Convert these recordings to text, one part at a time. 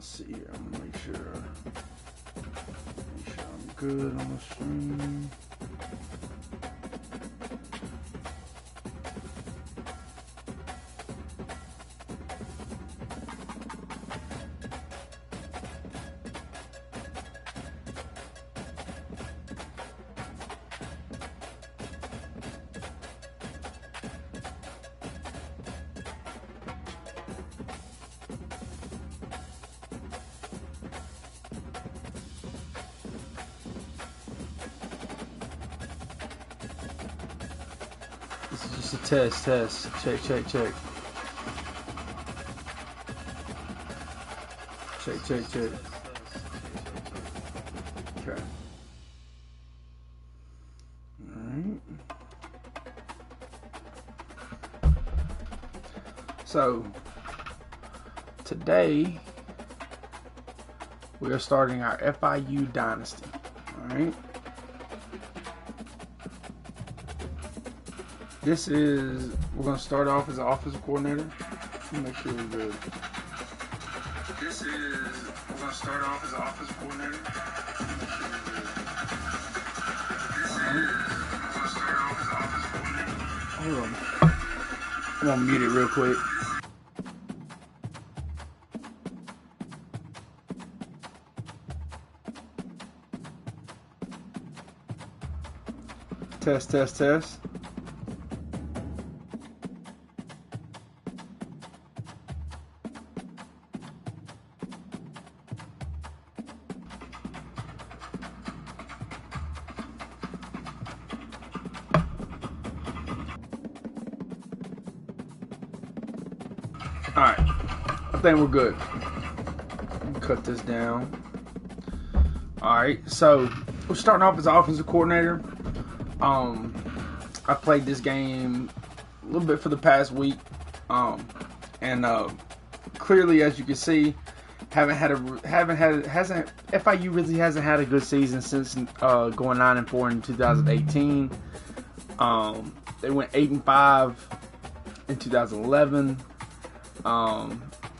Let's see here. I'm gonna make sure I'm good on the stream. This is just a test. Check. Check. Okay. Alright. So, today, we are starting our FIU Dynasty. Alright. We're going to start off as an offensive coordinator. Make sure we're good. We're going to start off as an offensive coordinator. Make sure we're good. We're going to start off as an offensive coordinator. Hold on. I'm going to mute it real quick. Test. Alright, I think we're good. Cut this down. Alright, so we're starting off as an offensive coordinator. I played this game a little bit for the past week. Clearly, as you can see, FIU really hasn't had a good season since going 9-4 in 2018. They went 8-5 in 2011.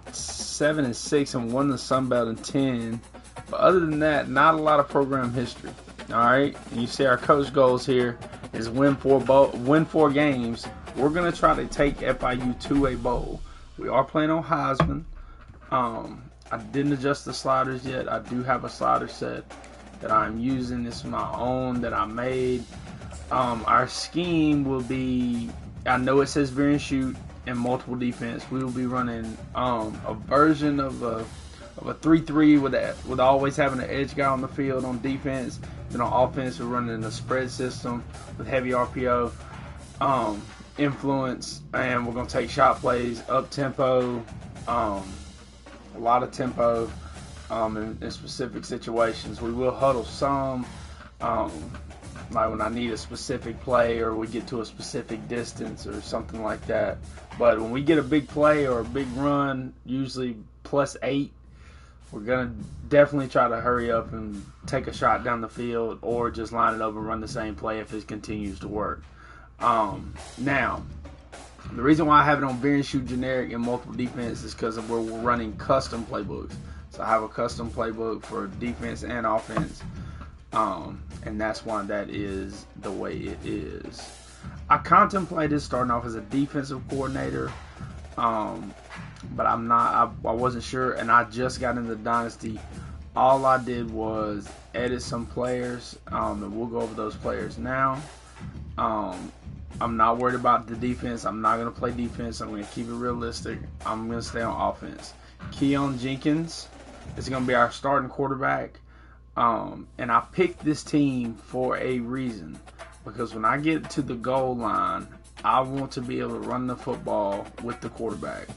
7-6 and won the Sun Belt in 10. But other than that, not a lot of program history. All right, and you see our coach goals here is win 4 games. We're gonna try to take FIU to a bowl. We are playing on Heisman. I didn't adjust the sliders yet. I do have a slider set that I'm using. This is my own that I made. Our scheme will be, I know it says veer and shoot and multiple defense. We will be running a version of a 3-3 with always having an edge guy on the field on defense. Then on offense, we're running a spread system with heavy RPO influence, and we're going to take shot plays, up tempo, a lot of tempo in specific situations. We will huddle some, like when I need a specific play or we get to a specific distance or something like that. But when we get a big play or a big run, usually +8, we're going to definitely try to hurry up and take a shot down the field or just line it up and run the same play if it continues to work. Now, the reason why I have it on veer and shoot generic and multiple defense is because we're running custom playbooks. So I have a custom playbook for defense and offense, and that's why that is the way it is. I contemplated starting off as a defensive coordinator, but I wasn't sure, and I just got into Dynasty. All I did was edit some players, and we'll go over those players now. I'm not worried about the defense. I'm not going to play defense. I'm going to keep it realistic. I'm going to stay on offense. Keon Jenkins is going to be our starting quarterback, and I picked this team for a reason, because when I get to the goal line, I want to be able to run the football with the quarterback.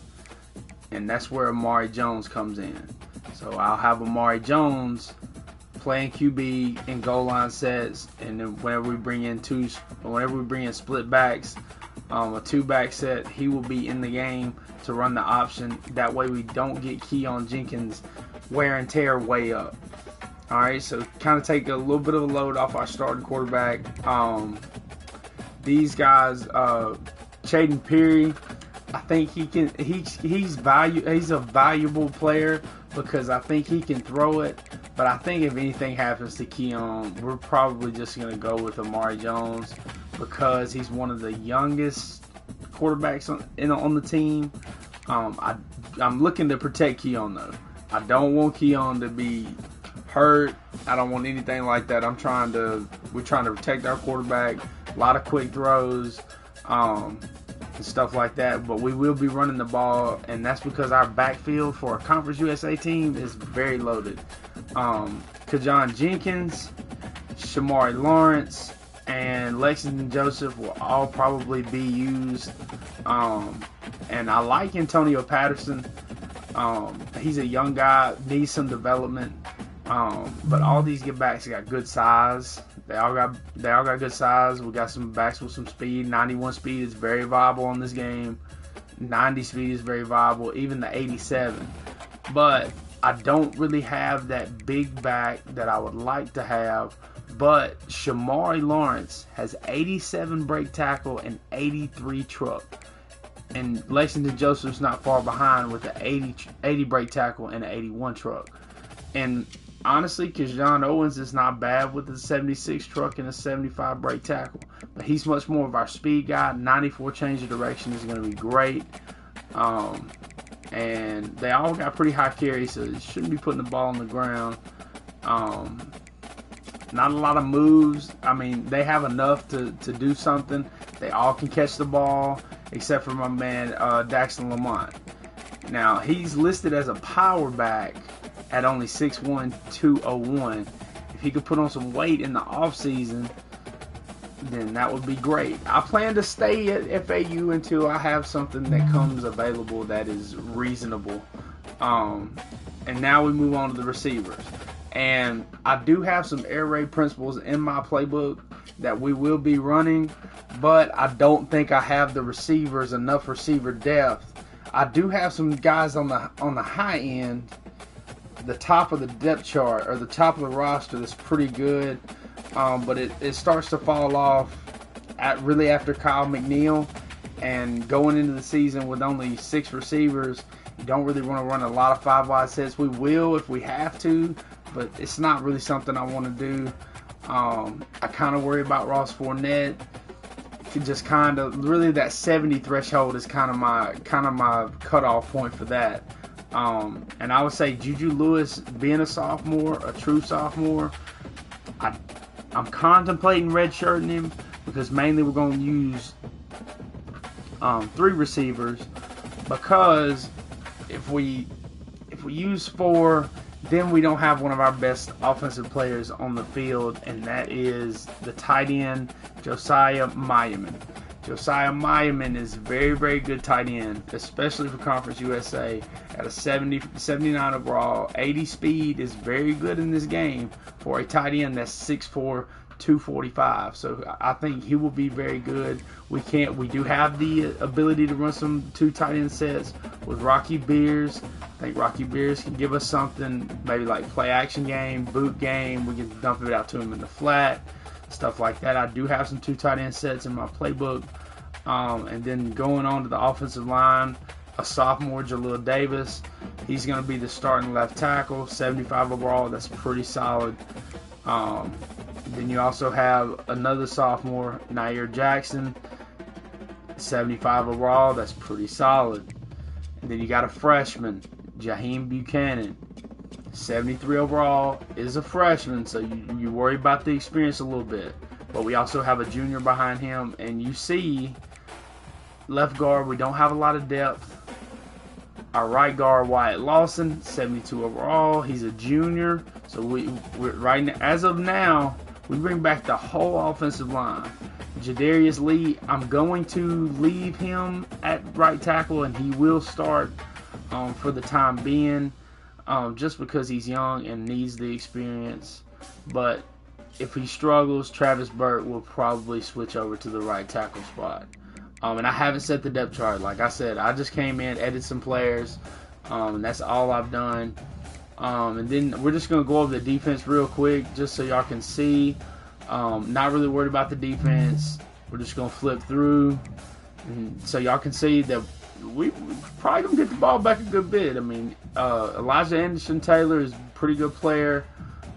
And that's where Amari Jones comes in. So I'll have Amari Jones playing QB in goal line sets, and then whenever we bring in split backs, a 2-back set, he will be in the game to run the option. That way we don't get Keon Jenkins wear and tear way up. All right, so kind of take a little bit of a load off our starting quarterback. These guys, Chaden Peary, I think he's a valuable player, because I think he can throw it. But I think if anything happens to Keon, we're probably just going to go with Amari Jones because he's one of the youngest quarterbacks on the team. I'm looking to protect Keon, though. I don't want Keon to be hurt. I don't want anything like that. We're trying to protect our quarterback. A lot of quick throws. And stuff like that, but we will be running the ball, and that's because our backfield for a Conference USA team is very loaded. Kajon Jenkins, Shamari Lawrence, and Lexington Joseph will all probably be used. And I like Antonio Patterson. He's a young guy, needs some development. But all these backs got good size. They all got good size. We got some backs with some speed. 91 speed is very viable on this game. 90 speed is very viable. Even the 87. But I don't really have that big back that I would like to have. But Shamari Lawrence has 87 break tackle and 83 truck. And Lexington Joseph's not far behind with the 80 break tackle and an 81 truck. And honestly, Kajon Owens is not bad with the 76 truck and a 75 break tackle. But he's much more of our speed guy. 94 change of direction is going to be great. And they all got pretty high carry, so they shouldn't be putting the ball on the ground. Not a lot of moves. I mean, they have enough to do something. They all can catch the ball, except for my man, Daxton Lamont. Now, he's listed as a power back at only 6'1", 201. If he could put on some weight in the offseason, then that would be great. I plan to stay at FAU until I have something that comes available that is reasonable. And now we move on to the receivers. And I do have some air raid principles in my playbook that we will be running, but I don't think I have the receivers, enough receiver depth. I do have some guys on the high end, the top of the depth chart or the top of the roster that's pretty good, but it starts to fall off really after Kyle McNeil, and going into the season with only 6 receivers, you don't really want to run a lot of 5-wide sets. We will if we have to, but it's not really something I want to do. I kind of worry about Ross Fournette. Just kind of really that 70 threshold is kind of my cutoff point for that. And I would say Juju Lewis, being a sophomore, a true sophomore, I'm contemplating redshirting him because mainly we're going to use 3 receivers, because if we use 4, then we don't have one of our best offensive players on the field, and that is the tight end, Josiah Myamin. Josiah Myamin is very, very good tight end, especially for Conference USA. At a 79 overall, 80 speed is very good in this game for a tight end that's 6'4", 245. So I think he will be very good. We do have the ability to run some 2 tight end sets with Rocky Beers. I think Rocky Beers can give us something, maybe like play action game, boot game. We can dump it out to him in the flat, stuff like that. I do have some 2 tight end sets in my playbook. And then going on to the offensive line, a sophomore, Jalil Davis. He's going to be the starting left tackle, 75 overall. That's pretty solid. Then you also have another sophomore, Nair Jackson, 75 overall. That's pretty solid. And then you got a freshman, Jaheim Buchanan, 73 overall, is a freshman, so you worry about the experience a little bit. But we also have a junior behind him, and you see left guard, we don't have a lot of depth. Our right guard, Wyatt Lawson, 72 overall. He's a junior, so we're right now, as of now, we bring back the whole offensive line. Jadarius Lee, I'm going to leave him at right tackle, and he will start for the time being, just because he's young and needs the experience. But if he struggles, Travis Burt will probably switch over to the right tackle spot. And I haven't set the depth chart. Like I said, I just came in, edited some players, and that's all I've done. And then we're just going to go over the defense real quick just so y'all can see. Not really worried about the defense. We're just going to flip through so y'all can see that we probably gonna get the ball back a good bit. I mean, Elijah Anderson Taylor is a pretty good player.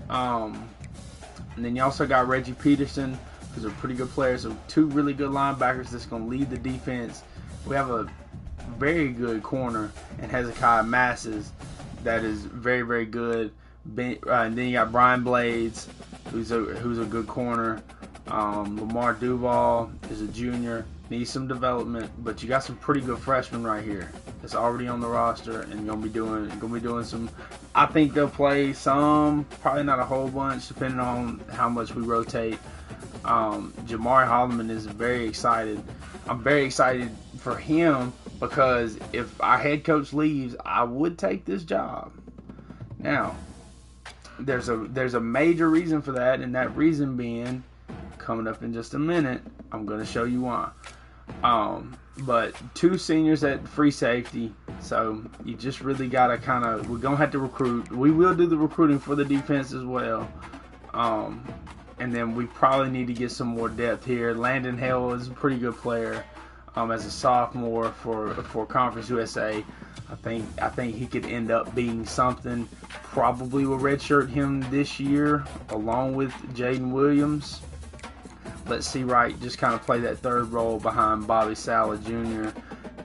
And then you also got Reggie Peterson, who's a pretty good player. So 2 really good linebackers that's gonna lead the defense. We have a very good corner and Hezekiah Masses that is very, very good. And then you got Brian Blades, who's a good corner. Lamar Duval is a junior, needs some development, but you got some pretty good freshmen right here that's already on the roster and gonna be doing some. I think they'll play some, probably not a whole bunch, depending on how much we rotate. Jamari Holloman is very excited. I'm very excited for him because if our head coach leaves, I would take this job. Now, there's a major reason for that, and that reason being, coming up in just a minute, I'm going to show you why. But 2 seniors at free safety, so you just really got to we're going to have to recruit. We will do the recruiting for the defense as well. And then we probably need to get some more depth here. Landon Hale is a pretty good player as a sophomore for Conference USA. I think he could end up being something. Probably will redshirt him this year along with Jaden Williams. Let's see, right, just kind of play that third role behind Bobby Sala Jr.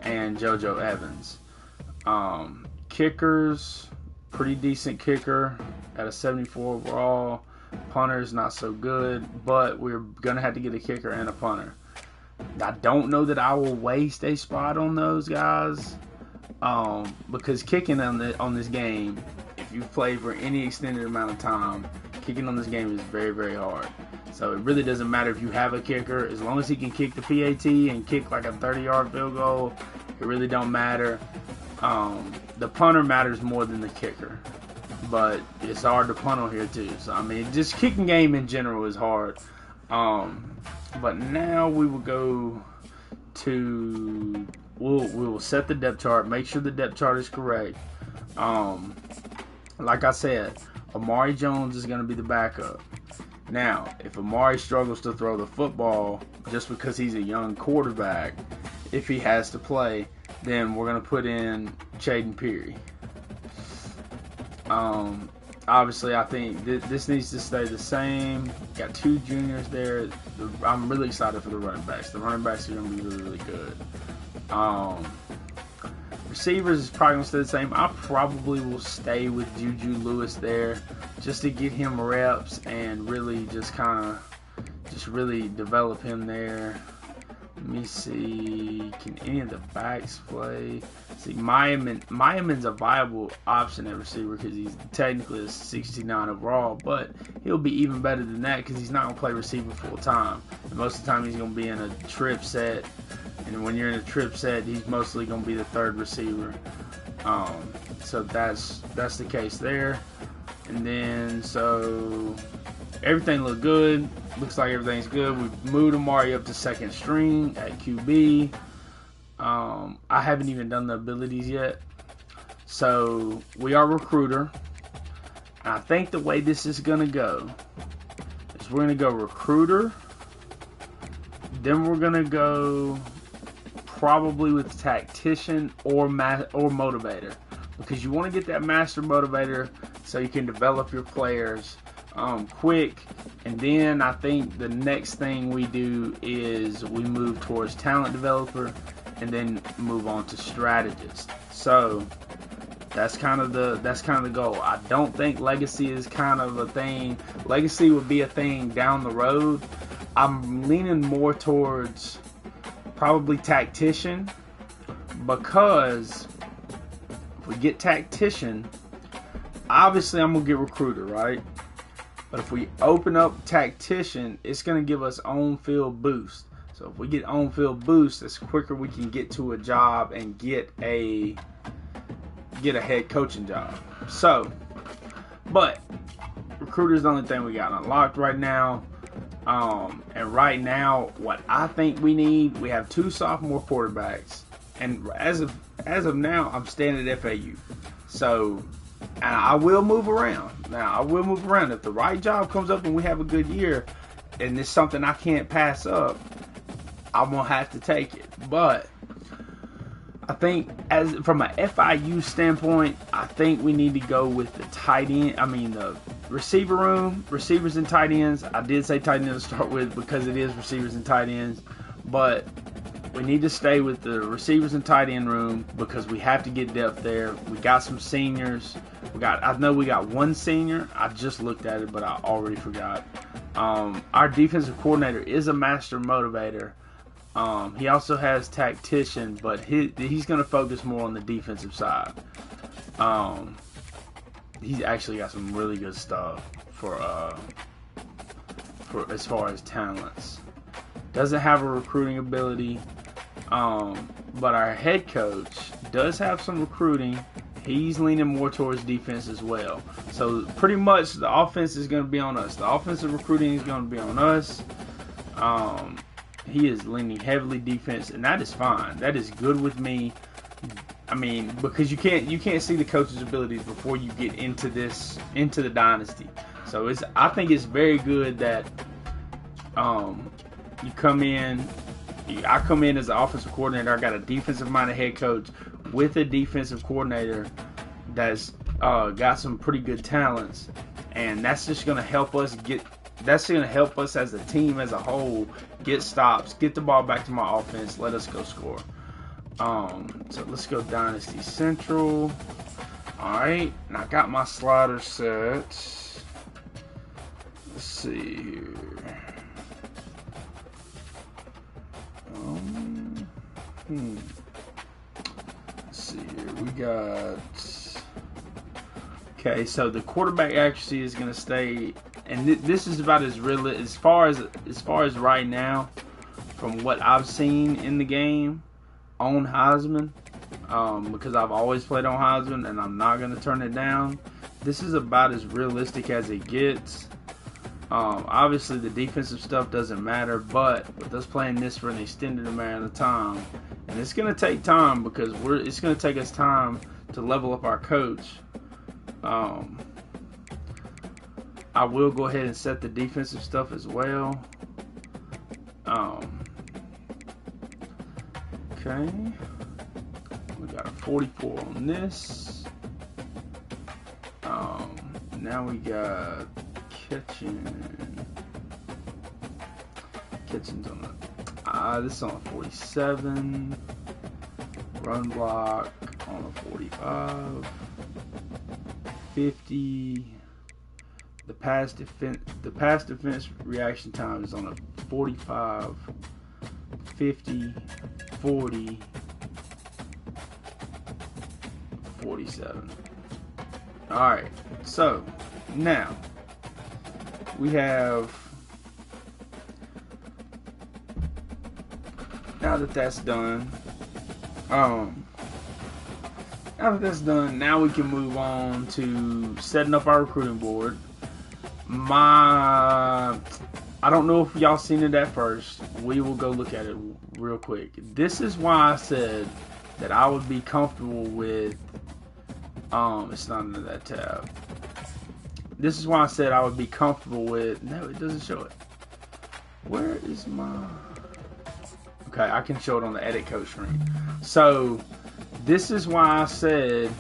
and JoJo Evans. Kickers, pretty decent kicker at a 74 overall. Punter's not so good, but we're going to have to get a kicker and a punter. I don't know that I will waste a spot on those guys because kicking on this game, if you've played for any extended amount of time, kicking on this game is very, very hard. So it really doesn't matter if you have a kicker. As long as he can kick the PAT and kick like a 30-yard field goal, it really don't matter. The punter matters more than the kicker. But it's hard to punt on here too. So, I mean, just kicking game in general is hard. But now we will go to... We will set the depth chart. Make sure the depth chart is correct. Like I said, Amari Jones is going to be the backup. Now, if Amari struggles to throw the football just because he's a young quarterback, if he has to play, then we're going to put in Chaden Peary. Obviously, I think this needs to stay the same. Got 2 juniors there. I'm really excited for the running backs. The running backs are going to be really, really good. Receivers is probably going to stay the same. I probably will stay with Juju Lewis there just to get him reps and really just really develop him there. Let me see. Can any of the backs play? See, Myamin's a viable option at receiver because he's technically a 69 overall, but he'll be even better than that because he's not going to play receiver full time. And most of the time he's going to be in a trip set. And when you're in a trip set, he's mostly going to be the third receiver. So that's the case there. And then, so everything looked good. Looks like everything's good. We moved Amari up to second string at QB. I haven't even done the abilities yet. So we are recruiter. And I think the way this is going to go is we're going to go recruiter. Then we're going to go probably with tactician or motivator, because you want to get that master motivator so you can develop your players quick. And then I think the next thing we do is we move towards talent developer and then move on to strategist. So that's kind of the goal. I don't think legacy is kind of a thing. Legacy would be a thing down the road. I'm leaning more towards probably tactician, because if we get tactician, obviously I'm gonna get recruiter, right? But if we open up tactician, it's gonna give us on-field boost. So if we get on-field boost, it's quicker we can get to a job and get a head coaching job. So, but recruiter's the only thing we got unlocked right now. And right now, what I think we need, we have 2 sophomore quarterbacks, and as of now, I'm staying at FAU. So, and I will move around. Now, I will move around if the right job comes up and we have a good year, and it's something I can't pass up. I'm gonna have to take it. But I think as from a FIU standpoint, I think we need to go with the tight end. I mean the receiver room, receivers and tight ends. I did say tight end to start with because it is receivers and tight ends, but we need to stay with the receivers and tight end room because we have to get depth there. We got some seniors. I know we got one senior. I just looked at it, but I already forgot. Our defensive coordinator is a master motivator. He also has tactician, but he's going to focus more on the defensive side. He's actually got some really good stuff for as far as talents. Doesn't have a recruiting ability, but our head coach does have some recruiting. He's leaning more towards defense as well. So pretty much the offense is going to be on us. The offensive recruiting is going to be on us. He is leaning heavily defense, and that is fine. That is good with me. I mean, because you can't see the coach's abilities before you get into the dynasty. So I think it's very good that you come in. I come in as an offensive coordinator. I got a defensive-minded head coach with a defensive coordinator that's got some pretty good talents, and that's just going to help us get. That's going to help us as a team as a whole get stops, get the ball back to my offense, let us go score. So let's go Dynasty Central. All right, and I got my slider set. Let's see here. Let's see here. We got. Okay, so the quarterback accuracy is going to stay. And this is about as real as far as right now, from what I've seen in the game on Heisman, because I've always played on Heisman and I'm not gonna turn it down. This is about as realistic as it gets. Obviously, the defensive stuff doesn't matter, but with us playing this for an extended amount of time, and it's gonna take time because it's gonna take us time to level up our coach. I will go ahead and set the defensive stuff as well. Okay. We got a 44 on this. Now we got Kitchen's on this is on a 47. Run block on a 45. 50. The pass defense reaction time is on a 45, 50, 40, 47. Alright, so now we have, now that that's done, now we can move on to setting up our recruiting board. I don't know if y'all seen it at first. We will go look at it real quick. This is why I said that I would be comfortable with it's not under that tab. This is why I said I would be comfortable with, no, it doesn't show it. Where is my, okay, I can show it on the edit code screen. So this is why I said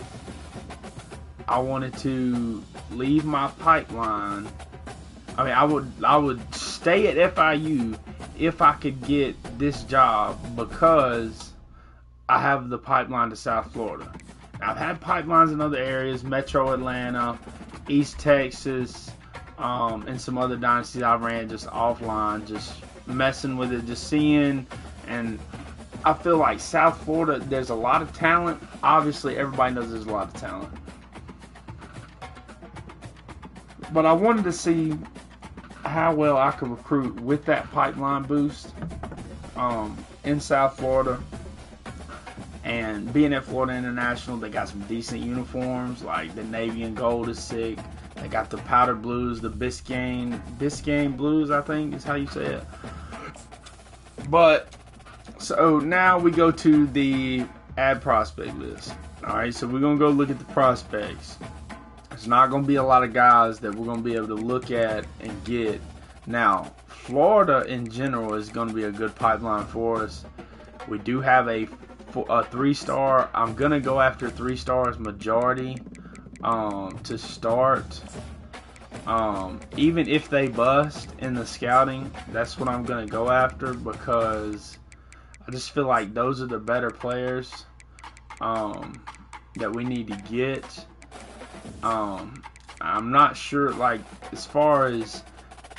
I wanted to leave my pipeline. I mean, I would stay at FIU if I could get this job because I have the pipeline to South Florida. Now, I've had pipelines in other areas, Metro Atlanta, East Texas, and some other dynasties I ran just offline, just messing with it, just seeing. And I feel like South Florida, there's a lot of talent. Obviously, everybody knows there's a lot of talent. But I wanted to see how well I could recruit with that pipeline boost in South Florida. And being at Florida International, they got some decent uniforms, like the navy and gold is sick. They got the powder blues, the Biscayne blues, I think is how you say it. But, so now we go to the ad prospect list. Alright, so we're going to go look at the prospects. There's not going to be a lot of guys that we're going to be able to look at and get. Now, Florida in general is going to be a good pipeline for us. We do have a a 3-star. I'm gonna go after 3 stars majority to start. Even if they bust in the scouting, that's what I'm gonna go after, because I just feel like those are the better players that we need to get. I'm not sure, like, as far as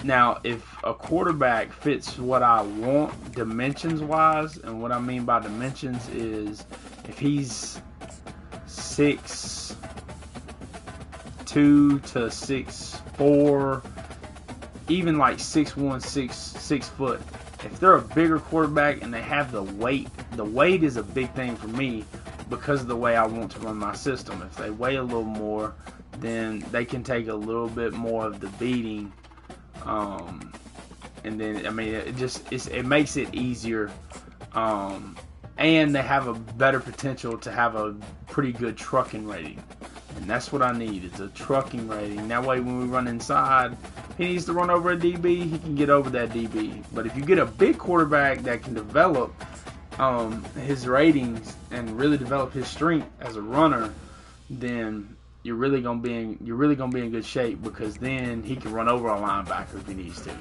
now, if a quarterback fits what I want dimensions wise, and what I mean by dimensions is if he's 6'2" to 6'4", even like 6'1", 6 foot. If they're a bigger quarterback and they have the weight is a big thing for me because of the way I want to run my system. If they weigh a little more, then they can take a little bit more of the beating. And then, I mean, it makes it easier. And they have a better potential to have a pretty good trucking rating. And that's what I need, is a trucking rating. That way when we run inside, he needs to run over a DB, he can get over that DB. But if you get a big quarterback that can develop his ratings and really develop his strength as a runner, then you're really gonna be in good shape, because then he can run over a linebacker if he needs to.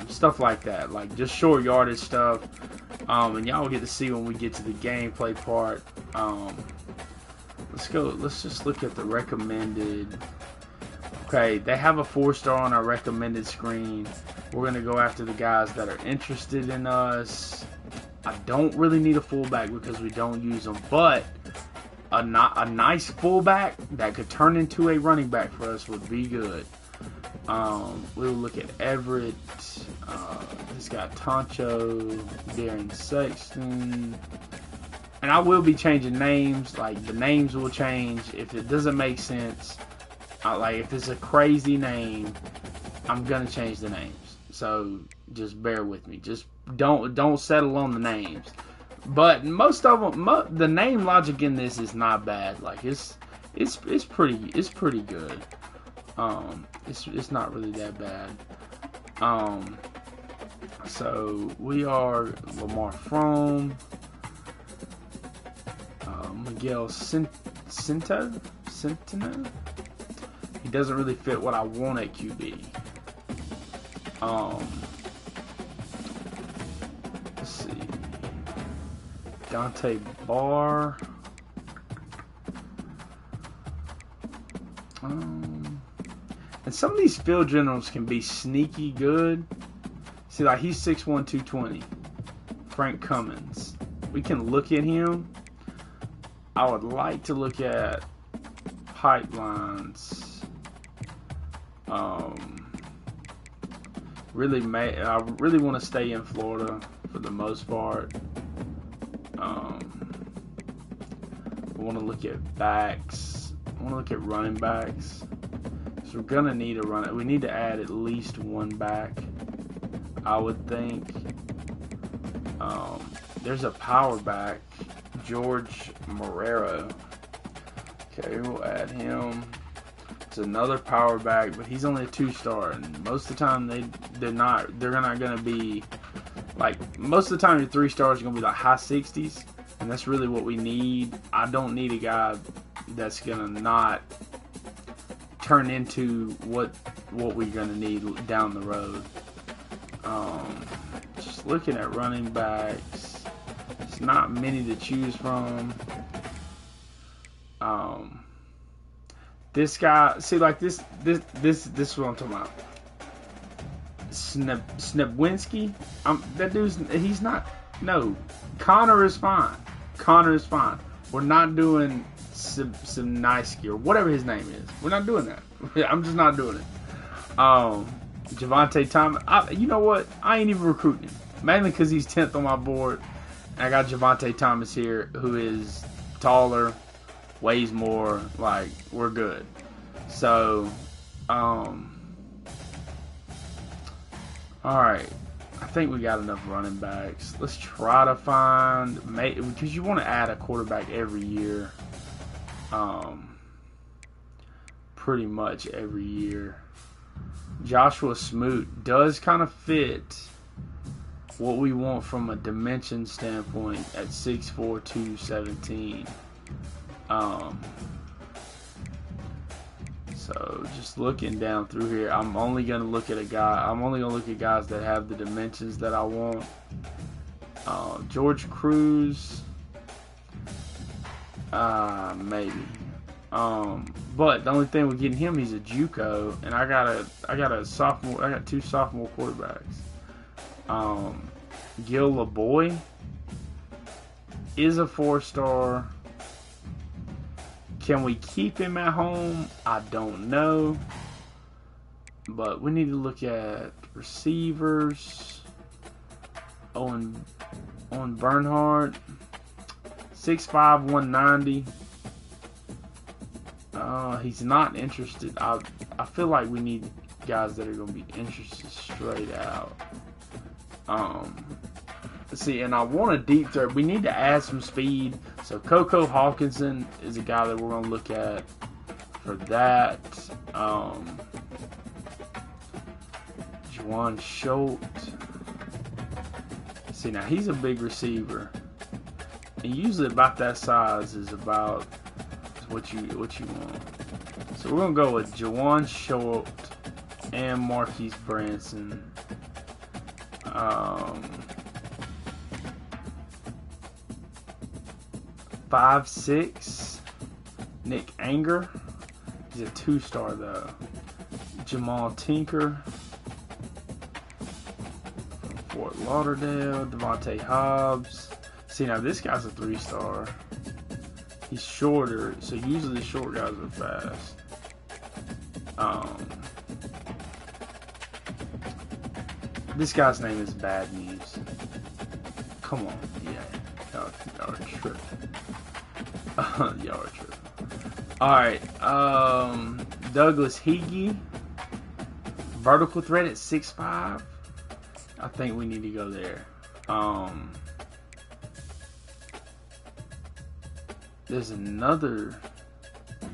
Stuff like that, like just short yardage stuff. And y'all will get to see when we get to the gameplay part. Let's just look at the recommended. Okay, they have a 4-star on our recommended screen. We're gonna go after the guys that are interested in us. I don't really need a fullback because we don't use them, but a nice fullback that could turn into a running back for us would be good. We'll look at Everett. This guy Toncho, Darren Sexton. And I will be changing names. Like, the names will change if it doesn't make sense. Like, if it's a crazy name, I'm gonna change the names. So just bear with me. Just don't settle on the names. But most of them, the name logic in this is not bad. Like, it's pretty good. It's not really that bad. So we are Lamar Frome, Miguel Centeno. He doesn't really fit what I want at QB. Let's see. Dante Barr. And some of these field generals can be sneaky good. See, like, he's 6'1", 220. Frank Cummins. We can look at him. I would like to look at pipelines. I really want to stay in Florida for the most part. I want to look at backs. I want to look at running backs. So we're gonna need a run. We need to add at least one back, I would think. There's a power back, George Marrero. Okay, we'll add him. It's another power back, but he's only a 2-star, and most of the time they're not gonna be like, most of the time your 3 stars are gonna be like high 60s, and that's really what we need. I don't need a guy that's gonna not turn into what we're gonna need down the road. Just looking at running backs, it's not many to choose from. This guy, see, like this is what I'm talking about. Snebwinski, that dude's, he's not. No, Connor is fine. We're not doing Simniski or whatever his name is. We're not doing that. I'm just not doing it. Javante Thomas. You know what? I ain't even recruiting him. Mainly because he's 10th on my board. And I got Javante Thomas here, who is taller, weighs more. Like, we're good. So, alright. I think we got enough running backs. Let's try to find, because you want to add a quarterback every year. Pretty much every year. Joshua Smoot does kind of fit what we want from a dimension standpoint at 6'4", 217. So just looking down through here, I'm only gonna look at guys that have the dimensions that I want. George Cruz, maybe. But the only thing with getting him, he's a JUCO, and I got a sophomore. I got 2 sophomore quarterbacks. Gil LeBoy is a 4-star. Can we keep him at home? I don't know. But we need to look at receivers. Owen Bernhardt, 6'5", 190. He's not interested. I feel like we need guys that are going to be interested straight out. Let's see, and I want a deep threat. We need to add some speed. So Coco Hawkinson is a guy that we're going to look at for that. Juwan Schultz. See, now he's a big receiver, and usually about that size is about what you want. So we're gonna go with Juwan Schultz and Marquise Branson. 5'6", Nick Anger. He's a 2-star though. Jamal Tinker from Fort Lauderdale. Devontae Hobbs. See, now this guy's a 3-star. He's shorter, so usually the short guys are fast. This guy's name is Bad News. Come on, yeah, y'all are tripping. Y'all are tripping. All right, Douglas Higgy, vertical threat at 6'5". I think we need to go there. There's another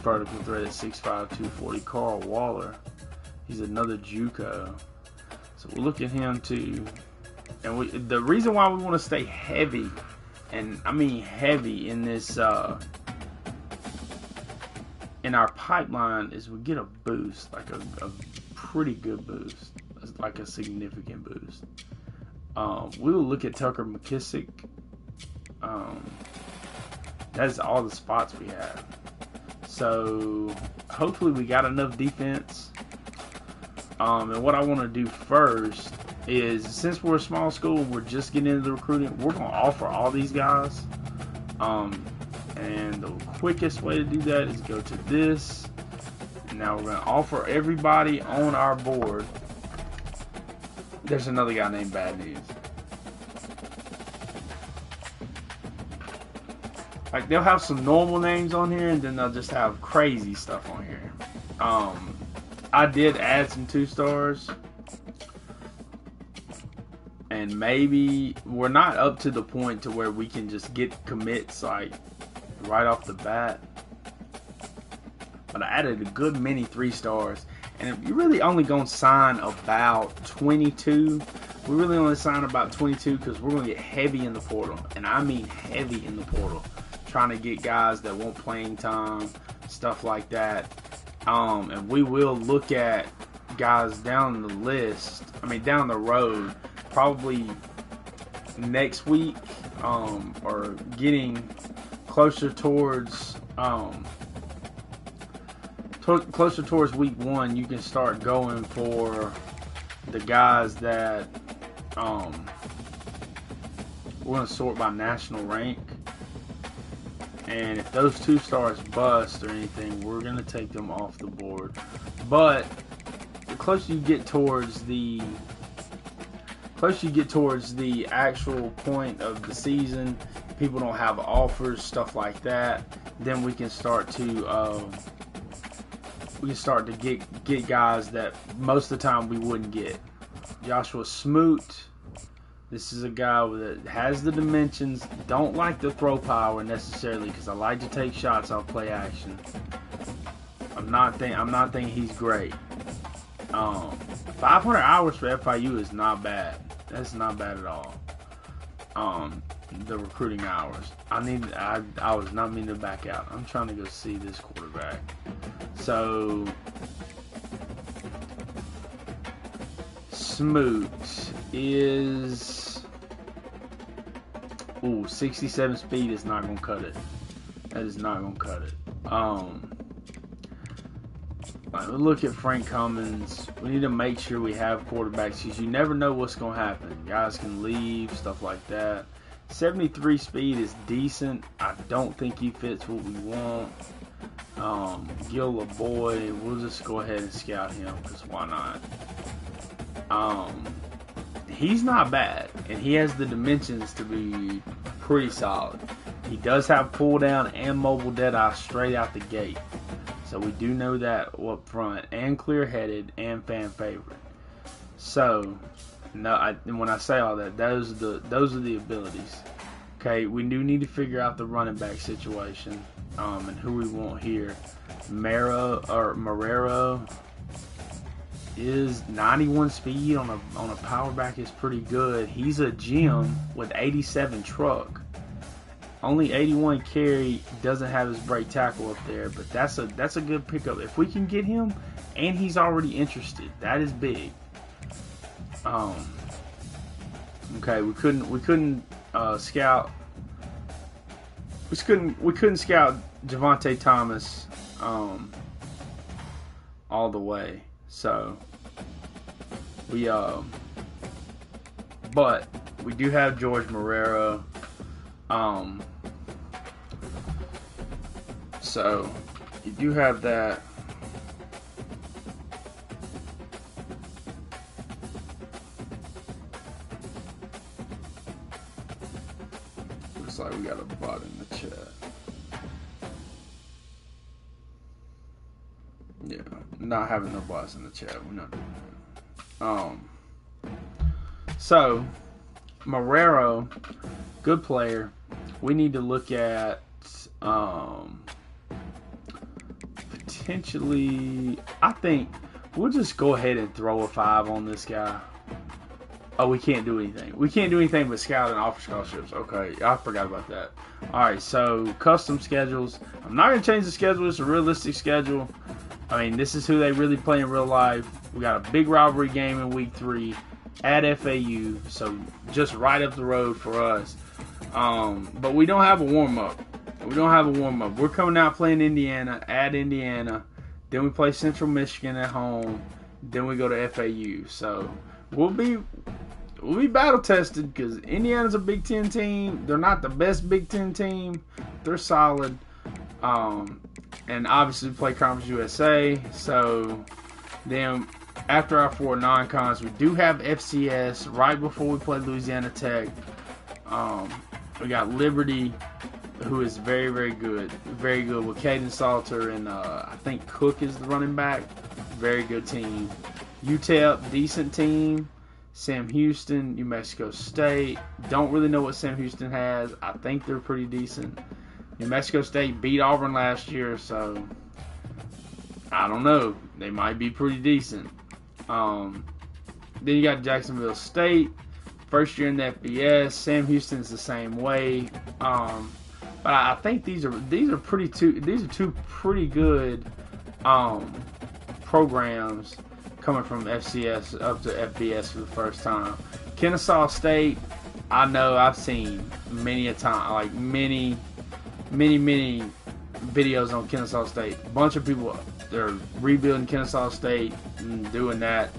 vertical threat at 6'5", 240, Carl Waller. He's another JUCO. So we'll look at him too. And the reason why we want to stay heavy, and I mean heavy in this, in our pipeline, is we get a boost, like a pretty good boost, like a significant boost. We will look at Tucker McKissick. That's all the spots we have. So hopefully we got enough defense. And what I want to do first is, since we're a small school and we're just getting into the recruiting, we're going to offer all these guys. And the quickest way to do that is go to this. And now we're going to offer everybody on our board. There's another guy named Bad News. Like, they'll have some normal names on here, and then they'll just have crazy stuff on here. I did add some 2-stars, and maybe we're not up to the point to where we can just get commits like right off the bat. But I added a good many 3-stars, and if you're really only gonna sign about 22. We really only sign about 22 because we're gonna get heavy in the portal, and I mean heavy in the portal, trying to get guys that want playing time, stuff like that. And we will look at guys down the list, down the road, probably next week, or getting closer towards week 1. You can start going for the guys that we're going to sort by national rank. And if those 2-stars bust or anything, we're going to take them off the board. But the closer you get towards the actual point of the season, people don't have offers, stuff like that, then we can start to get guys that most of the time we wouldn't get. Joshua Smoot. This is a guy that has the dimensions. Don't like the throw power necessarily, because I like to take shots off play action. I'm not thinking he's great. 500 hours for FIU is not bad. That's not bad at all. The recruiting hours. I was not meaning to back out. I'm trying to go see this quarterback. So Smoot is 67 speed is not gonna cut it. That is not gonna cut it. Look at Frank Cummins. We need to make sure we have quarterbacks because you never know what's going to happen. Guys can leave, stuff like that. 73 speed is decent. I don't think he fits what we want. Gil LaBoy, we'll just go ahead and scout him because why not? He's not bad, and he has the dimensions to be pretty solid. He does have pull down and mobile deadeye straight out the gate. So we do know that up front, and clear-headed, and fan favorite. So, when I say all that, those are the abilities. Okay, we do need to figure out the running back situation, and who we want here. Marrero is 91 speed on a power back is pretty good. He's a gem with 87 truck. Only 81 carry, doesn't have his break tackle up there, but that's a good pickup. If we can get him, and he's already interested, that is big. Okay, we couldn't scout. We couldn't scout Javonte Thomas all the way. So but we do have George Marrero. So you do have that. Looks like we got a bot in the chat. Yeah, not having no bots in the chat. We're not doing that. So Marrero, good player. We need to look at potentially. I think we'll just go ahead and throw a 5 on this guy. Oh, we can't do anything. We can't do anything but scout and offer scholarships. Okay, I forgot about that. All right, so custom schedules. I'm not gonna change the schedule. It's a realistic schedule. I mean, this is who they really play in real life. We got a big rivalry game in week 3 at FAU, so just right up the road for us. But we don't have a warm-up. We're coming out playing Indiana at Indiana. Then we play Central Michigan at home. Then we go to FAU. So we'll be battle tested because Indiana's a Big Ten team. They're not the best Big Ten team. They're solid. And obviously we play Conference USA. So then after our 4 non-cons, we do have FCS right before we play Louisiana Tech. We got Liberty, who is very, very good. Very good with Caden Salter and I think Cook is the running back. Very good team. UTEP, decent team. Sam Houston, New Mexico State. Don't really know what Sam Houston has. I think they're pretty decent. New Mexico State beat Auburn last year, so I don't know. They might be pretty decent. Then you got Jacksonville State. First year in the FBS. Sam Houston's the same way. But I think these are two pretty good programs coming from FCS up to FBS for the first time. Kennesaw State, I know I've seen many a time, like many videos on Kennesaw State. A bunch of people, they're rebuilding Kennesaw State and doing that.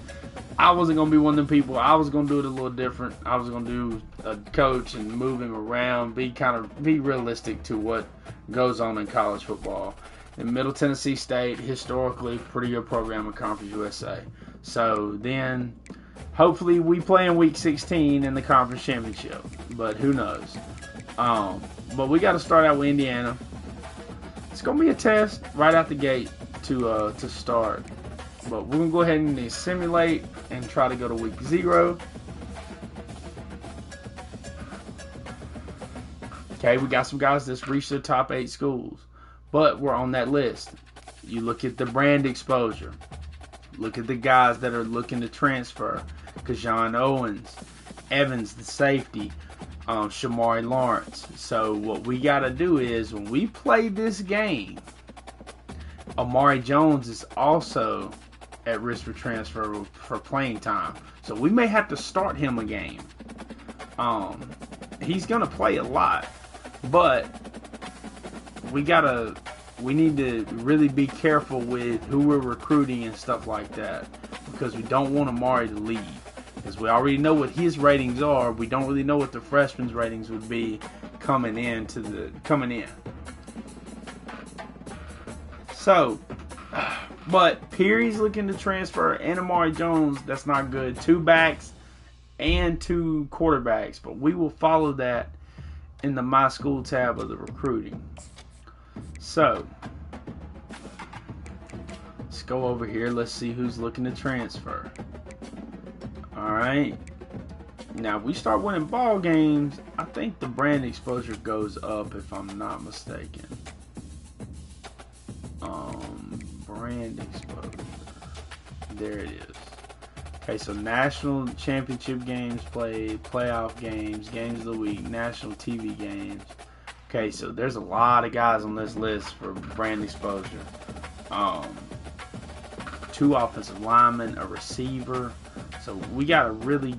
I wasn't going to be one of them people. I was going to do it a little different. I was going to do a coach and move him around, be realistic to what goes on in college football. In Middle Tennessee State, historically, pretty good program in Conference USA. So then, hopefully we play in Week 16 in the Conference Championship. But who knows? But we got to start out with Indiana. It's going to be a test right out the gate to start. But we're going to go ahead and simulate and try to go to week 0. Okay, we got some guys that's reached the top 8 schools. But we're on that list. You look at the brand exposure. Look at the guys that are looking to transfer. Kajon Owens. Evans, the safety, Shamari Lawrence. So what we got to do is when we play this game, Amari Jones is also at risk for transfer for playing time. So we may have to start him a game. He's going to play a lot, but we need to really be careful with who we're recruiting and stuff like that, because we don't want Amari to leave. Because we already know what his ratings are. We don't really know what the freshman's ratings would be coming in. So, but Perry's looking to transfer, and Amari Jones, that's not good. 2 backs and 2 quarterbacks. But we will follow that in the My School tab of the recruiting. So, let's go over here. Let's see who's looking to transfer. Alright. Now, if we start winning ball games, I think the brand exposure goes up, if I'm not mistaken. Brand exposure. There it is. Okay, so national championship games played, playoff games, games of the week, national TV games. Okay, so there's a lot of guys on this list for brand exposure. 2 offensive linemen, a receiver. So we gotta really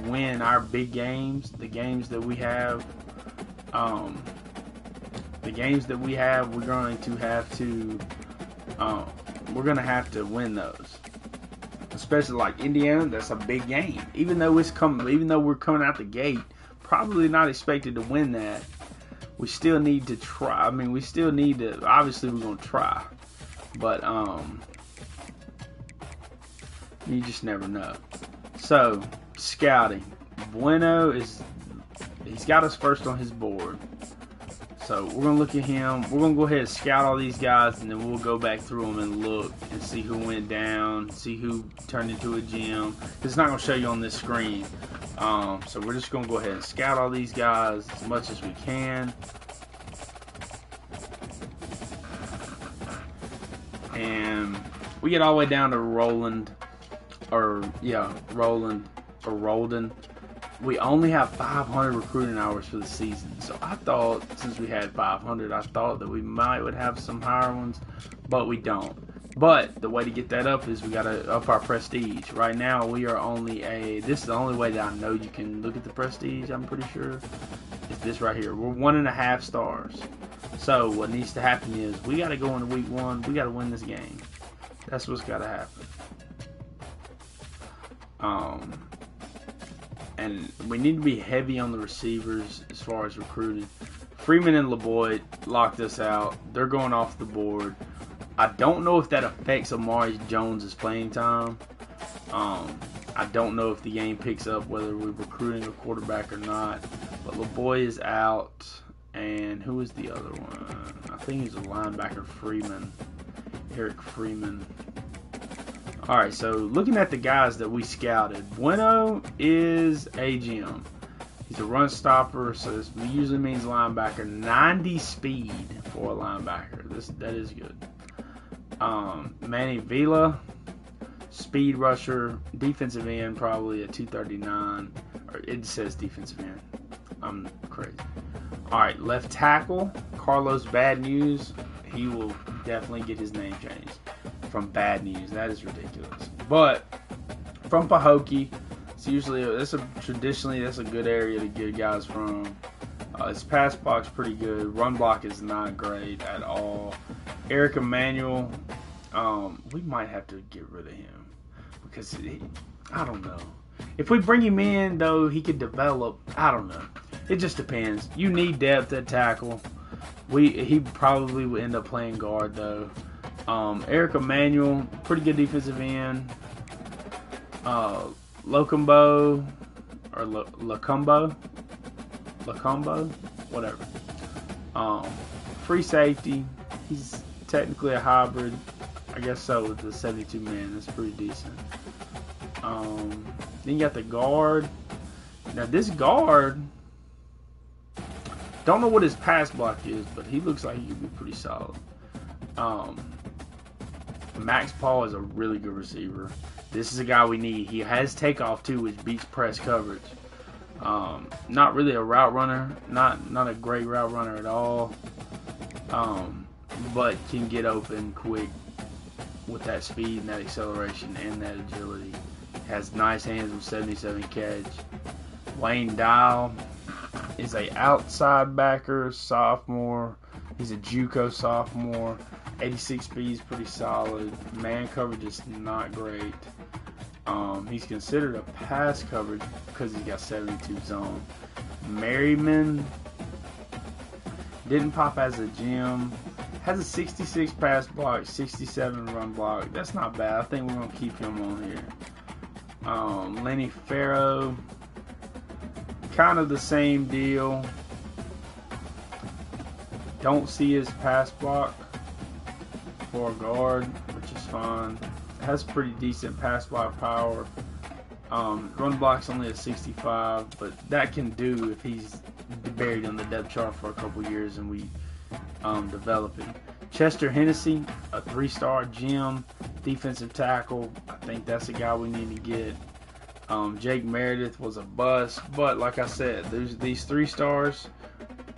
win our big games, the games that we have. We're gonna have to win those. Especially like Indiana, that's a big game. Even though we're coming out the gate, probably not expected to win that. We still need to try. Obviously we're gonna try. But you just never know. So, scouting. Bueno he's got us first on his board. So we're going to look at him. We're going to go ahead and scout all these guys, and then we'll go back through them and look and see who went down, see who turned into a gem. It's not going to show you on this screen. So we're just going to go ahead and scout all these guys as much as we can. And we get all the way down to Roldan. We only have 500 recruiting hours for the season. So I thought, since we had 500, I thought that we would have some higher ones, but we don't. But the way to get that up is we got to up our prestige. Right now, we are this is the only way that I know you can look at the prestige, I'm pretty sure. It's this right here. We're 1.5 stars. So what needs to happen is we got to go into week 1. We got to win this game. That's what's got to happen. And we need to be heavy on the receivers as far as recruiting. Freeman and LeBoyd locked us out. They're going off the board. I don't know if that affects Amari Jones' playing time. I don't know if the game picks up whether we're recruiting a quarterback or not. But LeBoyd is out. And who is the other one? I think he's a linebacker, Freeman. Eric Freeman. Alright, so looking at the guys that we scouted, Bueno is a gem. He's a run stopper, so this usually means linebacker. 90 speed for a linebacker. That is good. Manny Vila, speed rusher, defensive end, probably a 239. Or it says defensive end. I'm crazy. Alright, left tackle, Carlos Bad News. He will definitely get his name changed from Bad News. That is ridiculous. But from Pahokee, traditionally that's a good area to get guys from. His pass block's pretty good. Run block is not great at all. Eric Emanuel, we might have to get rid of him because I don't know. If we bring him in though, he could develop. I don't know. It just depends. You need depth at tackle. He probably would end up playing guard though. Eric Emanuel, pretty good defensive end. Locumbo or Lacumbo, whatever. Free safety. He's technically a hybrid, I guess so, with the 72 man. That's pretty decent. Then you got the guard. Now this guard, don't know what his pass block is, but he looks like he could be pretty solid. Max Paul is a really good receiver. This is a guy we need. He has takeoff too, which beats press coverage. Not really a route runner, not a great route runner at all, but can get open quick with that speed and that acceleration and that agility. Has nice hands with 77 catch. Wayne Dial is a outside backer, sophomore. He's a JUCO sophomore. 86 speed is pretty solid. Man coverage is not great. He's considered a pass coverage because he's got 72 zone. Merriman didn't pop as a gem. Has a 66 pass block, 67 run block. That's not bad. I think we're going to keep him on here. Lenny Farrow, kind of the same deal. Don't see his pass block for a guard, which is fine. Has pretty decent pass block power. Run block's only a 65, but that can do if he's buried on the depth chart for a couple years and we develop him. Chester Hennessy, a 3-star gem, defensive tackle. I think that's a guy we need to get. Jake Meredith was a bust, but like I said, there's these 3 stars.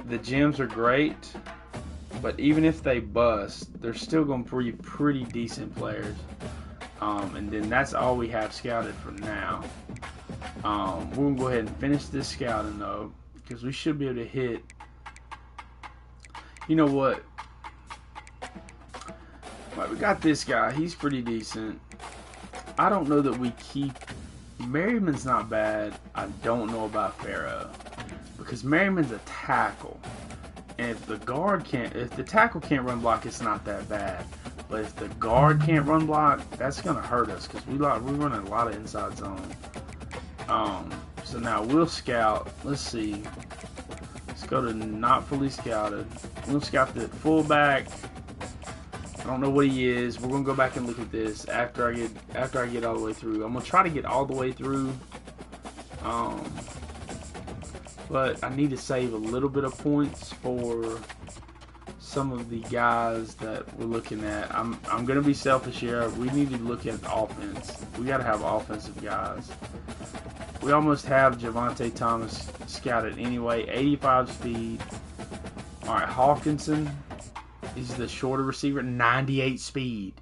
The gems are great, but even if they bust, they're still going to be pretty decent players. And then that's all we have scouted for now. We're going to go ahead and finish this scouting though, because we should be able to hit. You know what? Right, we got this guy. He's pretty decent. I don't know that we keep. Merriman's not bad. I don't know about Farrow, because Merriman's a tackle. And if the tackle can't run block, it's not that bad. But if the guard can't run block, that's gonna hurt us because we're running a lot of inside zone. So now we'll scout. Let's see. Let's go to not fully scouted. We'll scout the fullback. I don't know what he is. We're gonna go back and look at this after I get all the way through. I'm gonna try to get all the way through. But I need to save a little bit of points for some of the guys that we're looking at. I'm going to be selfish here. We need to look at offense. We got to have offensive guys. We almost have Javante Thomas scouted anyway. 85 speed. All right, Hawkinson. He's the shorter receiver. 98 speed.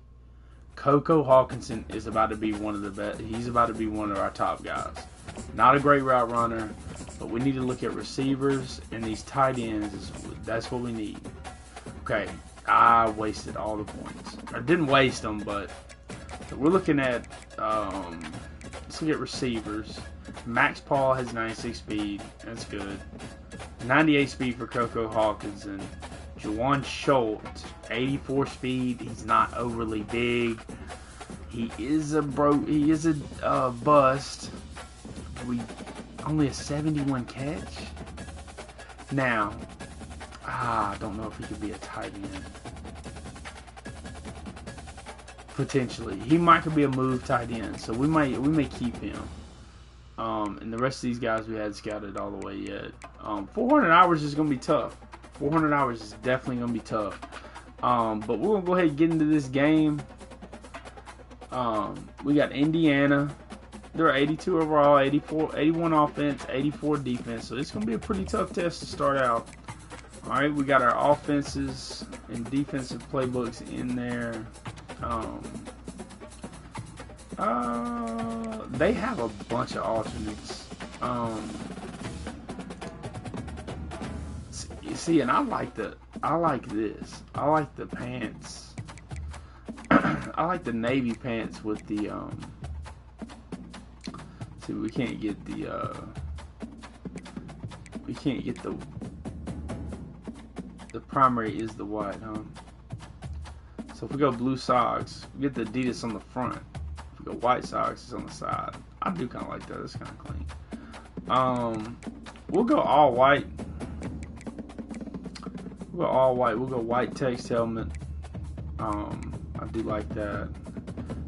Coco Hawkinson is about to be one of the best. He's about to be one of our top guys. Not a great route runner, but we need to look at receivers and these tight ends. That's what we need. Okay, I wasted all the points. I didn't waste them, but we're looking at, let's look at receivers. Max Paul has 96 speed. That's good. 98 speed for Coco Hawkinson. Juwan Schultz, 84 speed. He's not overly big. He is a bust. Only a 71 catch. Now, I don't know if he could be a tight end. Potentially, he might could be a move tight end. So we may keep him. And the rest of these guys we had scouted all the way yet. 400 hours is gonna be tough. 400 hours is definitely gonna be tough. But we're gonna go ahead and get into this game. We got Indiana. They're 82 overall, 81 offense, 84 defense. So it's going to be a pretty tough test to start out. All right, we got our offenses and defensive playbooks in there. They have a bunch of alternates. See, and I like this. I like the pants. I like the navy pants with the See, we can't get the primary is the white, huh? So if we go blue socks, we get the Adidas on the front. If we go white socks, it's on the side. I do kind of like that. It's kind of clean. We'll go all white. We'll go all white. We'll go white text helmet. I do like that.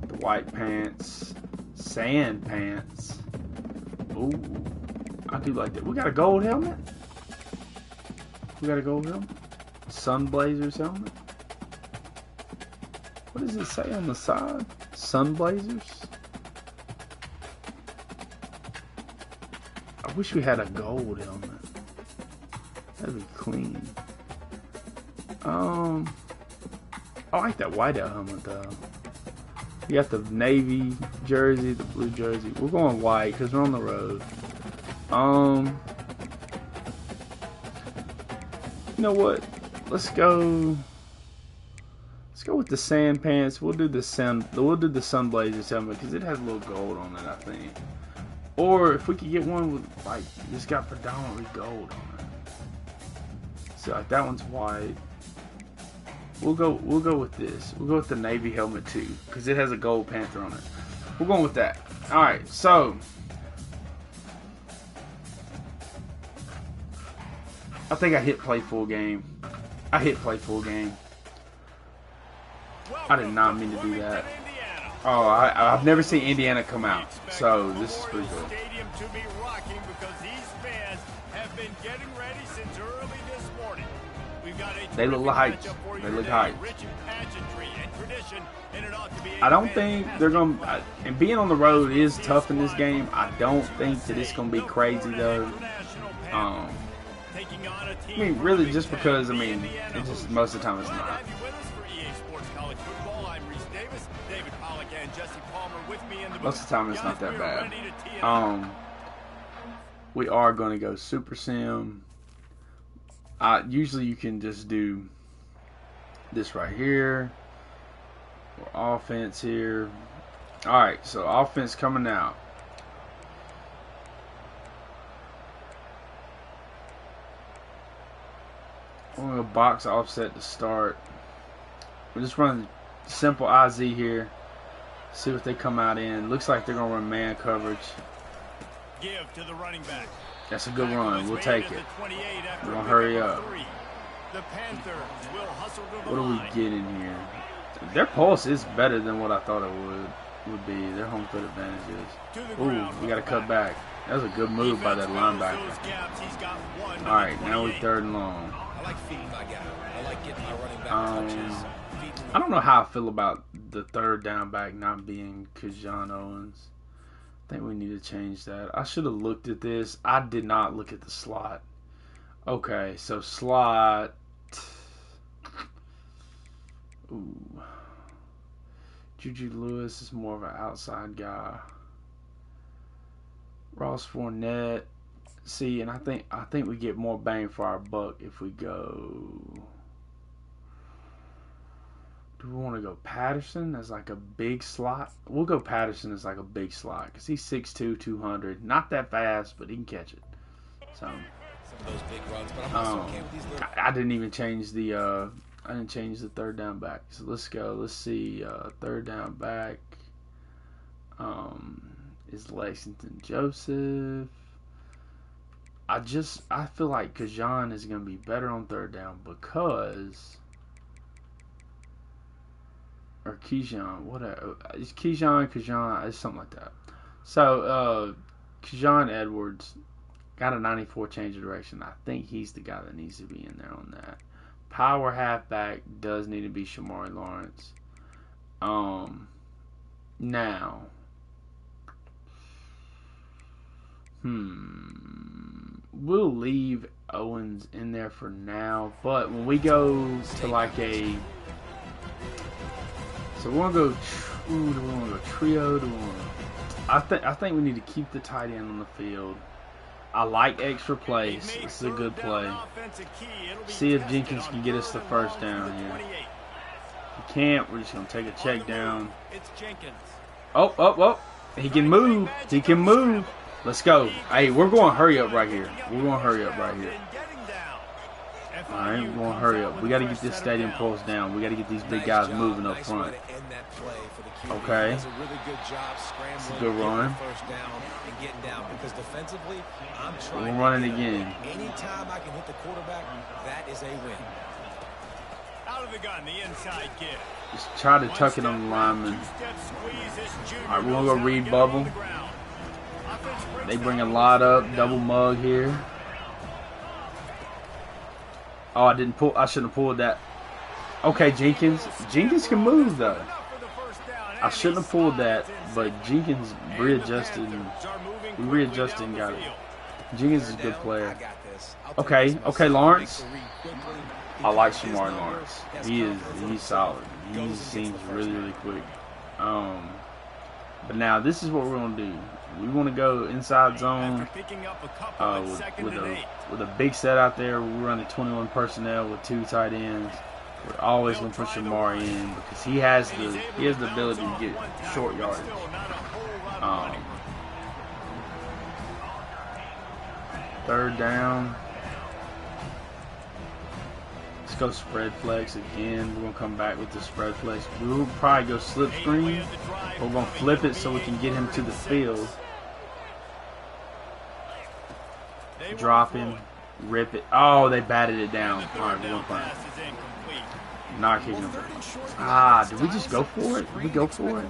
The white pants. Sand pants. Ooh, I do like that. We got a gold helmet. Sun Blazers helmet. What does it say on the side? Sun Blazers. wish we had a gold helmet. That'd be clean. I like that whiteout helmet though. You got the navy jersey, the blue jersey. We're going white because we're on the road. You know what? Let's go with the sand pants. We'll do the sun blazers helmet because it has a little gold on it, I think. Or if we could get one with like it's got predominantly gold on it. So like that one's white. We'll go with this. We'll go with the navy helmet too because it has a gold panther on it. We're going with that. All right, so I think I hit play full game. I hit play full game. I did not mean to do that. Oh, I've never seen Indiana come out, so this is pretty cool. They look hyped. They look hyped. I don't think they're going to... And being on the road is tough in this game. I don't think that it's going to be crazy, though. I mean, really, just because, I mean, it's just most of the time it's not. Most of the time it's not that bad. We are going to go Super Sim. Usually you can just do this right here. Or offense here. Alright, so offense coming out. We're going to box offset to start. We're just running simple IZ here. See what they come out in. Looks like they're going to run man coverage. Give to the running back. That's a good run. We'll take it. We're going to hurry up. What do we get in here? Their pulse is better than what I thought it would be. Their home field advantage is. Ooh, we got to cut back. That was a good move by that linebacker. Alright, now we're 3rd and long. I don't know how I feel about the 3rd down back not being Kajan Owens. I think we need to change that. I should have looked at this. I did not look at the slot. Okay, so slot. Ooh. Juju Lewis is more of an outside guy. Ross Fournette. See, and I think we get more bang for our buck if we go. Do we want to go Patterson as like a big slot? We'll go Patterson as like a big slot because he's 6'2", 200. Not that fast, but he can catch it. So, I didn't even change the I didn't change the 3rd down back. So let's go. Let's see. 3rd down back is Lexington Joseph. I feel like Kajan is going to be better on 3rd down because. Or Keyshawn, whatever. It's Kajan, it's something like that. So, Kajan Edwards got a 94 change of direction. I think he's the guy that needs to be in there on that. Power halfback does need to be Shamari Lawrence. Now, we'll leave Owens in there for now. But when we go to like a... So we want to go. Do we want to go trio? Do we want to? I think we need to keep the tight end on the field. I like extra plays. This is a good play. See if Jenkins can get us the 1st down here. If he can't, we're just gonna take a check down. Oh! He can move. He can move. Let's go. Hey, we're going to hurry up right here. Alright, we're going to hurry up. We got to get this stadium pulse down. We got to get these big guys moving up front. Okay. It's a good run. We're running again. Anytime I can hit the quarterback, that is a win. Out of the gun, the inside kid. Just try to tuck it on the lineman. Alright, we're going to go read bubble. They bring a lot up. Double mug here. Oh, I didn't pull. I shouldn't have pulled that. Okay, Jenkins. Jenkins can move though. I shouldn't have pulled that, but Jenkins readjusted. We readjusted and got it. Jenkins is a good player. Okay, Lawrence. I like Shamar Lawrence. He's solid. He seems really quick. But now this is what we're gonna do. We want to go inside zone with a big set out there. We're running 21 personnel with 2 tight ends. We're always gonna push Shamar in because he has the ability to get short yardage. Third down. Let's go spread flex again. We're going to come back with the spread flex. We'll probably go slip screen. We're going to flip it so we can get him to the field. Drop him. Rip it. Oh, they batted it down. All right, we're going to play. Not kicking him. Did we just go for it? Did we go for it?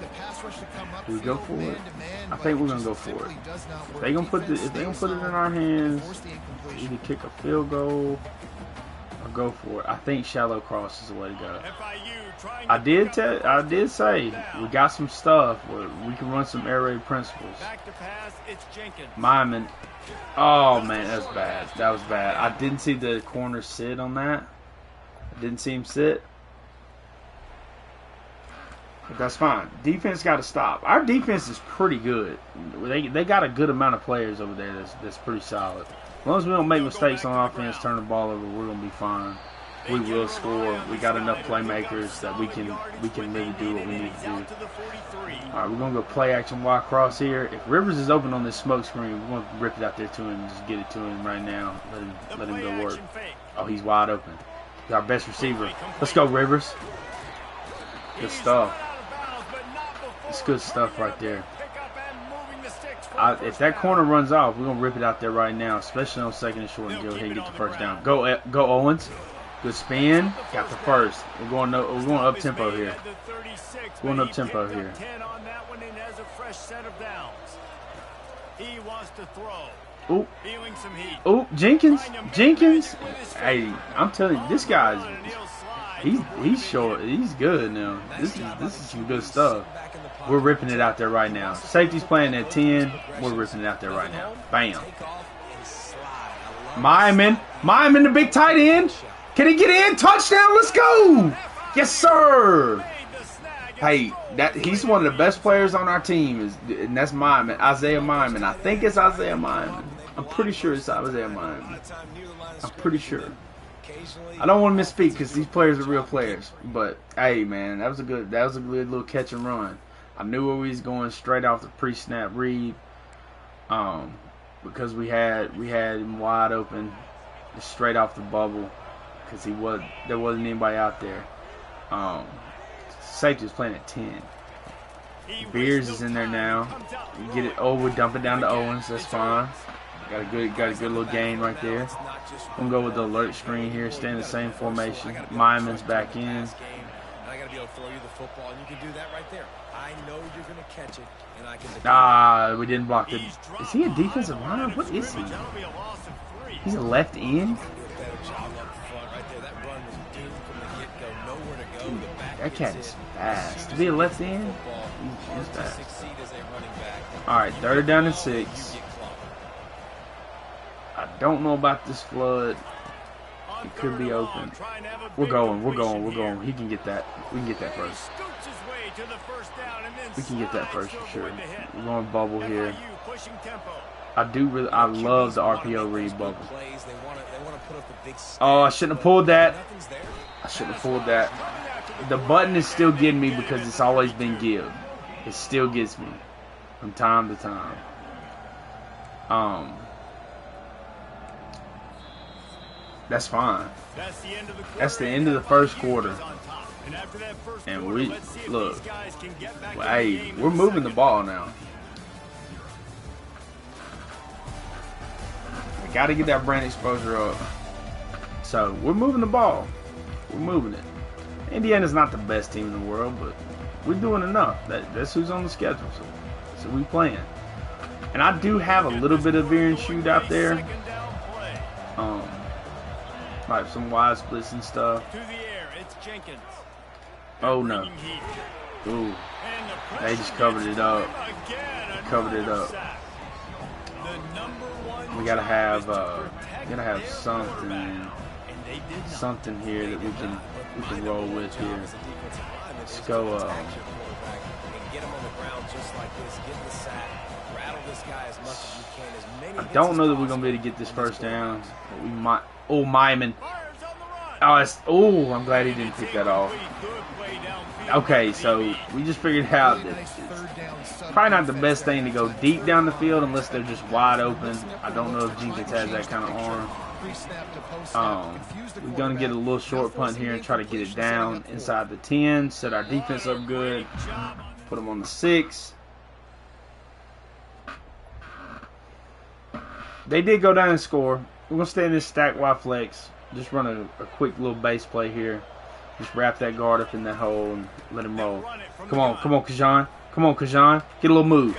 Did we go for it? I think we're gonna go for it. If they gonna put it in our hands, either kick a field goal or go for it. I think shallow cross is the way to go. I did say we got some stuff where we can run some air raid principles. Myman. Oh man, that's bad. That was bad. I didn't see the corner sit on that. I didn't see him sit. But that's fine. Defense got to stop. Our defense is pretty good. They got a good amount of players over there that's pretty solid. As long as we don't make mistakes on offense, turn the ball over, we're gonna be fine. We will score. We got enough playmakers that we can really do what we need to do. All right, we're gonna go play action wide cross here. If Rivers is open on this smoke screen, we're gonna rip it out there to him and just get it to him right now. Let him go work. Oh, he's wide open. He's our best receiver. Let's go, Rivers. Good stuff. It's good stuff right there. If that corner runs off, we're going to rip it out there right now, especially on second and short, and go ahead and get the first down. Go Owens. Good spin. Got the first. We're going up tempo here. Going up tempo here. Oop. Oop. Jenkins. Hey, I'm telling you, this guy's he's short. He's good now. This is some good stuff. We're ripping it out there right now. Safety's playing at 10. We're ripping it out there right now. Bam. Myman, the big tight end. Can he get in? Touchdown. Let's go. Yes, sir. Hey, he's one of the best players on our team, and that's Myman, Isaiah Myman. I think it's Isaiah Myman. I'm pretty sure it's Isaiah Myman. I'm pretty sure. I don't want to misspeak because these players are real players. But hey, man, that was a good little catch and run. I knew where we was going straight off the pre-snap read, because we had him wide open, straight off the bubble, because there wasn't anybody out there. Safety was playing at 10. Beers is in there now. You get it over, dump it down to Owens. That's fine. Got a good little gain right there. I'm gonna go with the alert screen here. Stay in the same formation. Myman's back in. I gotta be able to throw you the football, and you can do that right there. I know you're gonna catch it, and I can. We didn't block it. Is he a defensive lineman? What is he? He's a left end. That cat is fast. To be a left end, he's fast. All right, 3rd down and 6. I don't know about this flood. It could be open. We're going. He can get that. We can get that first. We can get that first for sure. We're going bubble here. I love the RPO read bubble. Oh, I shouldn't have pulled that. The button is still getting me because it's always been give. It still gets me from time to time. That's fine. That's the end of the first quarter. And we look. Hey, we're moving the ball now. We got to get that brand exposure up. So we're moving the ball. We're moving it. Indiana's not the best team in the world, but we're doing enough. That's who's on the schedule. So we playing. And I do have a little bit of veer and shoot out there. Like some wide splits and stuff. Oh no. Ooh. They just covered it up. We gotta have something here that we can roll with here. Let's go. I don't know that we're gonna be able to get this first down, but we might. Oh, Myman. Oh, I'm glad he didn't pick that off. Okay, so we just figured out that it's probably not the best thing to go deep down the field unless they're just wide open. I don't know if Jenkins has that kind of arm. We're going to get a little short punt here and try to get it down inside the 10, set our defense up good, put them on the 6. They did go down and score. We're going to stay in this stack Y flex. Just run a quick little base play here. Just wrap that guard up in that hole and let him roll. Come on, Kajan. Come on, Kajan. Get a little move.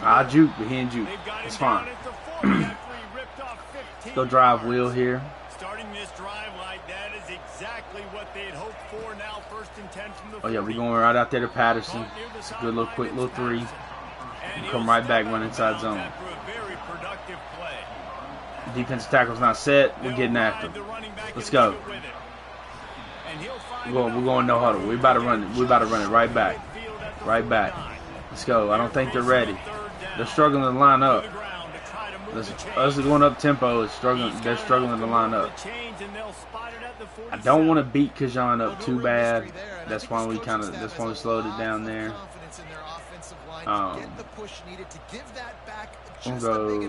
I juke, but he didn't juke. It's fine. Go drive Will here. Oh yeah, we're going right out there to Patterson. It's a good little quick little 3. We'll come right back, run inside zone. Defensive tackle's not set. We're getting after him. Let's go. We're going no huddle. We're about to run it. We're about to run it right back. Right back. Let's go. I don't think they're ready. They're struggling to line up. Us going up tempo is struggling. They're struggling to line up. I don't want to beat Kajan up too bad. That's why we slowed it down there. We'll go.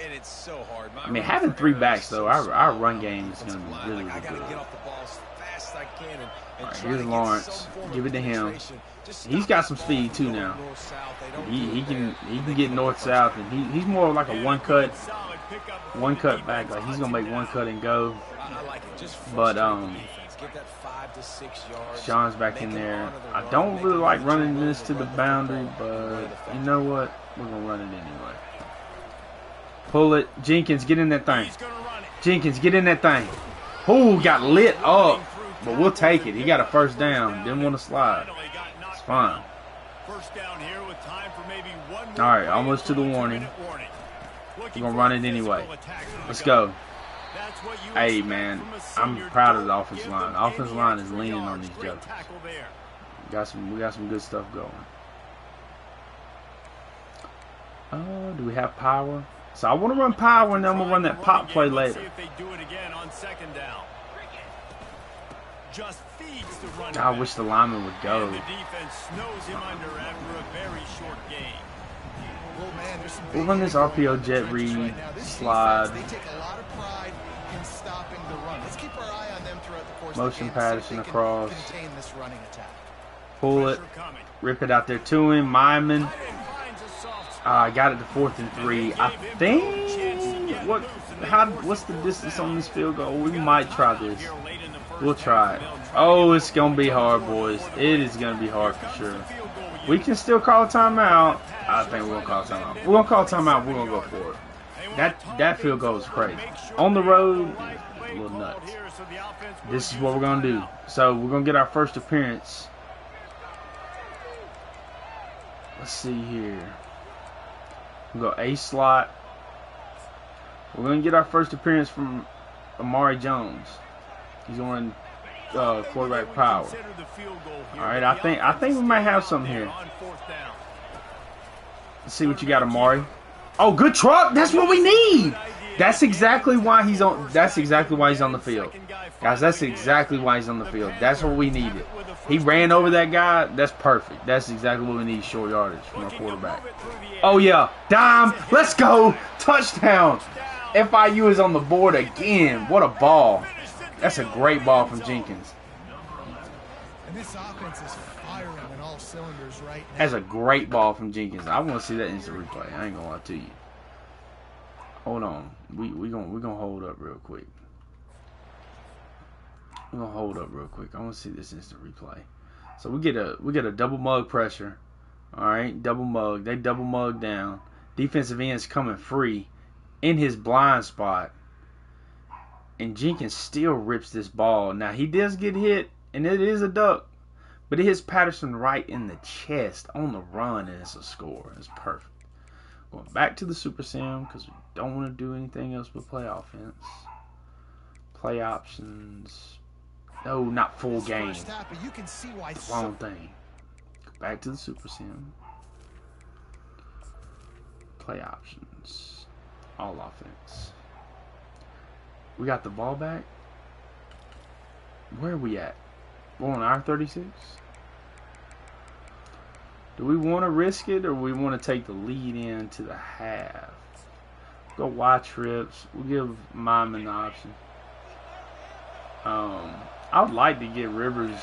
And it's so hard. I mean, having 3 backs though, our run game is going to be really, really good. Alright, here's Lawrence. Give it to him. He's got some speed too now. He can get north south, and he's more like a one cut back. Like he's gonna make one cut and go. But Sean's back in there. I don't really like running this to the boundary, but you know what? We're gonna run it anyway. Pull it. Jenkins, get in that thing. Jenkins, get in that thing. Ooh, got lit up. But we'll take it. He got a first down. Didn't want to slide. It's fine. Alright, almost to the warning. We're going to run it anyway. Let's go. Hey, man. I'm proud of the offensive line. The offensive line is leaning on these jokers. We got some good stuff going. Do we have power? So I want to run power, and then I'm going to run that pop play later. I wish the lineman would go. We'll run this RPO jet read, slide. Motion Patterson across. Pull it. Rip it out there to him. Myman. I got it to 4th and 3. I think. What's the distance on this field goal? We might try this. We'll try it. Oh, it's going to be hard, boys. It is going to be hard for sure. We can still call a timeout. I think we're going to call a timeout. We're going to call a timeout. We're going to go for it. That field goal is crazy. On the road, a little nuts. This is what we're going to do. So we're going to get our first appearance. Let's see here. We'll go A slot. We're going to get our first appearance from Amari Jones. He's on quarterback power. All right, I think we might have something here. Let's see what you got, Amari. Oh, good truck. That's what we need. That's exactly why he's on. That's exactly why he's on the field, guys. That's exactly why he's on the field. That's what we needed. He ran over that guy. That's perfect. That's exactly what we need. Short yardage from our quarterback. Oh yeah, dime. Let's go. Touchdown. FIU is on the board again. What a ball. That's a great ball from Jenkins. And this offense is firing on all cylinders right now. That's a great ball from Jenkins. I want to see that instant replay. I ain't gonna lie to you. Hold on. We gonna hold up real quick. We're gonna hold up real quick. I want to see this instant replay. So we get a double mug pressure. All right, double mug. They double mug down. Defensive end's coming free in his blind spot. And Jenkins still rips this ball. Now, he does get hit, and it is a duck. But it hits Patterson right in the chest on the run, and it's a score. It's perfect. Going back to the Super Sim because we don't want to do anything else but play offense. Play options. No, not full game. Wrong thing. Go back to the Super Sim. Play options. All offense. We got the ball back. Where are we at? We're on our 36. Do we want to risk it, or we want to take the lead into the half? Go wide trips. We'll give Myman the option. I would like to get Rivers,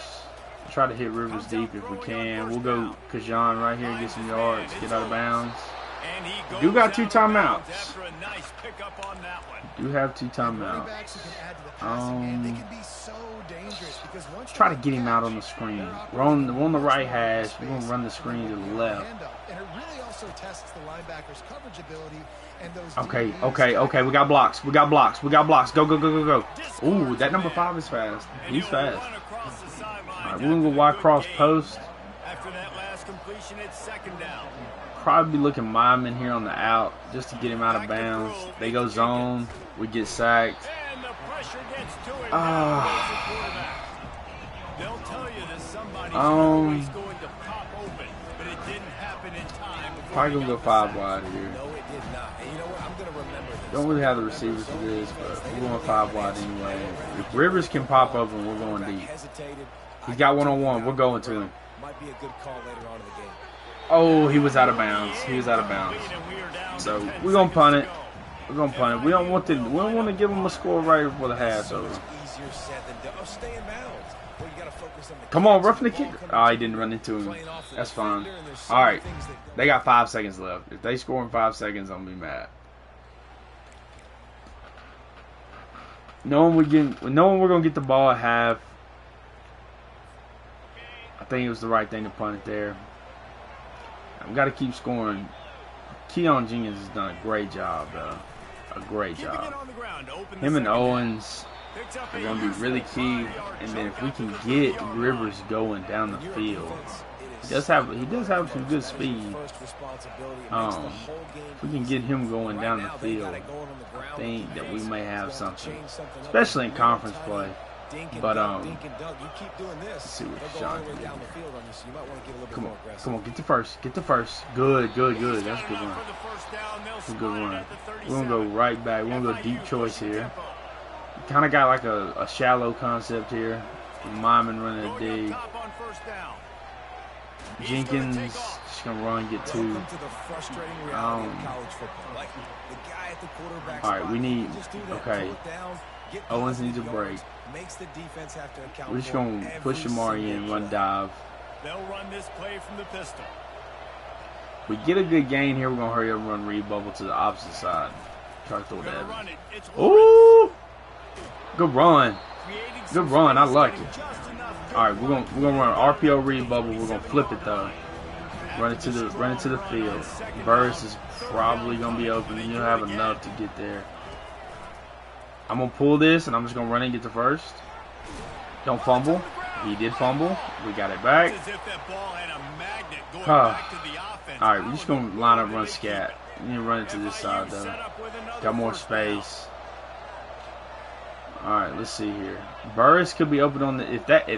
try to hit Rivers deep if we can. We'll go Kajan right here, get some yards, get out of bounds. Do got 2 timeouts. Do have 2 timeouts. Try to get him out on the screen. We're on the right hash. We're going to run the screen to the left. Okay. We got blocks. We got blocks. Go. Ooh, that number 5 is fast. He's fast. All right, we're going to go wide cross post. Probably be looking Myman here on the out just to get him out of bounds. They go zone. We get sacked. Probably gonna go 5 wide here. Don't really have the receivers for this, but we're going 5 wide anyway. If Rivers can pop open, we're going deep. He's got 1-on-1. We're going to him. Oh, he was out of bounds. So we're gonna punt it. We don't want to give him a score right before the half's over. Come on, roughing the kicker. Oh, he didn't run into him. That's fine. All right, they got 5 seconds left. If they score in 5 seconds, I'm gonna be mad. Knowing we're gonna get the ball at half, I think it was the right thing to punt it there. I've got to keep scoring. Keon Jenkins has done a great job, though. A great job. Him and Owens are going to be really key. And then if we can get Rivers going down the field, he does have some good speed. If we can get him going down the field, I think that we may have something, especially in conference play. But let's see what Sean can do. Come on, get the first. Good. That's a good run. We're gonna go right back. We're gonna go deep choice here. Kind of got like a shallow concept here. Myman running a dig. Jenkins just gonna run, get 2. All right, we need. Okay, Owens needs a break. We're just going to push Amari in, run dive. They'll run this play from the pistol. We get a good gain here. We're going to hurry up and run read bubble to the opposite side. Try to throw that. Ooh! Good run. I like it. All right, we're going to run RPO read bubble. We're going to flip it though. Run it to the field. Burris is probably going to be open. You'll have enough to get there. I'm going to pull this, and I'm just going to run and get the first. Don't fumble. He did fumble. We got it back. All right, we're just going to line up, run scat. You need to run it to this side, though. Got more space. All right, let's see here. Burris could be open on the if that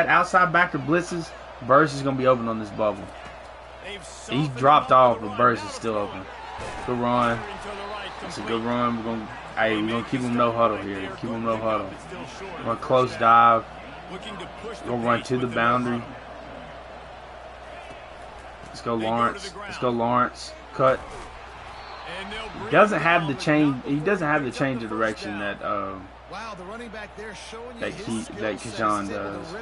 outside backer blitzes, Burris is going to be open on this bubble. He's dropped off, but Burris is still open. Good run. It's a good run. We're gonna keep him no huddle here. Keep him no huddle. Run close dive. We'll run to the boundary. Let's go Lawrence. Cut. He doesn't have the change of direction that Kajan does.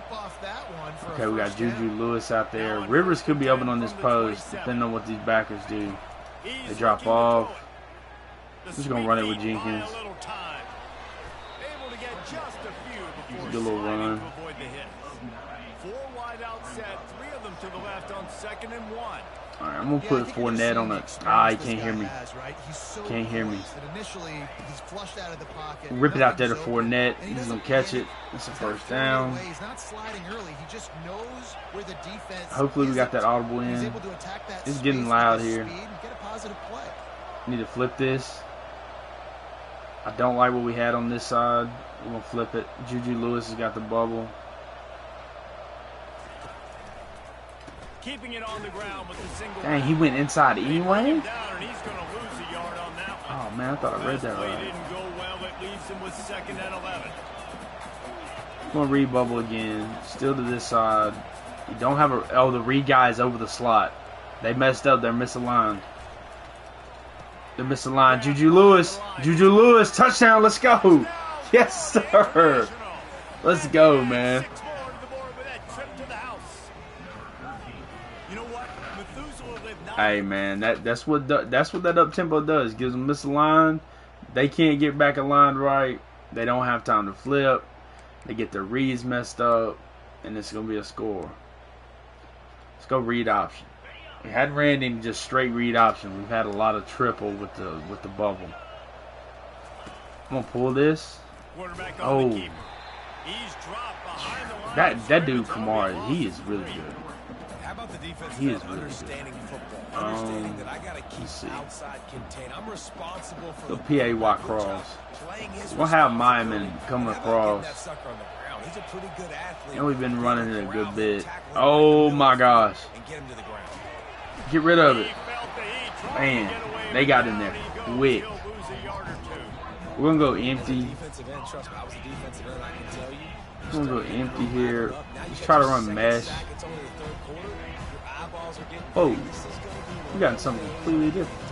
Okay, we got Juju Lewis out there. Rivers could be open on this post, depending on what these backers do. They drop off. I'm just gonna run it with Jenkins. Good little run. 4 wide out set, 3 of them to the left on 2nd and 1. All right, I'm gonna put Fournette on the. Ah, he can't hear me. Can't hear me. Rip it out there to Fournette. He's gonna catch it. It's a first down. Hopefully we got that audible in. It's getting loud here. Need to flip this. I don't like what we had on this side. We're gonna flip it. Juju Lewis has got the bubble. Keeping it on the ground with the single. Dang, he went inside anyway? Oh man, I thought I read that right. I'm gonna read bubble again. Still to this side. You don't have a. Oh, the read guy is over the slot. They messed up. They're misaligned. They're misaligned. Juju Lewis. Juju Lewis. Touchdown. Let's go. Yes, sir. Let's go, man. Hey man, that's what that up tempo does. Gives them misaligned. They can't get back aligned right. They don't have time to flip. They get their reads messed up, and it's gonna be a score. Let's go read option. We hadn't ran any just straight read option. We've had a lot of triple with the bubble. I'm gonna pull this. Oh, that dude Kamara, he is really good. He is really good. Let's see. The PAY cross. We'll have Myman coming across. And we've been running it a good bit. Oh my gosh. Get rid of it. Man, they got in there quick. We're going to go empty. We're going to go empty here. Let's try to run mesh. Oh, we got something completely different.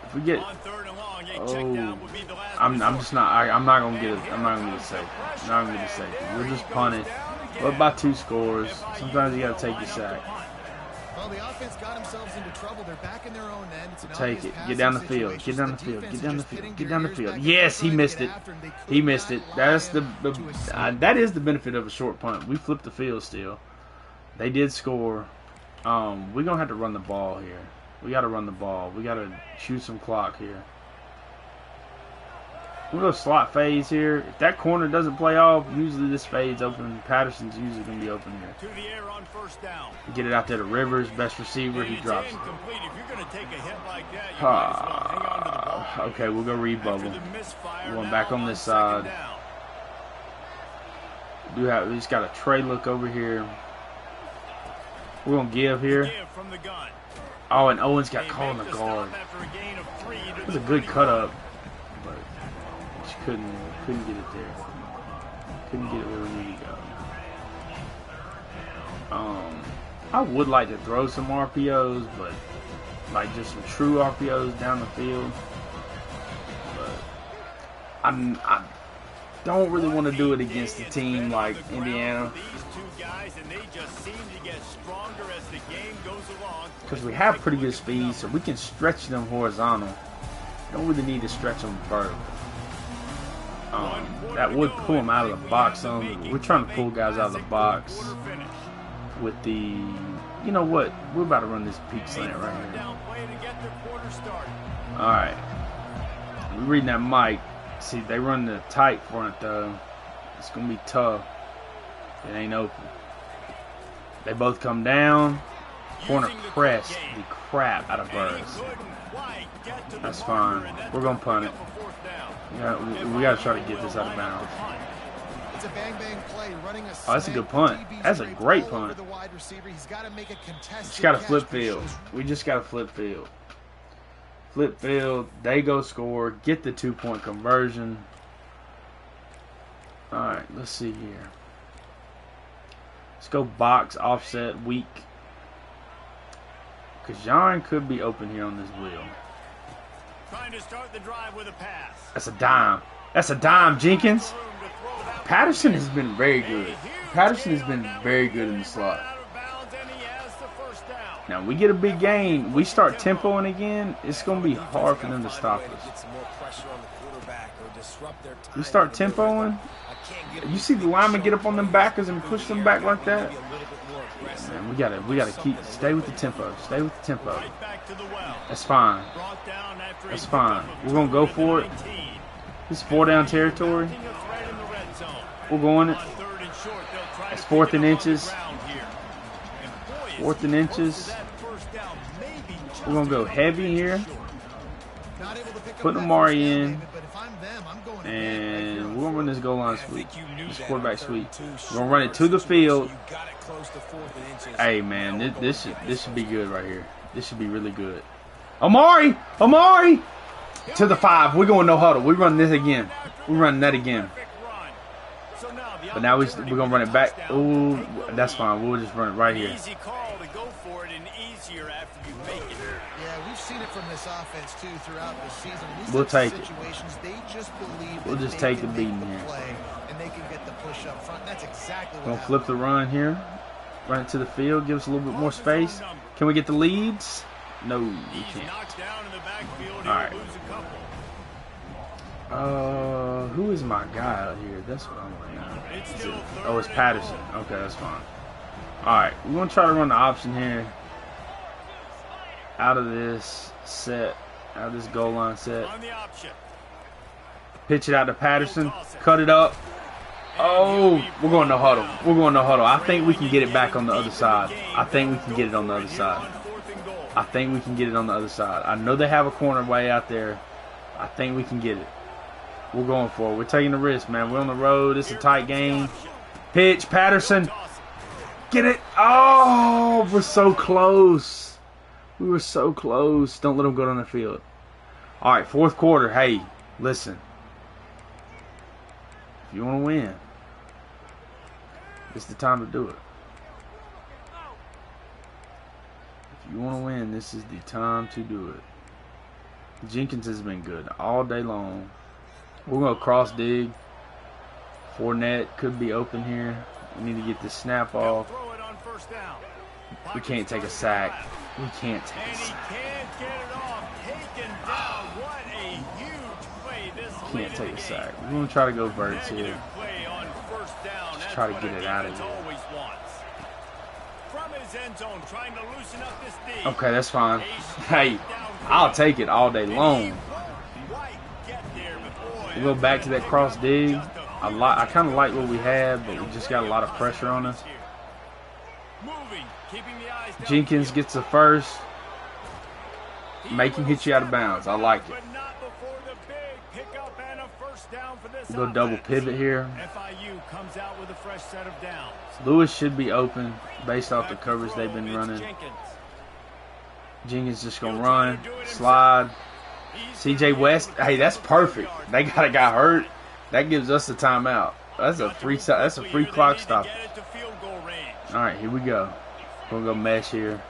If we get, oh, I'm just not. I'm not gonna get it. I'm not gonna get it safe. I'm not gonna get it safe. We'll just punt it. But by 2 scores, sometimes you gotta take your sack. Well, the offense got themselves into trouble. They're back in their own end. Take it. Get down the field. Get down the field. Get down the field. Get down the field. Yes, he missed it. He missed it. That's that is the benefit of a short punt. We flipped the field still. They did score. We're gonna have to run the ball here. We gotta run the ball. We gotta shoot some clock here. We'll go slot phase here. If that corner doesn't play off, usually this fade's open. Patterson's usually going to be open here. To the air on first down. Get it out there to Rivers, best receiver. He drops it. Okay, we'll go read bubble. We're going back on this side. We just got a Trey look over here. We're going to give here. Oh, and Owens got caught in the guard. It was a good cut up. Couldn't get it there. Couldn't get it where we need to go. I would like to throw some RPOs, but like just some true RPOs down the field. But I don't really want to do it against a team like Indiana. Because we have pretty good speed, so we can stretch them horizontal. Don't really need to stretch them vertical. That would pull them out of the box. We're trying to pull guys out of the box with the, you know what? We're about to run this peak slant right here. Alright. We're reading that mic. See, they run the tight front though. It's going to be tough. It ain't open. They both come down. Corner press the crap out of Burris. That's fine. We're going to punt it. Yeah, we got to try to get this out of bounds. It's a bang-bang play, running a oh, that's a good punt. That's a great punt. Just got to flip field. We just got to flip field. Flip field. They go score. Get the 2-point conversion. All right, let's see here. Let's go box, offset, weak. Because John could be open here on this wheel. Trying to start the drive with a pass. That's a dime. That's a dime, Jenkins. Patterson has been very good. Patterson has been very good in the slot. Now we get a big gain. We start tempoing again. It's going to be hard for them to stop us. We start tempoing. You see the linemen get up on them backers and push them back like that. Yeah, man, we gotta stay with the tempo. Stay with the tempo. That's fine. That's fine. We're gonna go for it. This is 4-down territory. We're going it. It's 4th and inches. 4th and inches. We're gonna go heavy here. Putting Amari in. And we're gonna run this goal line sweep. This quarterback sweep. We're gonna run it to the field. Hey man, this should be good right here. This should be really good. Amari! To the 5. We're going no huddle. We run this again. We run that again. But now we're gonna run it back. Ooh, that's fine. We'll just run it right here. Yeah, we've seen it from this offense too throughout the season. We'll take it. We'll just take the beating here. And they can get the push up front. That's exactly what Gonna flip the run here. Run it to the field. Give us a little bit more space. Can we get the leads? No, we can't. Alright. Who is my guy out here? That's what I'm looking at. Oh, it's Patterson. Okay, that's fine. Alright, we're gonna try to run the option here. Out of this set. Out of this goal line set. Pitch it out to Patterson. Cut it up. Oh, we're going no huddle. We're going no huddle. I think we can get it back on the other side. I think we can get it on the other side. I think we can get it on the other side. I know they have a corner way out there. I think we can get it. We're going for it. We're taking the risk, man. We're on the road. It's a tight game. Pitch, Patterson. Get it. Oh, we're so close. We were so close. Don't let them go down the field. All right, 4th quarter. Hey, listen. If you want to win, it's the time to do it. If you want to win, this is the time to do it. Jenkins has been good all day long. We're going to cross dig. Fournette could be open here. We need to get this snap off. We can't take a sack. We can't take a sack. Can't take a sack. We're going to try to go verts here. Just try to get it out of here. Okay, that's fine. Hey, I'll take it all day long. We'll go back to that cross dig. I kind of like what we have, but we just got a lot of pressure on us. Jenkins gets the first. Make him hit you out of bounds. I like it. We'll go double pivot here. FIU comes out with a fresh set of downs. Lewis should be open based off the coverage they've been running. Jenkins just going to run, slide. CJ West, hey, that's perfect. They got a guy hurt. That gives us a timeout. That's a free clock stop. All right, here we go. We're going to go mesh here.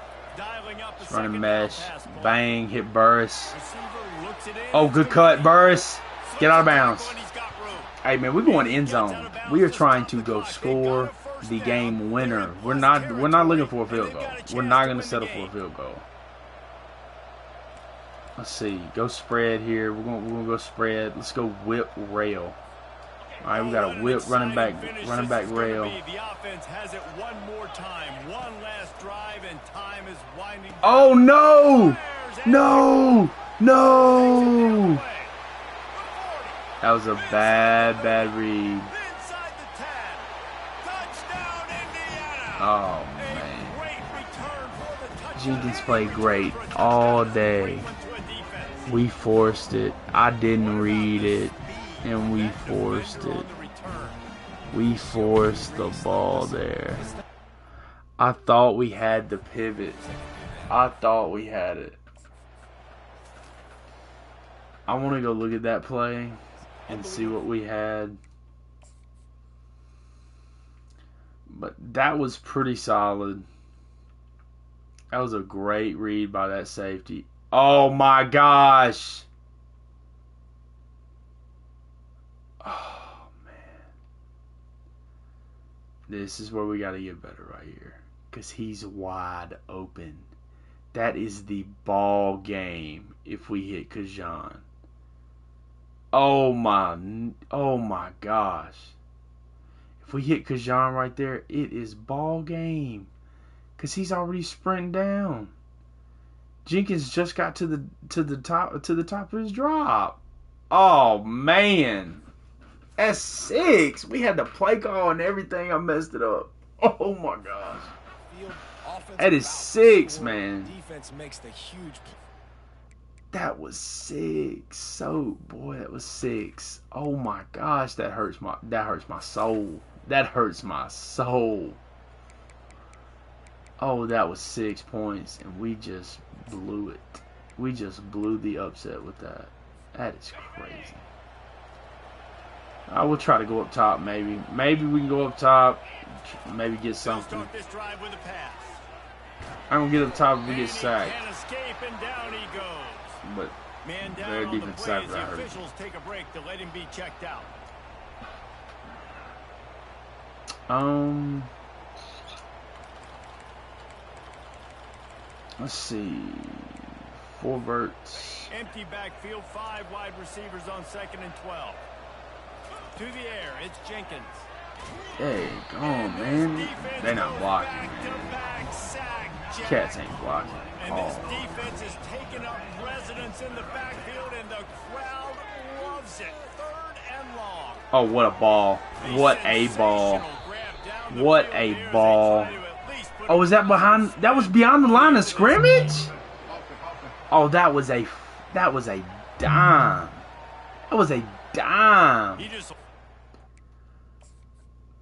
Just running mesh. Bang, hit Burris. Oh, good cut, Burris. Get out of bounds. Hey, man, we're going end zone. We are trying to go score the game winner. We're not looking for a field goal. We're not going to settle for a field goal. Let's see. Go spread here. We're gonna go spread. Let's go whip rail. All right, we got a whip running back rail. Oh no! No! That was a bad read. Oh man. Jenkins played great all day. We forced it. I didn't read it. And we forced it. We forced the ball there. I thought we had the pivot. I thought we had it. I want to go look at that play and see what we had. But that was pretty solid. That was a great read by that safety. Oh my gosh. Oh man. This is where we got to get better right here. Because he's wide open. That is the ball game if we hit Kajan. Oh my gosh. If we hit Kajan right there, it is ball game. Cause he's already sprinting down. Jenkins just got to the top of his drop. Oh man. That's 6. We had the play call and everything. I messed it up. Oh my gosh. That is 6, man. Defense makes the huge. That was 6. So boy, that was 6. Oh my gosh, that hurts my soul. That hurts my soul. Oh, that was 6 points, and we just blew it. We just blew the upset with that. That is crazy. I will try to go up top, maybe. Maybe we can go up top. Maybe get something. I'm going to get up top if we get sacked. But their defense side that hurt. Let's see. 4 verts. Empty backfield, 5 wide receivers on 2nd and 12. To the air, it's Jenkins. Hey, go on, man. They're not blocking, man. Cats ain't blocking. And this defense is taking up residence in the backfield, and the crowd loves it. 3rd and long. Oh, what a ball. What a ball. What a ball. Oh, was that behind? That was beyond the line of scrimmage? Oh, that was a dime. That was a dime.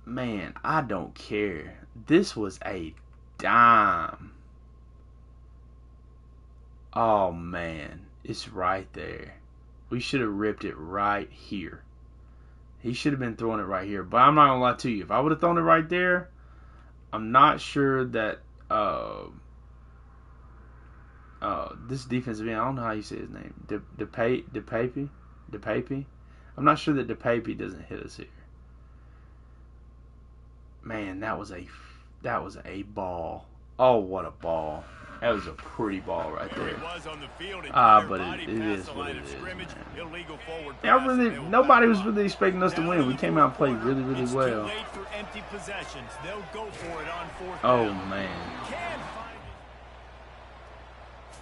Man, I don't care. This was a dime. Oh, man. It's right there. We should have ripped it right here. He should have been throwing it right here. But I'm not going to lie to you. If I would have thrown it right there, I'm not sure that this defensive end, I don't know how you say his name. DePape? I'm not sure that DePape doesn't hit us here. Man, that was a ball. Oh, what a ball. That was a pretty ball right there. But it is what it is, man. Nobody was really expecting us to win. We came out and played really, really well. Oh, man.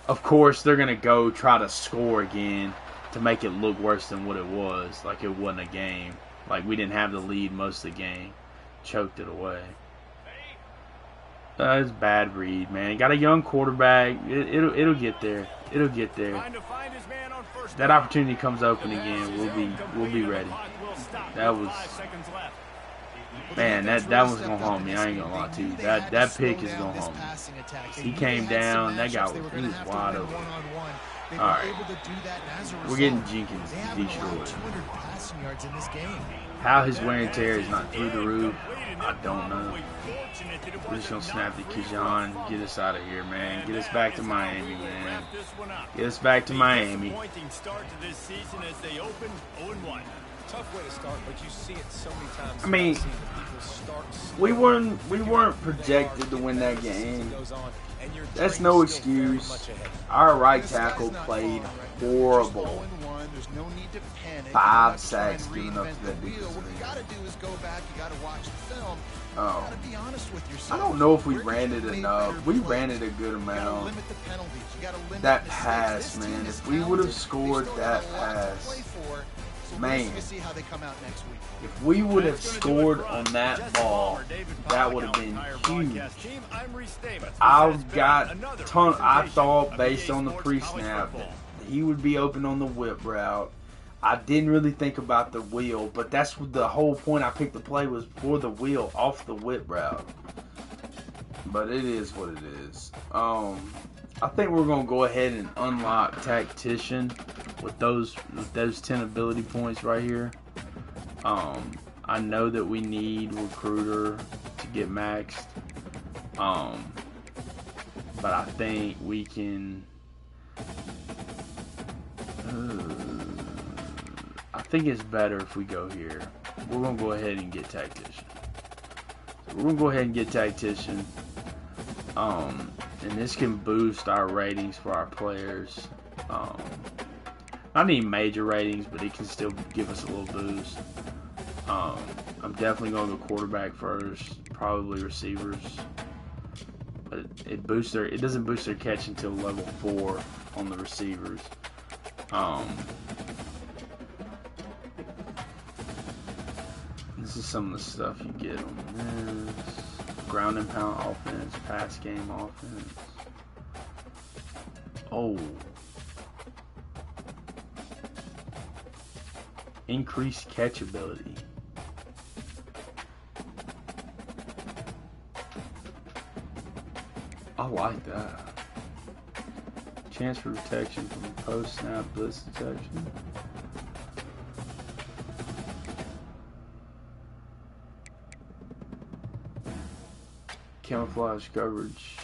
Of course, they're going to go try to score again to make it look worse than what it was. Like it wasn't a game. Like we didn't have the lead most of the game. Choked it away. It's a bad read, man. Got a young quarterback. It'll get there. It'll get there. That opportunity comes open again. We'll be ready. That was, man. That was gonna haunt me. I ain't gonna lie to you. That pick is gonna haunt me. He came down. That guy was wide open. All right, we're getting Jenkins destroyed. How his wear and tear is not through the roof, I don't know. We're just going to snap the Kajan, get us out of here, man. Get us back to Miami, man. Get us back to Miami. Tough way to start, but you see it so many times. I mean, we weren't projected to win that game. That's no excuse. Our right tackle played horrible. 5 sacks given up to that defense. Oh. I don't know if we ran it enough. We ran it a good amount. That pass, man. If we would have scored that pass, man. If we would have scored on that ball, that would have been huge. I thought based on the pre-snap that he would be open on the whip route. I didn't really think about the wheel, but that's what the whole point I picked the play was for the wheel off the whip route. But it is what it is. I think we're gonna go ahead and unlock Tactician with those 10 ability points right here. I know that we need Recruiter to get maxed. But I think we can. I think it's better if we go here. We're gonna go ahead and get Tactician. And and this can boost our ratings for our players. Not any major ratings, but it can still give us a little boost. I'm definitely going to go quarterback first, probably receivers. But it doesn't boost their catch until level 4 on the receivers. This is some of the stuff you get on this. Ground and pound offense, pass game offense. Oh. Increased catchability. I like that. Chance for protection from post-snap blitz detection. Camouflage coverage.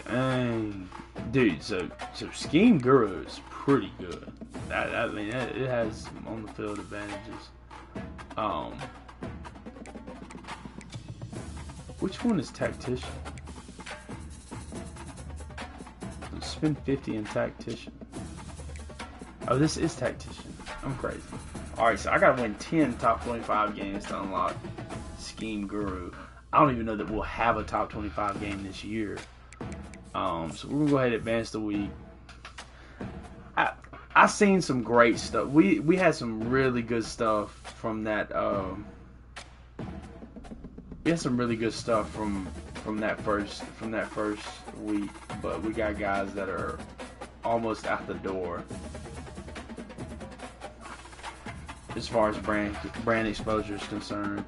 Dang. Dude, so Scheme Guru is pretty good. I mean, it has on the field advantages. Which one is Tactician? Spend 50 in Tactician. Oh, this is Tactician. I'm crazy. Alright, so I gotta win 10 top 25 games to unlock Scheme Guru. I don't even know that we'll have a top 25 game this year. So we're gonna go ahead and advance the week. I seen some great stuff. We had some really good stuff from that. We had some really good stuff from that first week, but we got guys that are almost out the door as far as brand exposure is concerned.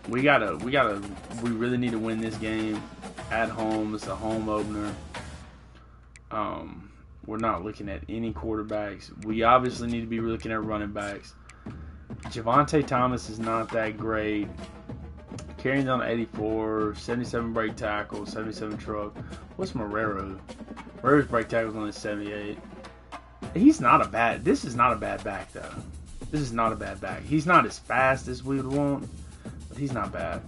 We really need to win this game at home. It's a home opener. We're not looking at any quarterbacks. We obviously need to be looking at running backs. Javonte Thomas is not that great. Carrying down 84, 77 break tackle, 77 truck. What's Marrero? Marrero's break tackle is only 78. This is not a bad back though. This is not a bad back. He's not as fast as we would want, but he's not bad.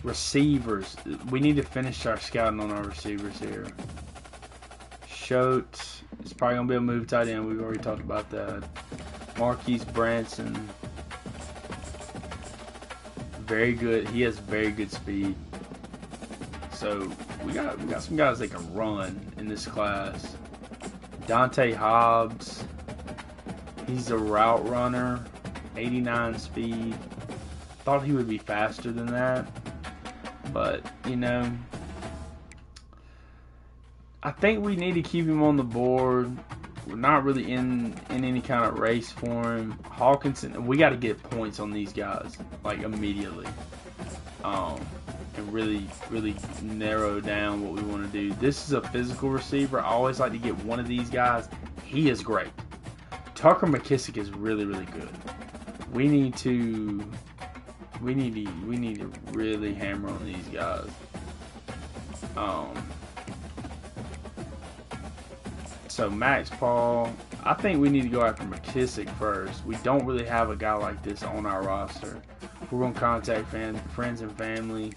Receivers. We need to finish our scouting on our receivers here. Schultz is probably going to be a move tight end. We've already talked about that. Marquise Branson. Very good. He has very good speed. So we got some guys that can run in this class. Dante Hobbs. He's a route runner. 89 speed. Thought he would be faster than that. But, you know, I think we need to keep him on the board. We're not really in any kind of race for him. Hawkinson, we got to get points on these guys, like, immediately. And really narrow down what we want to do. This is a physical receiver. I always like to get one of these guys. He is great. Tucker McKissick is really good. We need to really hammer on these guys. So Max Paul, I think we need to go after McKissick first. We don't really have a guy like this on our roster. We're gonna contact friends and family.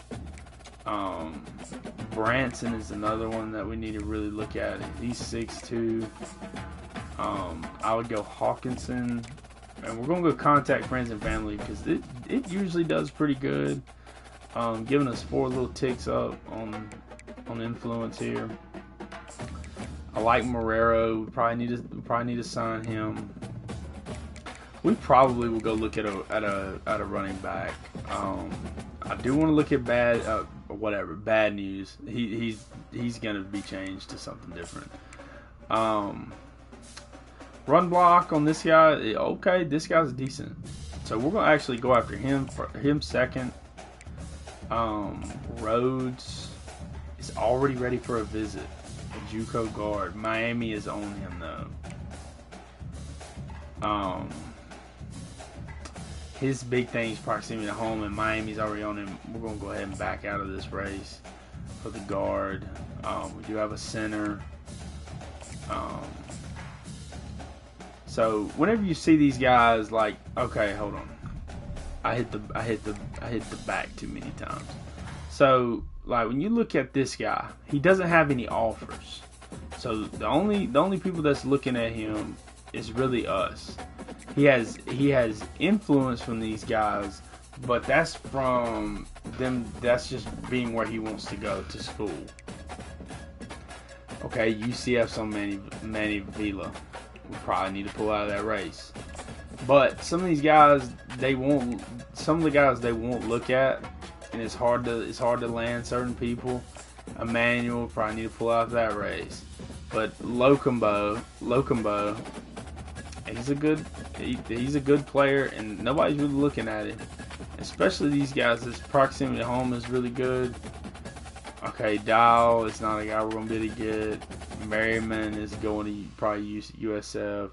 Branson is another one that we need to really look at. He's 6'2". I would go Hawkinson. And we're going to go contact friends and family because it usually does pretty good. Giving us 4 little ticks up on influence here. I like Marrero. We probably need to sign him. We probably will go look at a running back. I do want to look at bad news. He's going to be changed to something different. Run block on this guy, okay, this guy's decent. So we're going to actually go after him second. Rhodes is already ready for a visit. A JUCO guard. Miami is on him though. His big thing is proximity to home, and Miami's already on him. We're going to go ahead and back out of this race for the guard. We do have a center. So whenever you see these guys, like, okay, hold on, I hit the back too many times. So like when you look at this guy, he doesn't have any offers. So the only people that's looking at him is really us. He has influence from these guys, but that's from them. That's just being where he wants to go to school. Okay, UCF's on Manny Vila. We probably need to pull out of that race. But some of these guys, some of the guys they won't look at, and it's hard to land certain people. Emmanuel probably need to pull out of that race. But Locumbo, he's a good player, and nobody's really looking at him. Especially these guys. His proximity to home is really good. Okay, Dial is not a guy we're going to be able to get. Merriman is going to probably use USF.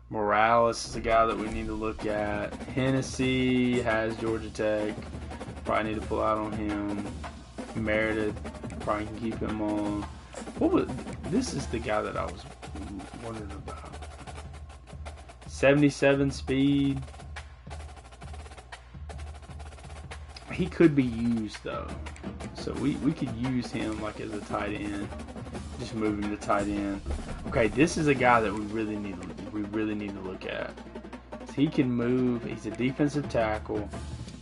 Morales is a guy that we need to look at. Hennessy has Georgia Tech. Probably need to pull out on him. Meredith, probably can keep him on. This is the guy that I was wondering about. 77 speed. He could be used though. So we could use him like as a tight end. Just move him to tight end. Okay, this is a guy that we really need to look at. He can move. He's a defensive tackle.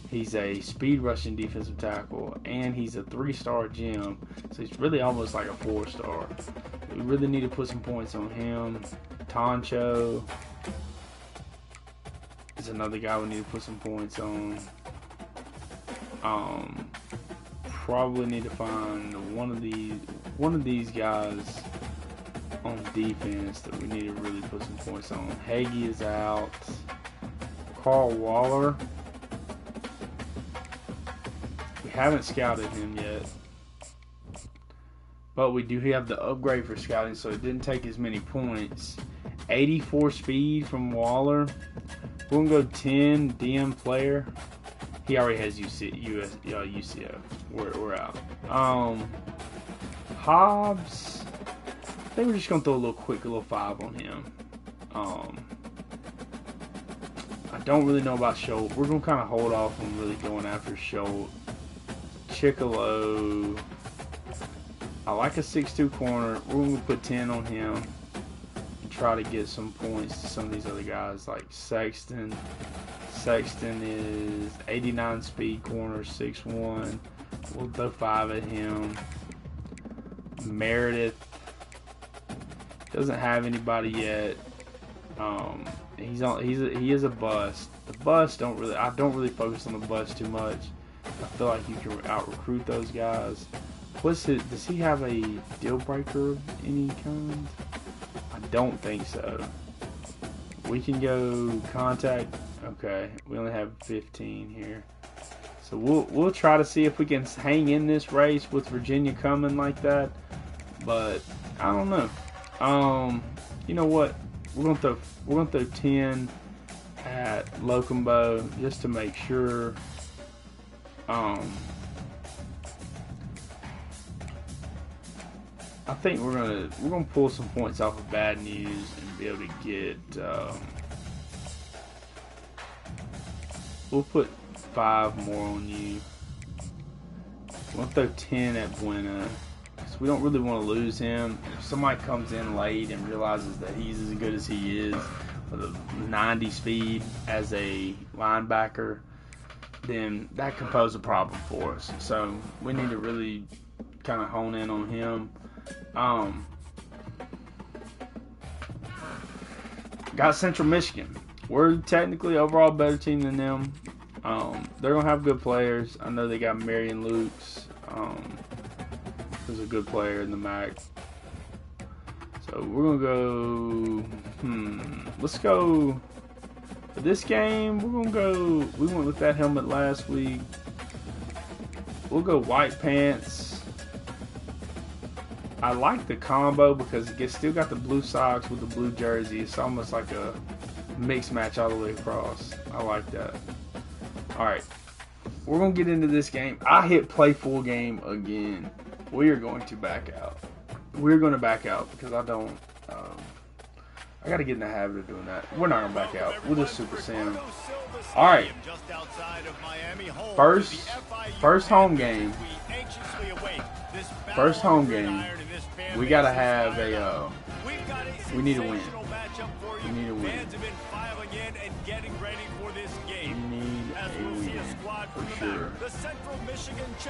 He's a speed rushing defensive tackle, and he's a 3-star gem. So he's really almost like a 4-star. We really need to put some points on him. Toncho is another guy we need to put some points on. Probably need to find one of these guys on defense that we need to really put some points on. Hagee is out. Carl Waller. We haven't scouted him yet, but we do have the upgrade for scouting, so it didn't take as many points. 84 speed from Waller. We're gonna go 10 DM player. He already has UCF. We're out. Hobbs. I think we're just gonna throw a quick little 5 on him. I don't really know about Schultz. We're gonna kind of hold off on really going after Schultz. Chicolo. I like a 6'2" corner. We're gonna put 10 on him and try to get some points to some of these other guys like Sexton. Sexton is 89 speed corner, 6'1". We'll throw 5 at him. Meredith doesn't have anybody yet. He is a bust. The bust I don't really focus on the bust too much. I feel like you can out recruit those guys. Does he have a deal breaker of any kind? I don't think so. We can go contact. Okay, we only have 15 here. So we'll try to see if we can hang in this race with Virginia coming like that. But I don't know. You know what? We're gonna throw 10 at Locumbo just to make sure. I think we're gonna pull some points off of Bad News and be able to get. We'll put 5 more on you. We'll throw 10 at Buena. Because we don't really want to lose him. If somebody comes in late and realizes that he's as good as he is with a 90 speed as a linebacker, then that could pose a problem for us. So we need to really kind of hone in on him. Got Central Michigan. We're technically overall a better team than them. They're going to have good players. I know they got Marion Lukes, who's a good player in the MAC. So we're going to go, let's go, for this game, we're going to go, we went with that helmet last week. We'll go white pants. I like the combo because it still got the blue socks with the blue jersey. It's almost like a mixed match all the way across. I like that. Alright. We're going to get into this game. I hit play full game again. We are going to back out. We're going to back out because I don't. I got to get in the habit of doing that. We're not going to back out. We'll just Super Sim. All right. First home game. First home game. We got to have a. We need to win. We need to win. We need a win for sure.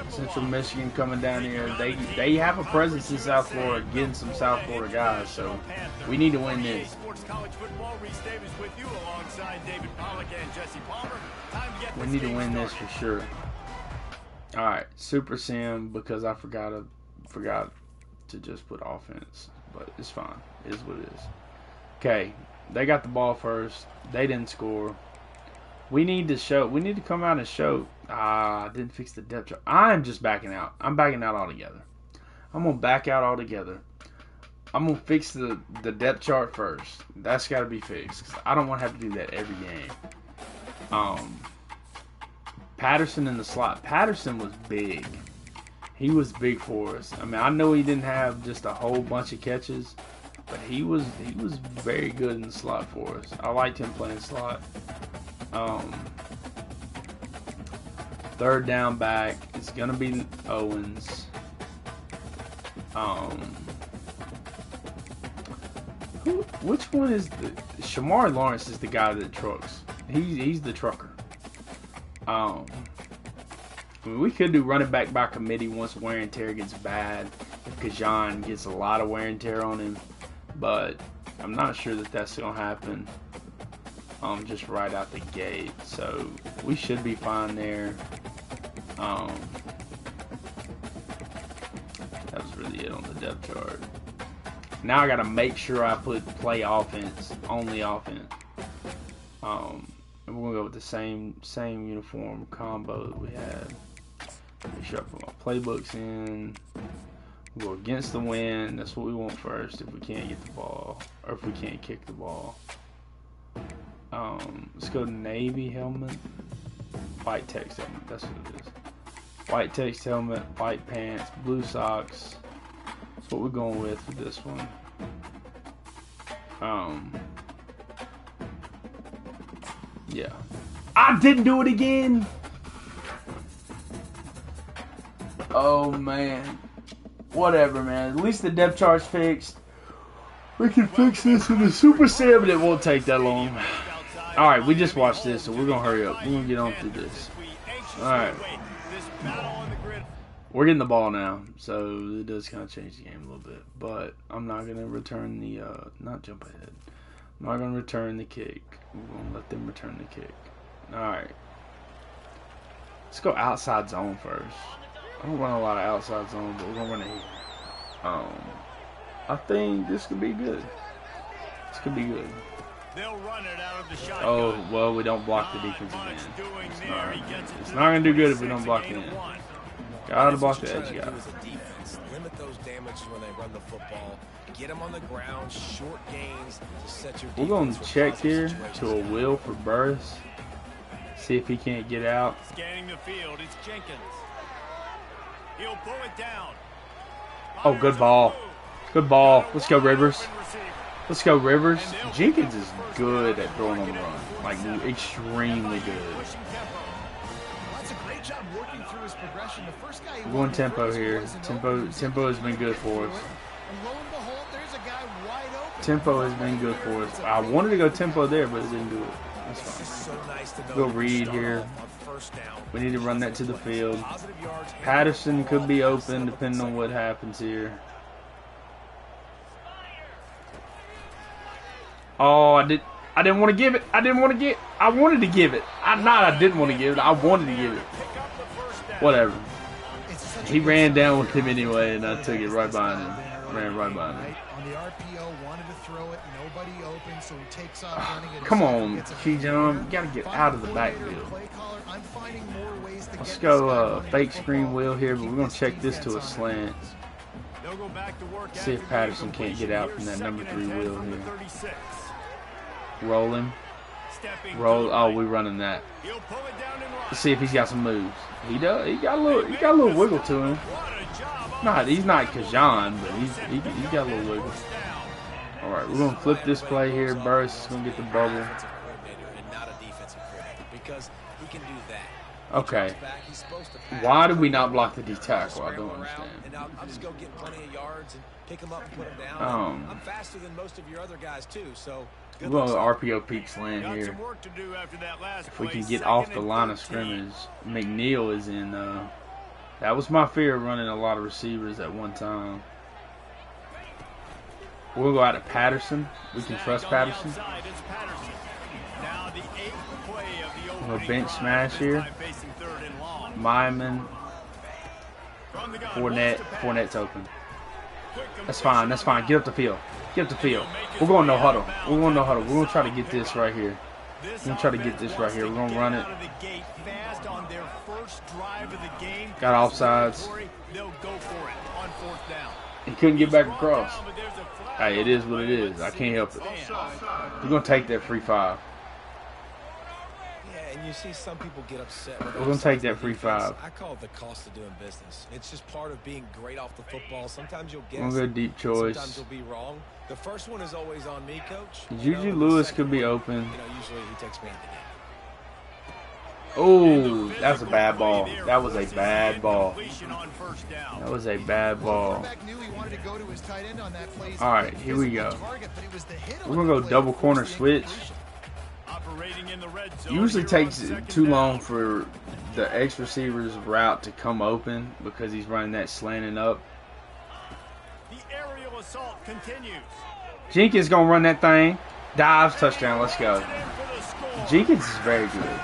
Central Michigan coming down here. They have a presence in South Florida, getting some South Florida guys. So we need to win this. We need to win this for sure. All right, Super Sim because I forgot to just put offense, but it's fine. It is what it is. Okay, they got the ball first. They didn't score. We need to come out and show. I didn't fix the depth chart. I'm just backing out. I'm backing out altogether. I'm gonna back out altogether. I'm gonna fix the depth chart first. That's got to be fixed because I don't want to have to do that every game. Patterson in the slot. Patterson was big. He was big for us. I mean, I know he didn't have just a whole bunch of catches, but he was very good in the slot for us. I liked him playing slot. Third down back, it's gonna be Owens. Which one is the Shamar Lawrence is the guy that trucks. He's the trucker. I mean, we could do running back by committee once wear and tear gets bad. If Kajan gets a lot of wear and tear on him, but I'm not sure that that's gonna happen. Just right out the gate, so we should be fine there. That was really it on the depth chart. Now I gotta make sure I play offense, only offense. And we're gonna go with the same uniform combo that we had. Make sure I put my playbooks in. We'll go against the wind. That's what we want first. If we can't get the ball, or if we can't kick the ball. Let's go navy helmet, white text helmet. That's what it is. White text helmet, white pants, blue socks. That's what we're going with for this one. Yeah. I didn't do it again. Oh man. Whatever, man. At least the depth chart's fixed. We can fix this in the Super Sim, and it won't take that long. Alright, we just watched this, so we're going to hurry up. We're going to get on through this. Alright. We're getting the ball now, so it does kind of change the game a little bit. But I'm not going to return the, not jump ahead. I'm not going to return the kick. We're going to let them return the kick. Alright. Let's go outside zone first. I don't run a lot of outside zone, but we're going to run it here. I think this could be good. This could be good. They'll run it out of the shotgun. Oh, well, we don't block the defensive end. It's not going to do good if we don't block the end. Gotta block the edge, guys. Limit those damages when they run the football. Get them on the ground, short gains to set your. We're going to check here to a will for Burris. See if he can't get out. Scanning the field, it's Jenkins. He'll pull it down. Oh, good ball. Good ball. Let's go, Rivers. Let's go, Rivers. Jenkins is good at throwing on the run. Like, extremely good. That's a great job working through his progression. The first guy we're going tempo here. Tempo has been good for us. And lo and behold, there's a guy wide open. Tempo has been good for us. I wanted to go tempo there, but it didn't do it. That's fine. Go read here. We need to run that to the field. Patterson could be open depending on what happens here. Oh, I didn't want to give it. I wanted to give it. I didn't want to give it. I wanted to give it. Whatever. He ran down with him anyway, and I took it right behind him. Ran right behind him. On the RPO, wanted to throw it. Nobody open, so he takes off running it. Come on, Keyshawn. You got to get out of the backfield. Let's go fake screen wheel here, but we're going to check this to a slant. See if Patterson can't get out from that number 3 wheel here. Roll him. Roll. Oh, we're running that. Let's see if he's got some moves. He does. He got a little wiggle to him. He's not Kajan, but he got a little wiggle. All right, we're gonna flip this play here. Burris is gonna get the bubble. Okay. Why did we not block the D tackle? I don't understand. I'll just go get plenty of yards and pick them up and put them down. I'm faster than most of your other guys too, so we're going to RPO peak slant here. If we can get off the line of scrimmage, McNeil is in. That was my fear of running a lot of receivers at one time. We'll go out to Patterson. We can trust Patterson. We'll bench smash here. Myman. Fournette's open. That's fine. That's fine. Get up the field. Get up the field. We're going no huddle. We're going no huddle. We're going to try to get this right here. We're going to try to get this right here. We're going to run it. Got offsides. He couldn't get back across. Hey, it is what it is. I can't help it. We're going to take that free 5. And you see some people get upset. We're going to take that free 5. I call it the cost of doing business. It's just part of being great off the football. Sometimes you'll get. I'm going to go deep choice. Sometimes you'll be wrong. The first one is always on me, coach. Juju Lewis could be open. Usually he takes me in the game. Oh, that's a bad ball. That was a bad ball. That was a bad ball. All right, here we go. We're going to go double corner switch. Usually takes too long for the X receiver's route to come open because he's running that slanting up. The aerial assault continues. Jenkins gonna run that thing. Dives, touchdown. Let's go. Jenkins is very good.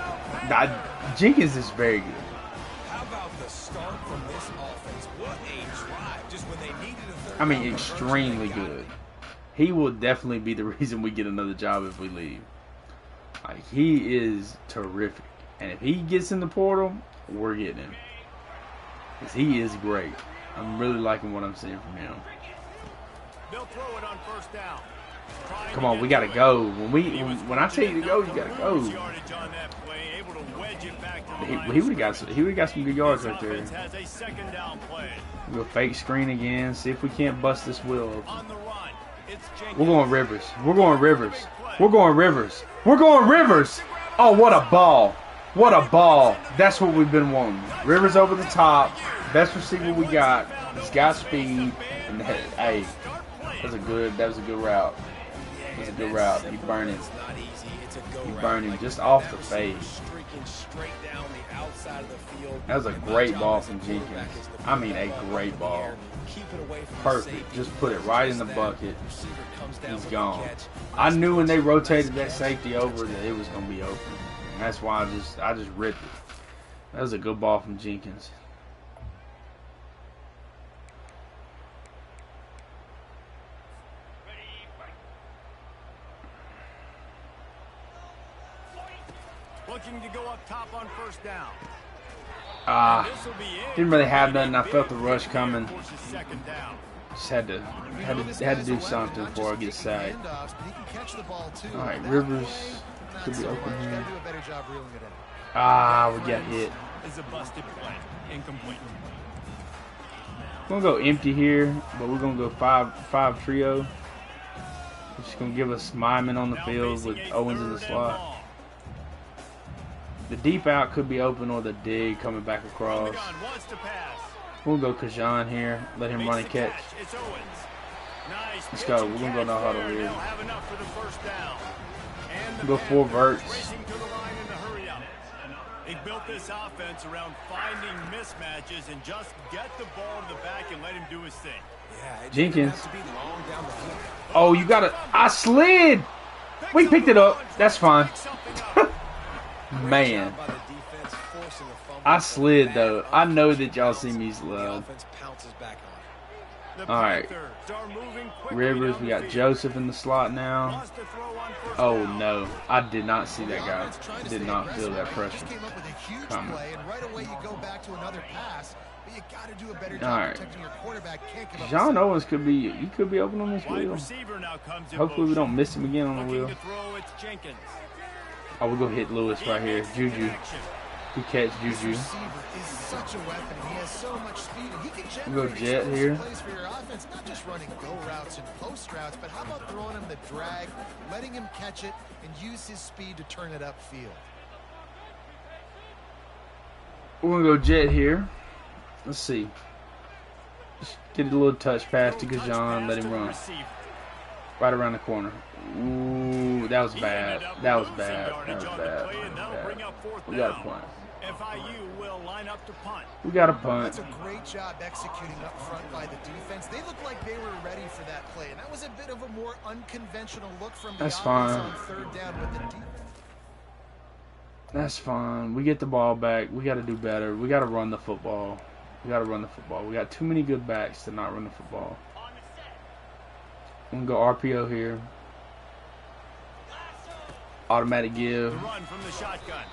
Jenkins is very good. How about the start from this offense? What a drive! Just when they needed a third. I mean, extremely good. He will definitely be the reason we get another job if we leave. Like, he is terrific. And if he gets in the portal, we're getting him. Because he is great. I'm really liking what I'm seeing from him. They'll throw it on first down. Come on, we got to go. When I tell you to go, you got to go. He would have got some good yards right there. We'll fake screen again. See if we can't bust this wheel open. We're going Rivers. We're going Rivers. We're going Rivers. We're going Rivers. Oh, what a ball. What a ball. That's what we've been wanting. Rivers over the top. Best receiver we got. He's got speed. And hey, that was a good route. That was a good route. He burning. He burning just off the face. That was a great ball from Jenkins. I mean, a great ball. Perfect. Just put it right in the bucket. He's gone. I knew when they rotated that safety over that it was going to be open. And that's why I just ripped it. That was a good ball from Jenkins. Looking to go up top on first down. Didn't really have nothing. I felt the rush coming. Just had to do something before I get sacked. All right, Rivers could be open here. We got hit. We're gonna go empty here, but we're gonna go five trio. It's gonna give us Myman on the field with Owens in the slot. The deep out could be open or the dig coming back across. We'll go Kajan here. Let him run and catch. Let's go. We're going to go no huddle here. We'll go 4 verts. They built this offense around finding mismatches and just get the ball to the back and let him do his thing. Jenkins. Oh, you got to. I slid. We picked it up. That's fine. Man, I slid though. I know that y'all see me slide. Alright, Rivers, we got Joseph in the slot now. Oh no, I did not see that guy. Did not feel that pressure coming. Alright, John Owens could be open on this wheel. Hopefully we don't miss him again on the wheel. Oh, we're going to hit Lewis right here. Juju. We catch This Juju. receiver is such a weapon. He has so much speed, and he can We'll generate go jet explosive here. plays for your offense. Not just running go routes and post routes, but how about throwing him the drag, letting him catch it, and use his speed to turn it upfield. We're going to go jet here. Let's see. Just get a little touch pass to Gajan. Let him run. Right around the corner. Ooh, that was bad. That was bad. That was bad. We got a punt. FIU will line up to punt. We got a punt. That's a great job executing up front by the defense. They looked like they were ready for that play, and that was a bit of a more unconventional look from the offense on third down, but the defense. That's fine. We get the ball back. We got to do better. We got to run the football. We got to run the football. We got too many good backs to not run the football. I'm going to go RPO here. Automatic give.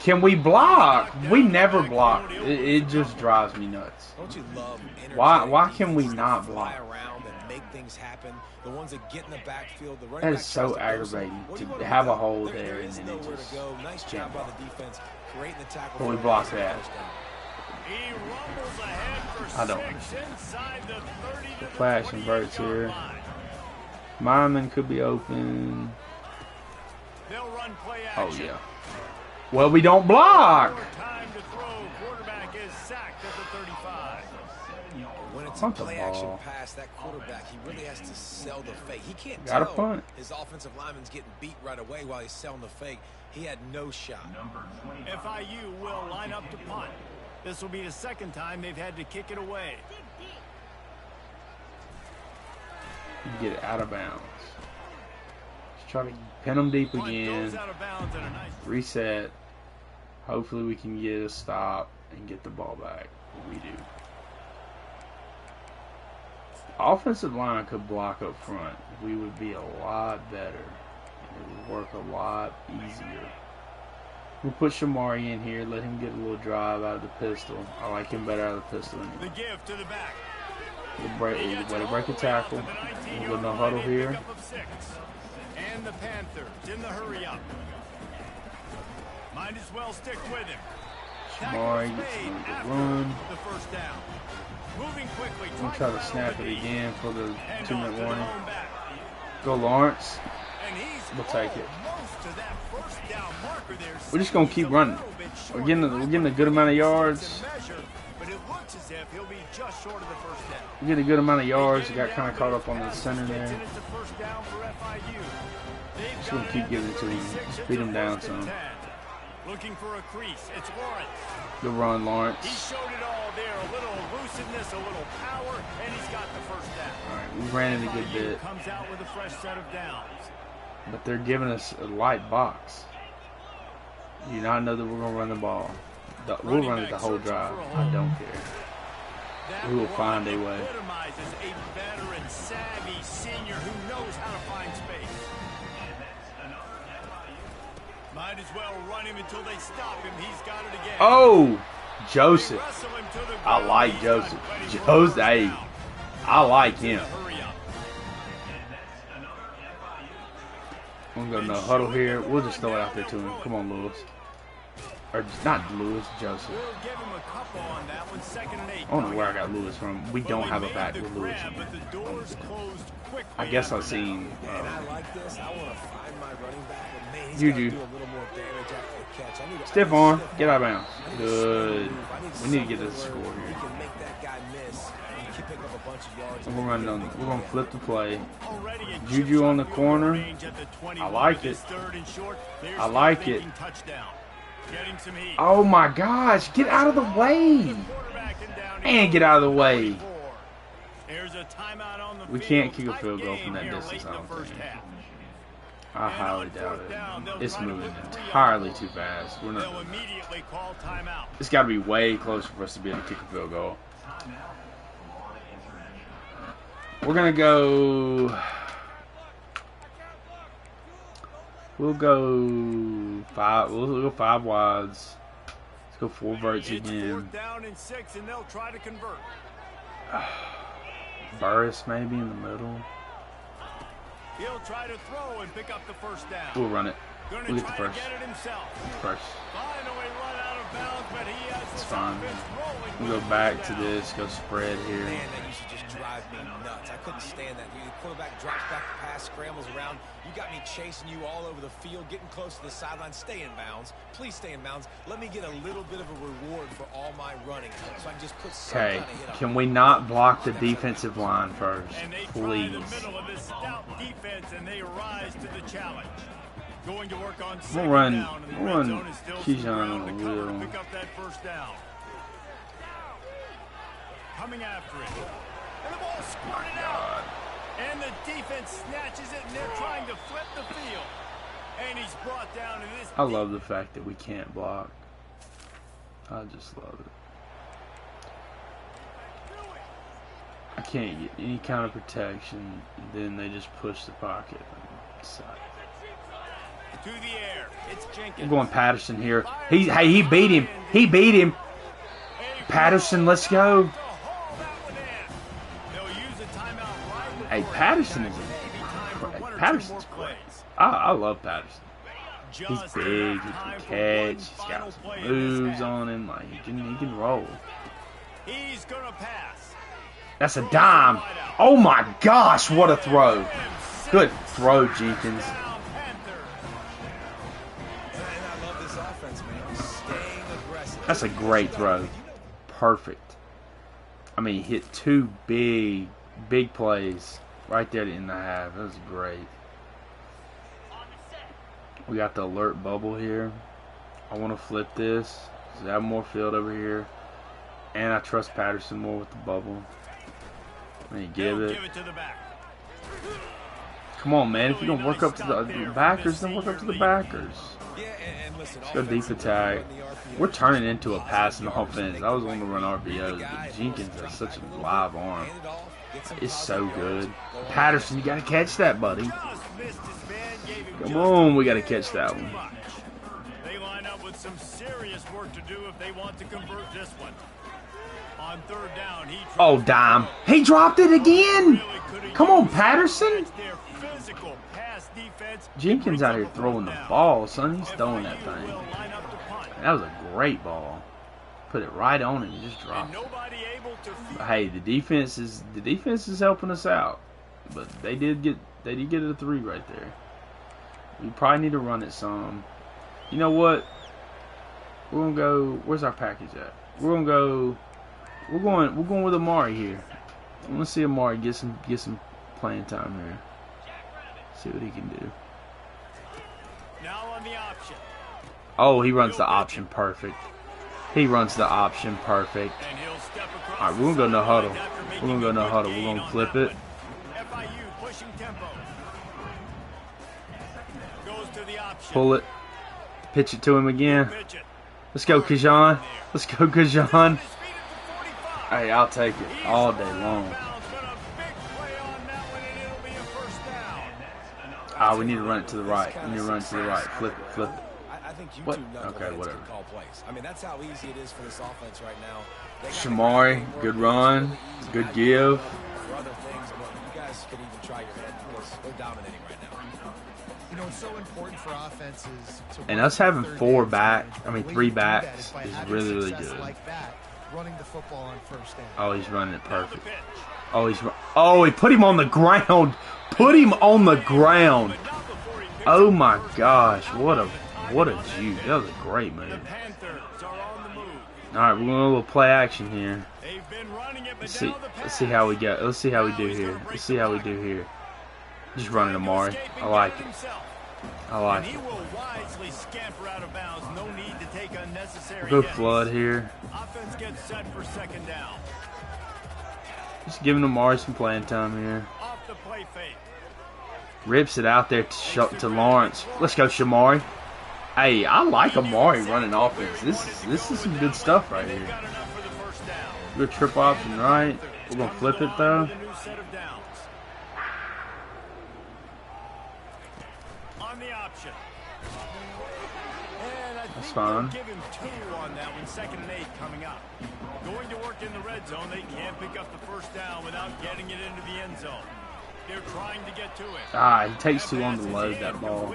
Can we block? We never block. It just drives me nuts. Don't you love Why can we not block? Around and make things happen. The ones that get in the backfield, the That is so aggravating to have a hole there and then it just nice job by the defense creating the tackle. But we block that. I don't. The flash inverts here. Myman could be open. Oh yeah. Well, we don't block. When it's a play action pass, that quarterback, he really has to sell the fake. He can't Got a tell punt. his offensive lineman's getting beat right away while he's selling the fake. He had no shot. FIU will line up to punt. This will be the second time they've had to kick it away. Get it out of bounds. Just try to pin them deep again. Reset. Hopefully we can get a stop and get the ball back. We do. Offensive line could block up front. We would be a lot better. It would work a lot easier. We'll put Shamari in here. Let him get a little drive out of the pistol. I like him better out of the pistol anyway. The give to the back. We'll break a tackle. We'll go no huddle here. And the Panthers in the hurry up. Might as well stick with him. Shamari gets a run. The first down. Moving quickly. I'm gonna try to snap it again for the 2-minute warning. Go Lawrence. We'll take it. We're just gonna keep running. We're getting a good amount of yards. We're getting a good amount of yards. We got kind of caught up on the center there. Just gonna keep giving it to him. Just beat him down some. Looking for a crease. It's Lawrence. Good run, Lawrence. He showed it all there. A little elusiveness, a little power, and he's got the first down. All right, we ran it a good bit. Comes out with a fresh set of downs. But they're giving us a light box. You not know that we're gonna run the ball. We'll run it the whole drive. I don't care. We will find a way. Epitomizes a veteran, savvy senior who knows how to find space. Might as well run him until they stop him. He's got it again. Oh, Joseph. I like Joseph. Joseph, hey, I like him. I'm gonna go no huddle here. We'll just throw it out there to him. Come on, Lewis. Or not Lewis, Joseph. I don't know where I got Lewis from. We don't have a back with Lewis. I guess I've seen Juju. Stiff arm. Get out of bounds. Good. We need to get this score here. We're gonna flip the play. Juju on the corner. I like it. I like it. Oh my gosh! Get out of the way! And get out of the way. We can't kick a field goal from that distance, I don't think. I highly doubt it. It's moving entirely too fast. We're not. It's got to be way closer for us to be able to kick a field goal. We're gonna go. We'll go 5. We'll go 5 wides. Let's go 4 verts again. Down and 6, and they'll try to convert. Burris maybe in the middle. He'll try to throw and pick up the first down. We'll run it. We'll get the first. First. It's fine. We'll go back to this. Go spread here. Man, that used to just drive me nuts. I couldn't stand that. The quarterback drops back the pass, scrambles around. You got me chasing you all over the field, getting close to the sideline. Stay in bounds. Please stay in bounds. Let me get a little bit of a reward for all my running, so I can just put some kind of hit on. Can we not block the defensive line first, please? The middle of this stout defense, and they rise to the challenge. Going to work on we'll run Keyshawn on the wheel. Pick up that first down. Coming after it. And the ball squirted out. And the defense snatches it, and they're trying to flip the field. And he's brought down in this. I love the fact that we can't block. I just love it. I can't get any kind of protection. Then they just push the pocket. To the air. It's Jenkins. We're going Patterson here. He beat him. He beat him. Patterson, let's go. Hey, Patterson is Patterson's great. I love Patterson. He's big. He can catch. He's got some moves on him. Like he can roll. He's gonna pass. That's a dime. Oh my gosh, what a throw. Good throw, Jenkins. That's a great throw. Perfect. I mean, he hit two big plays right there in the half. That was great. We got the alert bubble here. I want to flip this. I have more field over here. And I trust Patterson more with the bubble. Let me give it. Come on, man. If you're going to work up to the backers, then work up to the backers. Let's go deep attack. We're turning into a passing offense. I was going to run RPOs, but Jenkins has such a live arm. It's so good. Patterson, you got to catch that, buddy. Come on, we got to catch that one. They line up with some serious work to do if they want to convert this one. On third down, oh, dime. He dropped it again. Come on, Patterson. Jenkins out here throwing the ball, son. He's throwing that thing. That was a great ball. Put it right on him and just dropped it. Hey, the defense is helping us out. But they did get a 3 right there. We probably need to run it some. You know what? We're gonna go. Where's our package at? We're gonna go. We're going with Amari here. I want to see Amari get some playing time here. See what he can do. Now on the option. Oh, he runs the option perfect. He runs the option perfect. All right, we're gonna go no huddle. We're gonna go no huddle. We're gonna flip it. FIU pushing tempo. Goes to the option. Pull it. Pitch it to him again. Let's go, Kajan. Let's go, Kajan. Hey, I'll take it all day long. Ah, we need to run it to the right. We need to run it to the right. Flip it, flip it. I think you what? two Okay, whatever. call plays. I mean, that's how easy it is for this offense right now. Shamari, good run, good give. For other things, but you guys could even try your head because they're dominating right now. You know, it's so important for offenses to and us having 3 backs is really good. Like that, running the football on first down. Oh, he's running it perfect. Oh, he put him on the ground. Put him on the ground. Oh my gosh, what a juke. That was a great move. All right, we're going to a little play action here. Let's see how we go. Let's see how we do here. Let's see how we do here. Just running Amari. I like it. I like it. We'll go flood here. Offense gets set for second down. Just giving Amari some playing time here. Off the play fake. Rips it out there to Lawrence. Let's go, Shamari. Hey, I like Amari running offense. This is some good stuff right here. Good trip option right. We're gonna flip it though. On the option. That's fine. Give him 2 on that one. 2nd and 8 coming up. Going to work in the red zone. They can't pick up the first down without getting it into the end zone. They're trying to get to it. Ah, he takes too long to load that ball.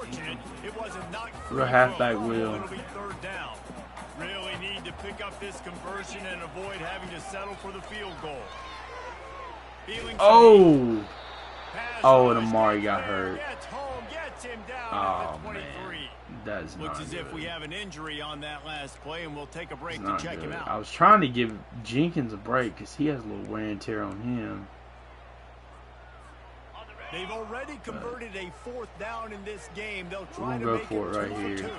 unfortunate. It was a knock We're a halfback wheel. It'll be third down. Really need to pick up this conversion and avoid having to settle for the field goal. Oh! Oh, and Amari got hurt. Oh, man. That is not Looks as good. if we have an injury on that last play, and we'll take a break It's to not check good. him out. I was trying to give Jenkins a break because he has a little wear and tear on him. They've already converted a fourth down in this game. They'll try to We'll go make for it it right 2 for here. 2.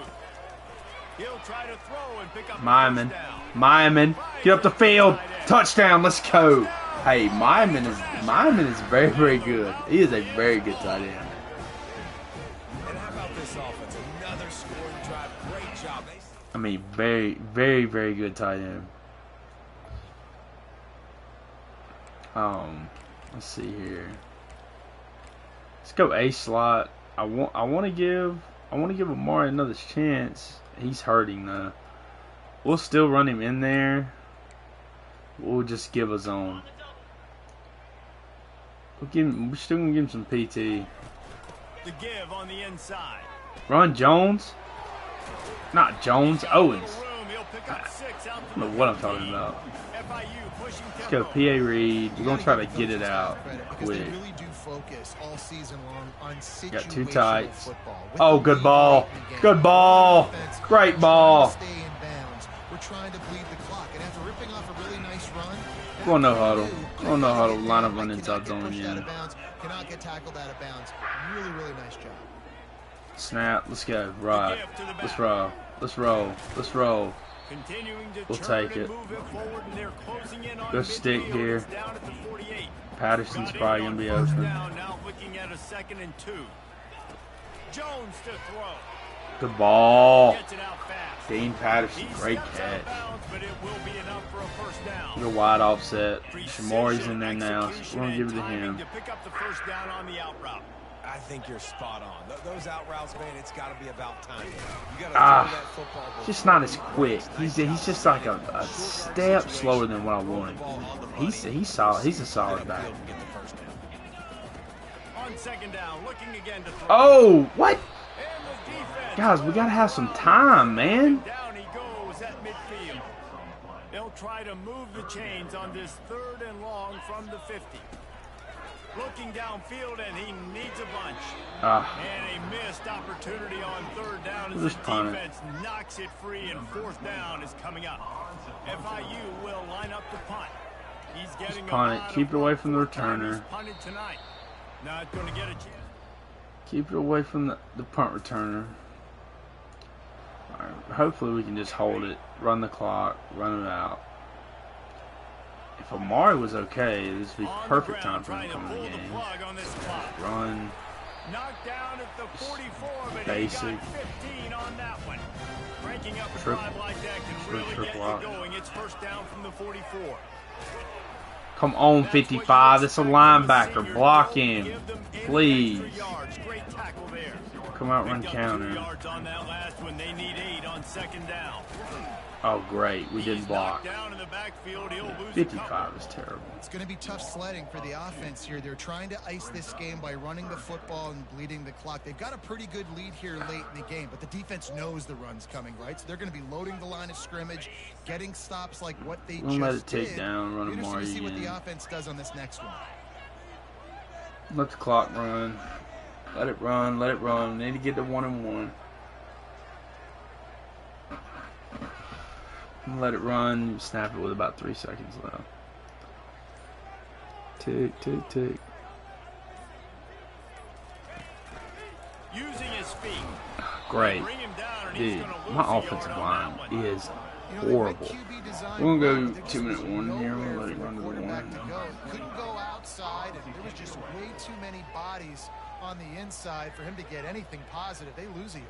He'll try to throw and pick up Myman. the first down. Myman. Get up the field. Touchdown. Let's go. Hey, Myman is very, very good. He is a very good tight end. And how about this offense? Another scoring drive. Great job. I mean, very, very, very good tight end. Let's see here. Let's go A slot. I want to give Amari another chance. He's hurting though. We'll still run him in there. We'll just give a zone. We're still gonna give him some PT. The give on the inside. Run Jones. Not Jones. Owens. I don't know what I'm talking about. Let's go PA Reed. We're gonna try to get it out quick. Got 2 tights. Oh, good ball. Good ball. Great ball. Go on, no huddle. Go on, no huddle. Line up, run inside zone again. Cannot get tackled out of bounds. Really, really nice job. Snap. Let's go. Right. Let's roll. Let's roll. Let's roll. We'll take it. Good stick here. Patterson's probably going to be open. Now looking at a 2nd and 2. Jones to throw. Good ball. Gets it out fast. Dean Patterson, great catch. But it will be enough for a first down. Good wide offset. Shamori's in there now, so we're going to give it to him. To pick up the first down on the out route. I think you're spot on. Those out routes, man, it's got to be about time. You got to throw that football. Just not as quick. He's just like a step slower than what I wanted. He's solid. He's a solid back. On 2nd down, looking again to throw. Oh, what? Guys, we gotta have some time, man. Down he goes at midfield. They'll try to move the chains on this 3rd and long from the 50. Looking downfield, and he needs a bunch. And a missed opportunity on 3rd down as the defense knocks it free, and 4th down is coming up. FIU will line up to punt. He's getting just punt it. Keep it away from the returner. Punted tonight. Not going to get a chance. Keep it away from the punt returner. All right, hopefully we can just hold it, run the clock, run it out. If Amari was okay, this would be perfect time for him to come in the game. Run. Knocked down at the 44, but basic. he got 15 on that one. Breaking up a drive like that can really get you going. It's first down from the 44. Come on, 55. That's a linebacker. Block him. Please. Great tackle there. Come out, run counter. Yards on that last one. They need 8 on 2nd down. Oh, great. We didn't block. Down in the backfield. He'll lose 55 is terrible. It's going to be tough sledding for the offense here. They're trying to ice this game by running the football and bleeding the clock. They've got a pretty good lead here late in the game, but the defense knows the run's coming, right? So they're going to be loading the line of scrimmage, getting stops like what they just did. Let it take down, run Interesting Amari to see what again. the offense does on this next one. Let the clock run. Let it run. Let it run. We need to get to 1-1. Let it run. Snap it with about 3 seconds left. Tick, tick, tick. Using his feet. Great. Dude, my offensive line is horrible. We're going to go 2-minute warning here. We'll let it run to the warning. Couldn't go outside, and there was just way too many bodies on the inside for him to get anything positive. They lose you.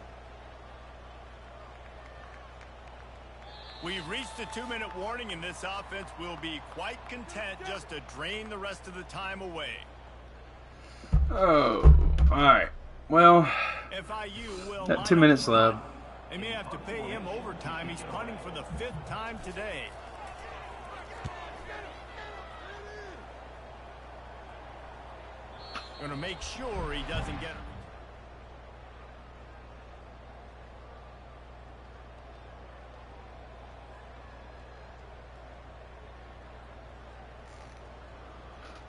We've reached the 2-minute warning, and this offense will be quite content just to drain the rest of the time away. Oh, alright. Well, FIU will got 2 minutes left. They may have to pay him overtime. He's punting for the 5th time today. Going to make sure he doesn't get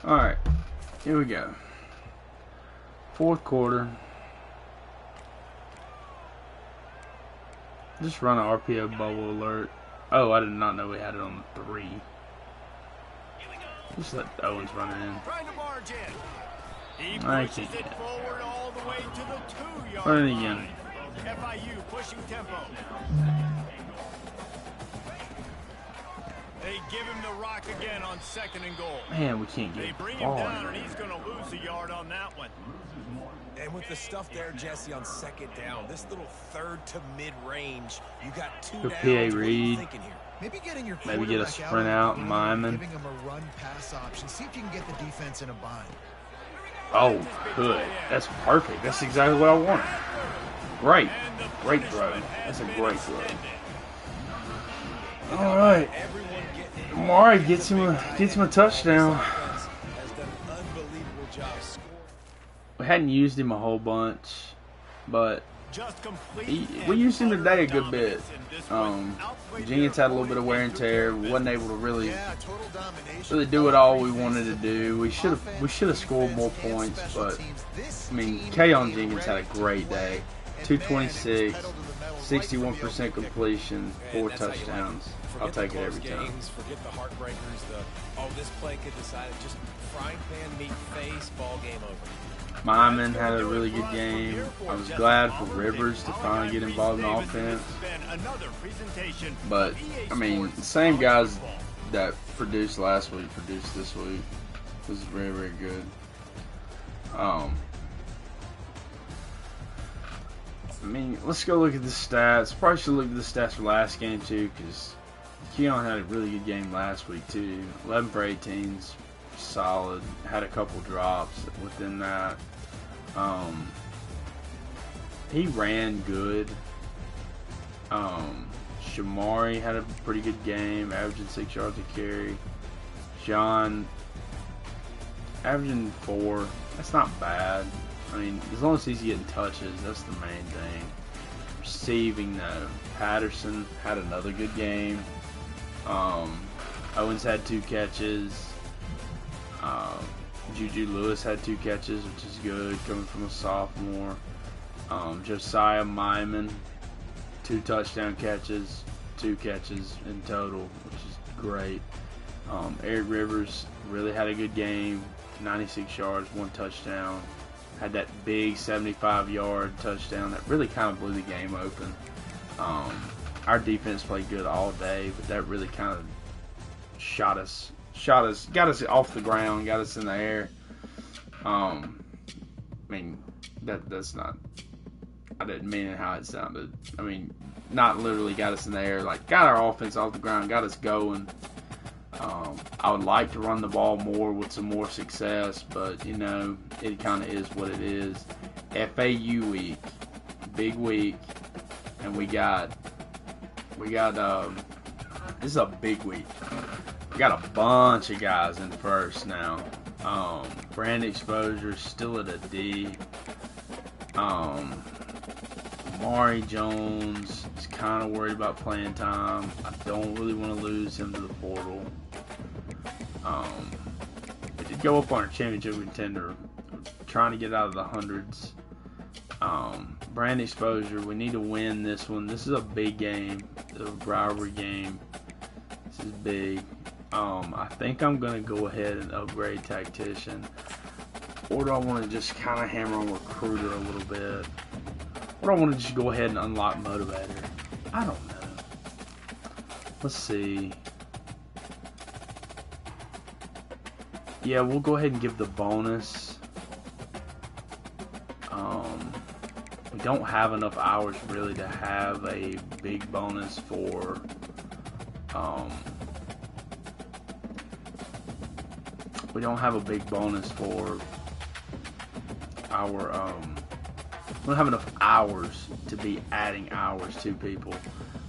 Alright, here we go. Fourth quarter. Just run an RPO bubble alert. Oh, I did not know we had it on the 3. Just let Owens run it in. Trying to barge in. He I pushes can't. it forward all the way to the 2-yard Run it line. again. FIU pushing tempo. They give him the rock again on 2nd and goal. Man, we can't They get bring the him ball down, in and he's there. going to lose a yard on that one. And with the stuff there, Jesse, on 2nd down, this little 3rd to mid-range, you got 2 Good downs. PA What are you read. thinking here? Maybe getting your Maybe get a quarterback sprint out, of the Myman. giving him a run pass option. See if you can get the defense in a bind. Oh, good. That's perfect. That's exactly what I wanted. Great. Great throw. That's a great throw. All right. Everyone getting Amari gets him a touchdown. offense has done an unbelievable job scoring. We hadn't used him a whole bunch, but Just complete we used him today a good dominance bit. in this one. Outplayed Jenkins their had a little bit of wear and tear. opponent. Wasn't able to really Yeah, total domination. do it all we wanted to do. We should have scored more points, but I mean, Keon Jenkins had a great day. 226, 61% completion, 4 And that's how you like it. touchdowns. Forget I'll the take it close every time. games, forget the heartbreakers, this play could decide it. Just frying pan meet face, ball game over. Myman had a really good game. I was glad for Rivers to finally get involved in offense. But, I mean, the same guys that produced last week produced this week. This is very, very good. I mean, let's go look at the stats. Probably should look at the stats for last game, too, because Keon had a really good game last week, too. 11 for 18s, solid. Had a couple drops within that. He ran good. Shamari had a pretty good game, averaging 6 yards a carry. John averaging 4. That's not bad. I mean, as long as he's getting touches, that's the main thing. Receiving though, Patterson had another good game. Owens had 2 catches. Juju Lewis had 2 catches, which is good, coming from a sophomore. Josiah Myman, 2 touchdown catches, 2 catches in total, which is great. Eric Rivers really had a good game, 96 yards, 1 touchdown. Had that big 75-yard touchdown that really kind of blew the game open. Our defense played good all day, but that really kind of got us off the ground, got us in the air. I mean, that's not. I didn't mean it how it sounded. I mean, not literally got us in the air, like got our offense off the ground, got us going. I would like to run the ball more with some more success, but you know, it kind of is what it is. FAU week, big week, and we got this is a big week. We got a bunch of guys in first now. Brand exposure still at a D. Amari Jones is kind of worried about playing time. I don't really want to lose him to the portal. We did go up on our championship contender, trying to get out of the hundreds. Brand exposure, we need to win this one. This is a big game, a rivalry game. This is big. I think I'm going to go ahead and upgrade tactician. Or do I want to just kind of hammer on recruiter a little bit? Or do I want to just go ahead and unlock motivator? I don't know. Let's see. Yeah, we'll go ahead and give the bonus. We don't have enough hours really to have a big bonus for we don't have a big bonus for our we don't have enough hours to be adding hours to people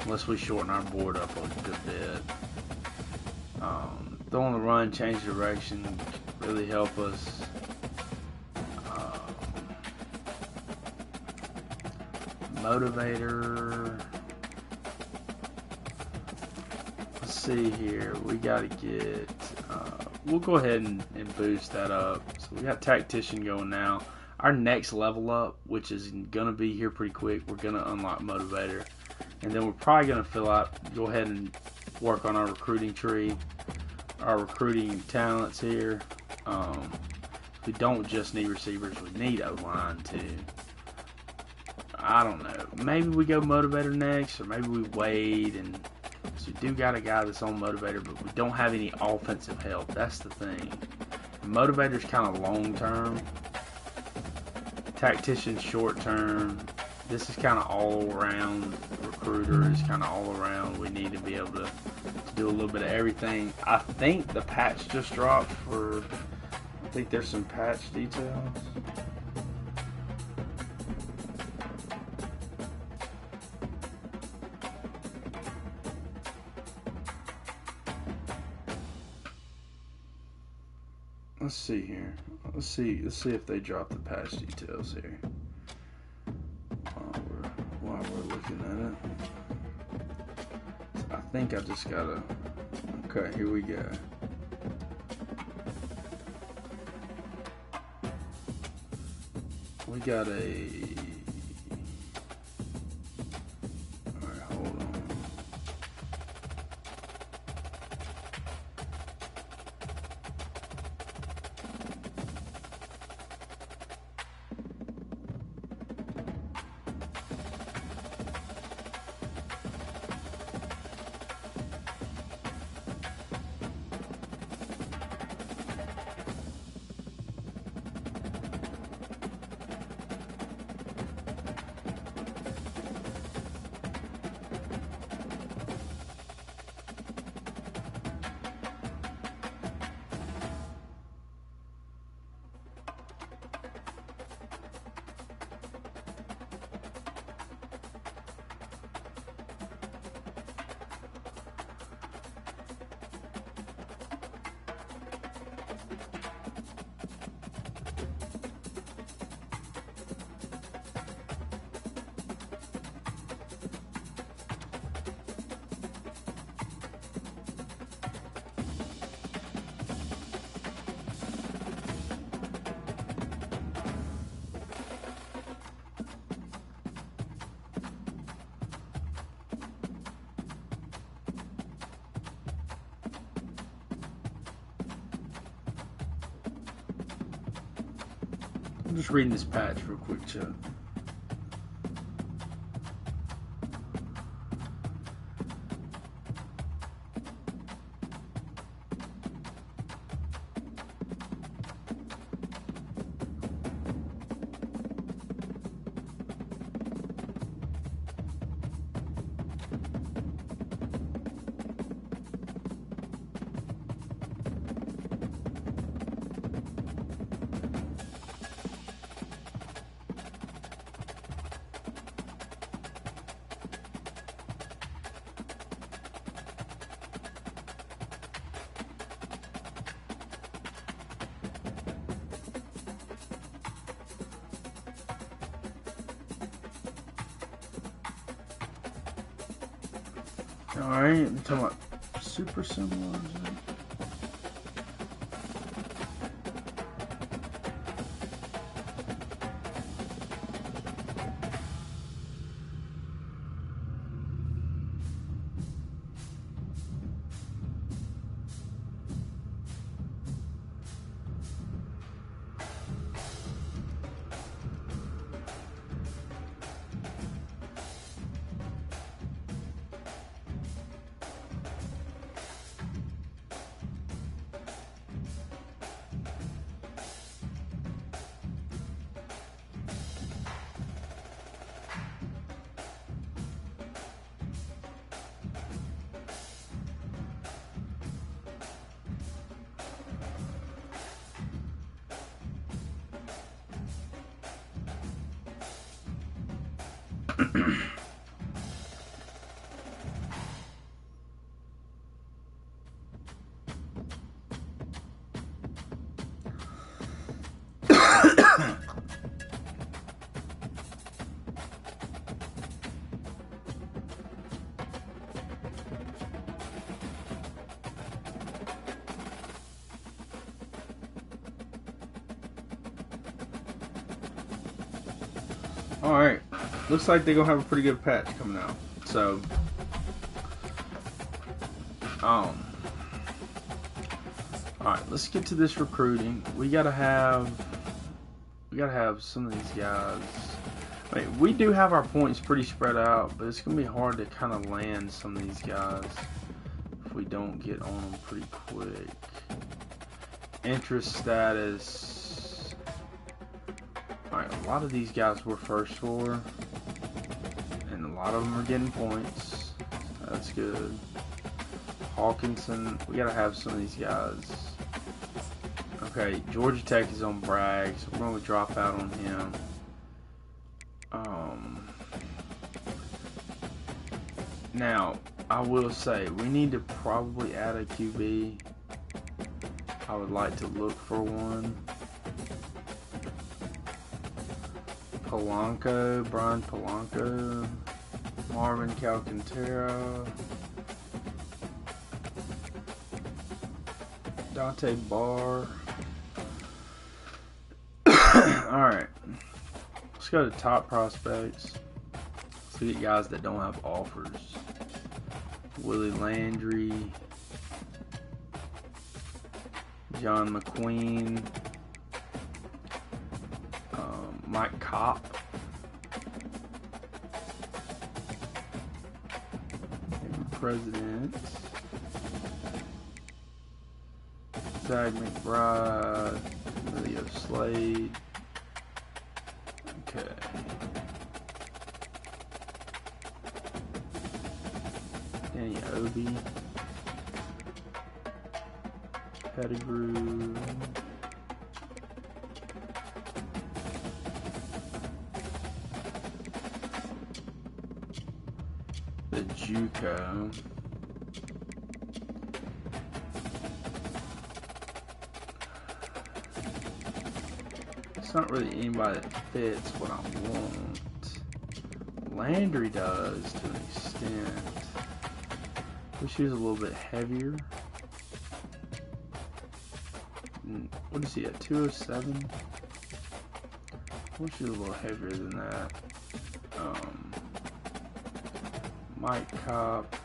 unless we shorten our board up a good bit. Throwing the run, change direction, really help us. Motivator. Let's see here. We got to get we'll go ahead and boost that up. So we got Tactician going now. Our next level up, which is going to be here pretty quick, we're going to unlock Motivator. And then we're probably going to go ahead and work on our recruiting tree, our recruiting talents here. We don't just need receivers, we need O-line too. I don't know. Maybe we go Motivator next, or maybe we wait. And so we do got a guy that's on Motivator, but we don't have any offensive help. That's the thing. Motivator's kind of long term. Tactician short term. This is kind of all around. Recruiter is kind of all around. We need to be able to do a little bit of everything. I think the patch just dropped for. I think there's some patch details. Let's see here. Let's see if they drop the patch details here. While we're looking at it. I think I just gotta. Okay, here we go. We got a. Alright, hold on. I'm just reading this patch real quick, Chuck. Alright, I'm talking about super similar. All right, looks like they're gonna have a pretty good patch coming out. So, all right, let's get to this recruiting. We gotta have some of these guys. I mean, we do have our points pretty spread out, but it's gonna be hard to kind of land some of these guys if we don't get on them pretty quick. Interest status. Alright, a lot of these guys were first for, and a lot of them are getting points. That's good. Hawkinson, we gotta have some of these guys. Okay, Georgia Tech is on Bragg, so we're gonna drop out on him. Now, I will say, we need to probably add a QB. I would like to look for one. Polanco, Brian Polanco, Marvin Calcantara, Dante Barr. Alright, let's go to top prospects. Let's look at guys that don't have offers. Willie Landry, John McQueen, Mike Kopp, President, Zach McBride, Leo Slade. Okay. Danny Obi, Pettigrew, the JUCO. It's not really anybody that fits what I want. Landry does to an extent. Wish he was a little bit heavier. What is he at, 207? Wish he was a little heavier than that. Mike Kopp.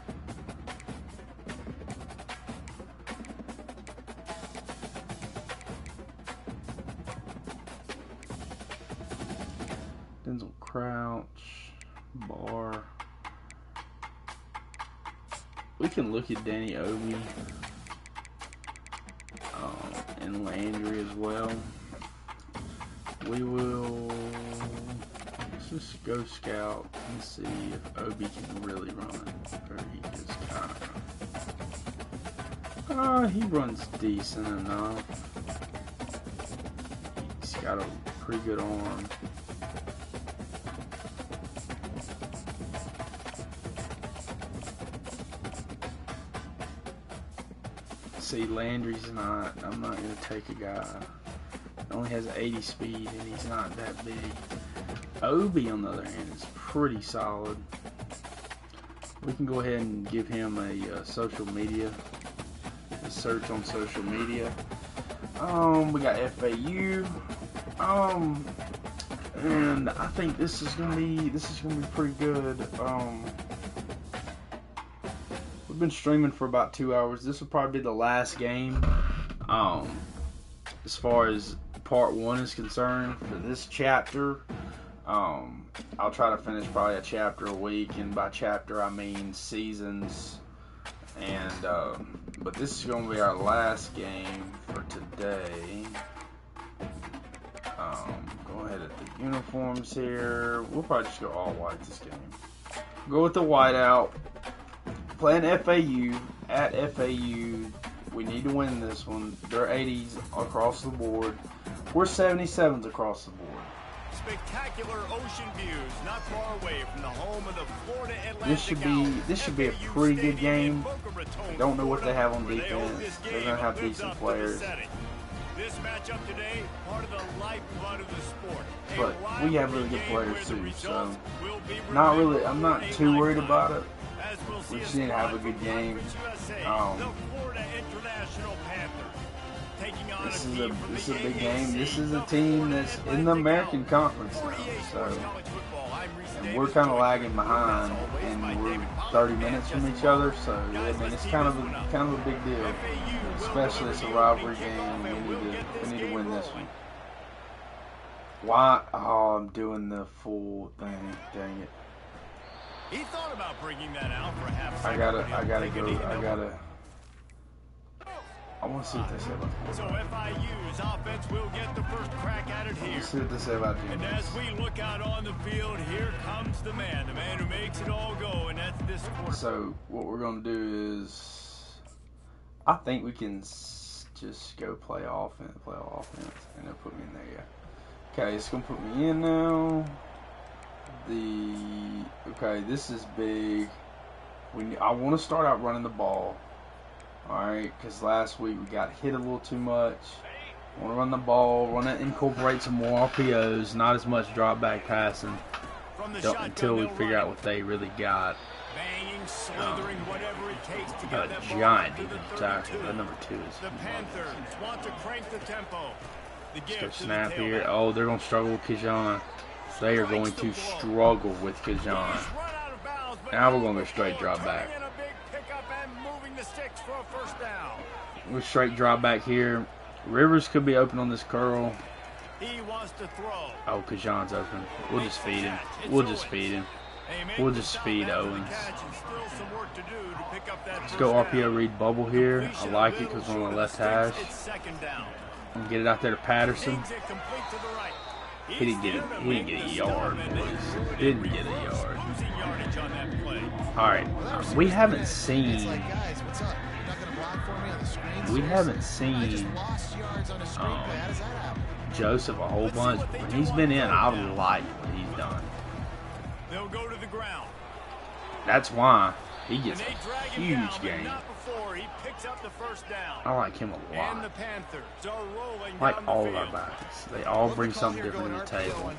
Denzel Crouch. Barr. We can look at Danny Obi. And Landry as well. We will... Let's just go scout and see if Obi can really run. Or he just kind of... he runs decent enough. He's got a pretty good arm. See, Landry's not... I'm not going to take a guy. He only has 80 speed and he's not that big. Obi, on the other hand, is pretty solid. We can go ahead and give him a social media, a search on social media. We got FAU, and I think this is gonna be pretty good. We've been streaming for about 2 hours. This will probably be the last game, as far as part 1 is concerned for this chapter. I'll try to finish probably a chapter a week, and by chapter I mean seasons. And but this is going to be our last game for today. Go ahead at the uniforms here. We'll probably just go all white this game. Go with the whiteout. Playing FAU at FAU. We need to win this one. They're 80s across the board. We're 77s across the board. Spectacular ocean views not far away from the home of the Florida Atlantic. This should be a pretty good game. I don't know what they have on defense. They're gonna have decent players. This matchup today, part of the lifeblood of the sport. But we have really good players too, so not really. I'm not too worried about it. We just need to have a good game. taking on This a is team a from this the is a big AAC. game. This is a team that's in the American Conference now, 48 so college football. I'm Reese and we're Davis, kind of joined lagging as behind, always by and we're David Pollock 30 and minutes from Jesse each other. Muller. So I Guys, mean, let's it's tee kind this of one up. a big deal, FIU will especially deliver it's a the rivalry opening game. kickoff, and we'll get this We need to game win this rolling. one. Why? Oh, I'm doing the full thing. Dang it. He thought about bringing that out for a half I second. gotta but he'll take a go. knee, I no. gotta. I want to see what they say about the So quarterback. FIU's offense will get the first crack at it here. Let's see what they say about And Jenkins. as we look out on the field, here comes the man who makes it all go, and that's this quarterback. So what we're gonna do is, I think we can just go play offense, and they'll put me in there. Yeah. Okay, it's gonna put me in now. Okay, this is big. I want to start out running the ball. Alright, because last week we got hit a little too much. I want to run the ball, incorporate some more RPOs, not as much drop back passing until we figure out what they really got. Banging, slithering, whatever it takes to get A that ball giant out to the defensive tackle. 32. That number 2 is. The Panthers want to crank the tempo. The Let's go gift to the snap here. tailback. Oh, they're going to struggle with Kajan. They are going to struggle with Kajan. He's run out of bounds, but Now we're going to go straight drop back. turning in a big pickup and moving the sticks for a first down. We're straight drop back here. Rivers could be open on this curl. He wants to throw. Oh, Kajan's open. We'll just feed him. We'll just feed him. We'll just feed Owens. Let's go RPO read bubble here. I like it because we're on the left hash. I'm gonna get it out there to Patterson. He didn't get it. He didn't get a yard, boys. Didn't get a yard. All right, we haven't seen. We haven't seen Joseph a whole bunch. When he's been in, I like what he's done. They'll go to the ground. That's why he gets a huge game. I like him a lot. I like all of our backs. They all bring something different to the table.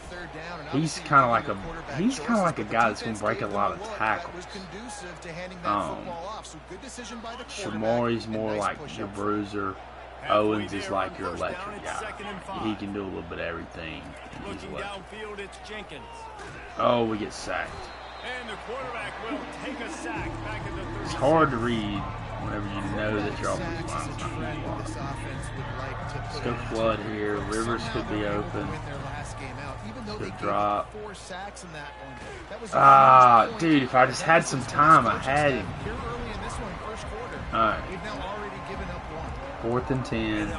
He's kind of like a guy that's gonna break a lot of tackles. Shamori's more like your bruiser. Owens is like your electric guy. He can do a little bit of everything. He's electric. Oh, we get sacked. And the quarterback will take a sack back in the 30. It's hard to read whenever you know that your offensive line's not going to block. Let's go flood here. Rivers could be open. Good drop. Ah, dude, if I just had some time, I had him. Alright. 4th and 10.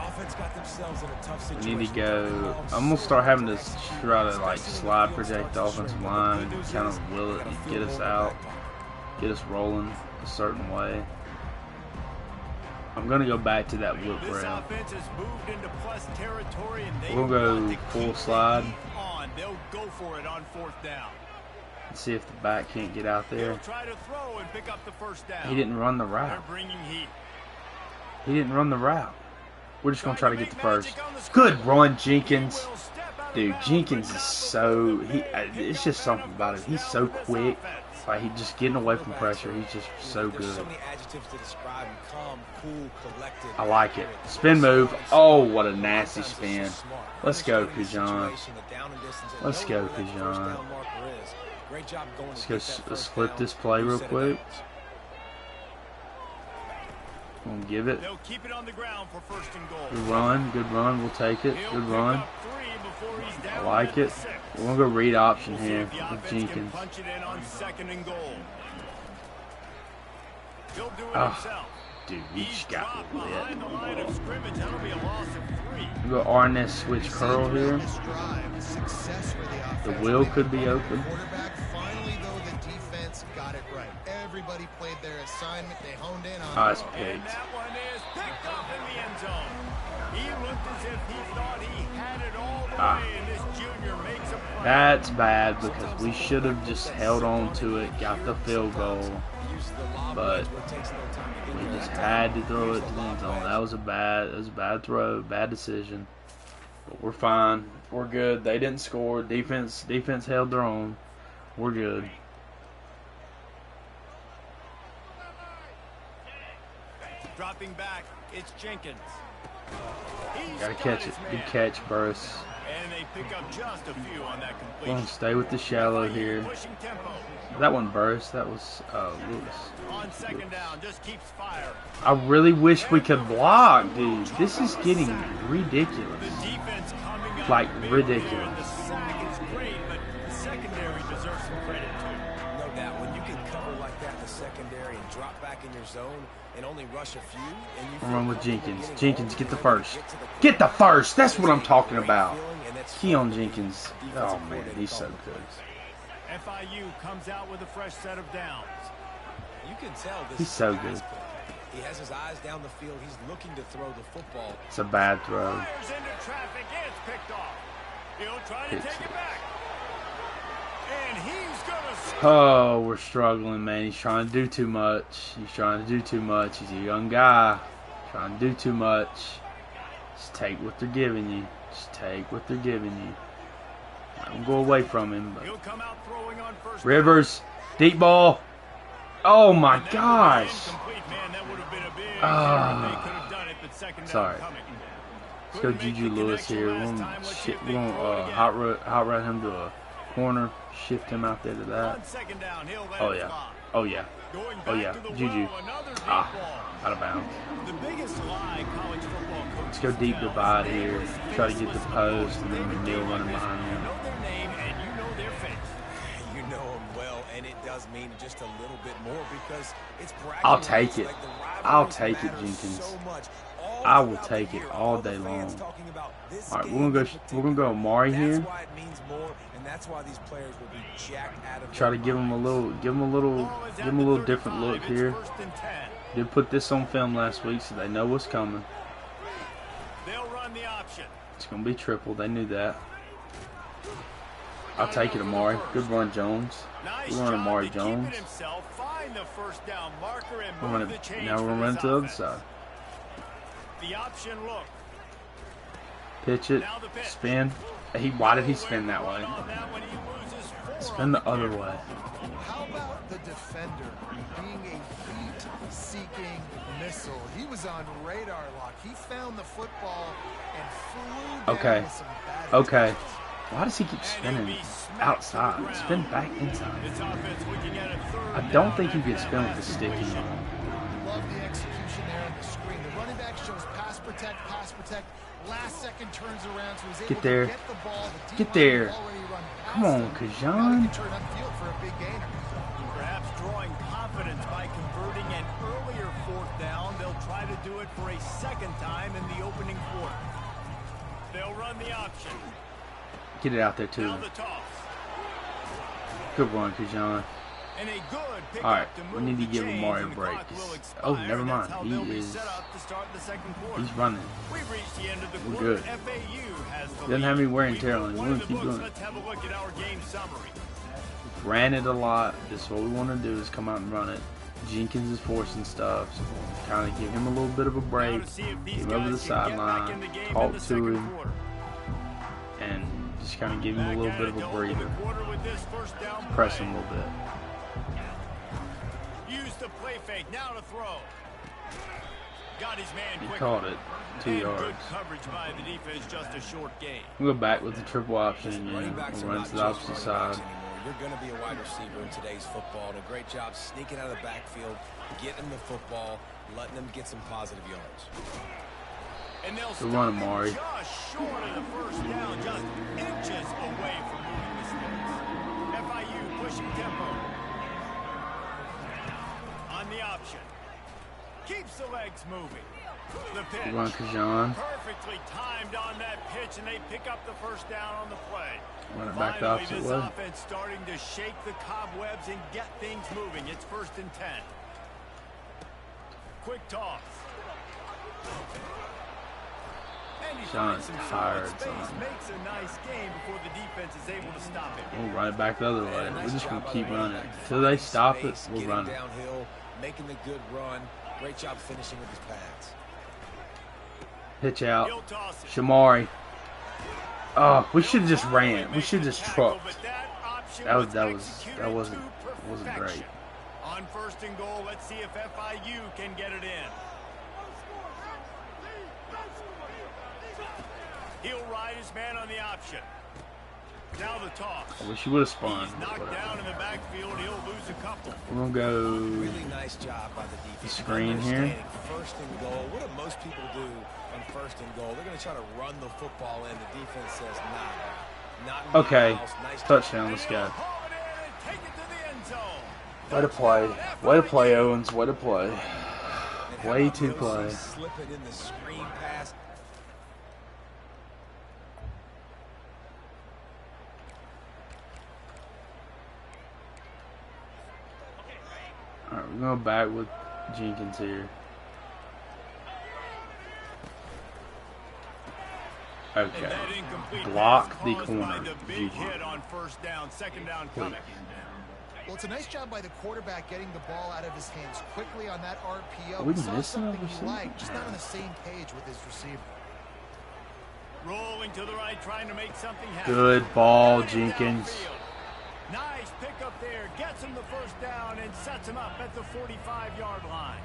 We need to go. I'm going to start having to try to like slide project the offensive line and kind of will it and get us out. Get us rolling a certain way. I'm going to go back to that whip rail. We're going to go full slide. They'll go for it on 4th down. Let's see if the back can't get out there. Try to throw and pick up the first down. He didn't run the route. They're bringing heat. He didn't run the route. We're just going to try to get the first. Good run, Jenkins. Dude, Jenkins is so... It's just something about it. He's so quick. Like, he's just getting away from pressure. He's just so good. I like it. Spin move. Oh, what a nasty spin. Let's go, Kajan. Let's go, Kajan. Let's flip this play real quick. We'll give it. Good run. Good run. We'll take it. Good run. I like it. We're going to go read option here with Jenkins. Oh, dude, he just got lit. We go Arnett switch curl here. The wheel could be open. Everybody played their assignment. They honed in on Oh, it's picked. That one is picked up in the end zone. He looked as if he thought he had it all the way, and this junior makes a play. That's bad because we should have just held on to it, got the field goal, but we just had to throw it to the end zone. That was a bad throw, bad decision. But we're fine. We're good. They didn't score. Defense held their own. We're good. Dropping back, it's Jenkins. Gotta catch it. Good catch, Burris. And they pick up just a few on that completion. We're gonna stay with the shallow here. That wasn't Burris. That was Lewis. On second down, just keeps fire. I really wish we could block, dude. This is getting ridiculous. The defense coming up Like big ridiculous. here. The sack is great, but the secondary deserves some credit too. No doubt, when you can cover like that in the secondary and drop back in your zone and only rush a few, and you Run with Jenkins. Jenkins, get the first. Get the first. That's what I'm talking about. Keon Jenkins. Oh man, he's so good. FIU comes out with a fresh set of downs. You can tell this He's so good. He has his eyes down the field. He's looking to throw the football. It's a bad throw. Fires into traffic, and it's picked off. He'll try to take it back. And he's gonna score. Oh, we're struggling, man. He's trying to do too much. He's trying to do too much. He's a young guy. Trying to do too much. Just take what they're giving you. Just take what they're giving you. Don't go away from him. But He'll come out throwing on first Rivers, deep ball. Oh my gosh. Man, that would have been a big they Ah. could have done it, but second down Sorry. coming. Let's go Juju Lewis here. We're gonna hot run him to a corner. Shift him out there to that. On second down, he'll let Oh it yeah. fly. Oh yeah. Going Oh back yeah. to the Juju. well, another deep Ah. ball. Out of bounds. The biggest lie college football coaches Let's go deep tell divide is they here. was Try to get the faceless post and opponents. then McNeil running behind You him. know their name and you know their face. You know him well, and it does mean just a little bit more because it's bragging I'll take rights, it. like the I'll rivalries take it, matter Jenkins. so much. All I will throughout the take it year, all the day fans long. talking about this All right, game we're in gonna go Amari That's here. why it means more, and that's why these players will be jacked out of Try to their give him a little, different look It's here. first and 10. Did put this on film last week, so they know what's coming. They'll run the option. It's gonna be triple. They knew that. I'll take it, Amari. Good run, Jones. Nice We're running job Amari to keep Jones. it himself, find the first down marker and We're move running, the chains now we're for running this to the other offense. side. The option look. Pitch it. Now the pitch. Spin. Why did he spin that way? On that one, he loses 4 Spin the other way. How about the defender being a heat-seeking missile? He was on radar lock. He found the football and flew down Okay. with some bad Okay. intentions. Why does he keep spinning outside? Spin back inside. This offense looking at a third I don't down think he after can spin that with the last stick completion. anymore. Love the execution there on the screen. The running back shows pass protect. Last second turns around, so he's able Get there. to get the ball. The Get D-line there. had already run past Come on, him. Now Kajan. he can turn upfield for a big gainer. Perhaps drawing confidence by converting an earlier fourth down. They'll try to do it for a second time in the opening quarter. They'll run the option. Get it out there too. Now the toss. Good run, Kajan. And a good pick All right, up to we move need to the give chains, Amari a and the break. clock will Oh, expire, never and that's mind. how He they'll be is- set up to start the second quarter. He's running. We've reached the end of the We're quarter. good. FAU has the Doesn't lead. have any wear and We've tear got on him. one We're in gonna the keep books. doing it. Let's have a look at our game summary. Ran it a lot. This is what we want to do, is come out and run it. Jenkins is forcing stuff, so we'll kind of give him a little bit of a Now break, to see if these get him over the guys can get back in sideline, the game in talk the to second him, quarter. and just kind of give him Back a little at bit it of to a open breather. the quarter with this first down Press play. him a little bit. Use the play fake. Now to throw. Got his man He quickly. caught it. 2 And yards. good coverage by the defense, just a short gain. We'll go back with the triple option Running again. backs We'll are run not to the just opposite running backs side. anymore. You're going to be a wide receiver in today's football. And a great job sneaking out of the backfield, getting them the football, letting them get some positive yards. And they'll Good run, stop him Amari. just short of the first down, just inches away from moving the sticks. FIU pushing tempo. On the option. Keeps the legs moving. The pitch. Good run, Kajan. Perfectly timed on that pitch, and they pick up the first down on the play. Run it back the Finally, opposite this way. offense starting to shake the cobwebs and get things moving. It's first and 10. Quick toss. And he Sean's finds some tired, solid space, son. makes a nice game before the defense is able to stop him. We'll run it back the other way. And a We're nice just going job to by keep the running running. back. Until they stop it, Space, we'll getting run it. downhill, making the good run. Great job finishing with his pads. Pitch out. He'll toss it. Shamari. Oh, we should have just ran. We Makes should the have just tackle, trucked. but that option That was wasn't executed to great. perfection. On first and goal, let's see if FIU can get it in. He'll ride his man on the option. Now the toss. I wish you would have spun. He's knocked down in the backfield. He'll lose a couple. We're gonna go. Really nice job by the defense. The screen here. First and goal. What do most people do on first and goal? They're going to try to run the football in. The defense says not. Okay. Nice touchdown. Let's go. Way to play. Way to play, Owens. Way to play. Way to play. Slipping in the screen pass. Alright, we're going back with Jenkins here. Okay. Block the corner. Well, it's a nice job by the quarterback getting the ball out of his hands quickly on that RPO. Are we Saw missing a something he receiver? liked, just not on the same page with his receiver. Rolling to the right, trying to make something happen. Good ball, Jenkins. Nice pickup there. Gets him the first down and sets him up at the 45-yard line.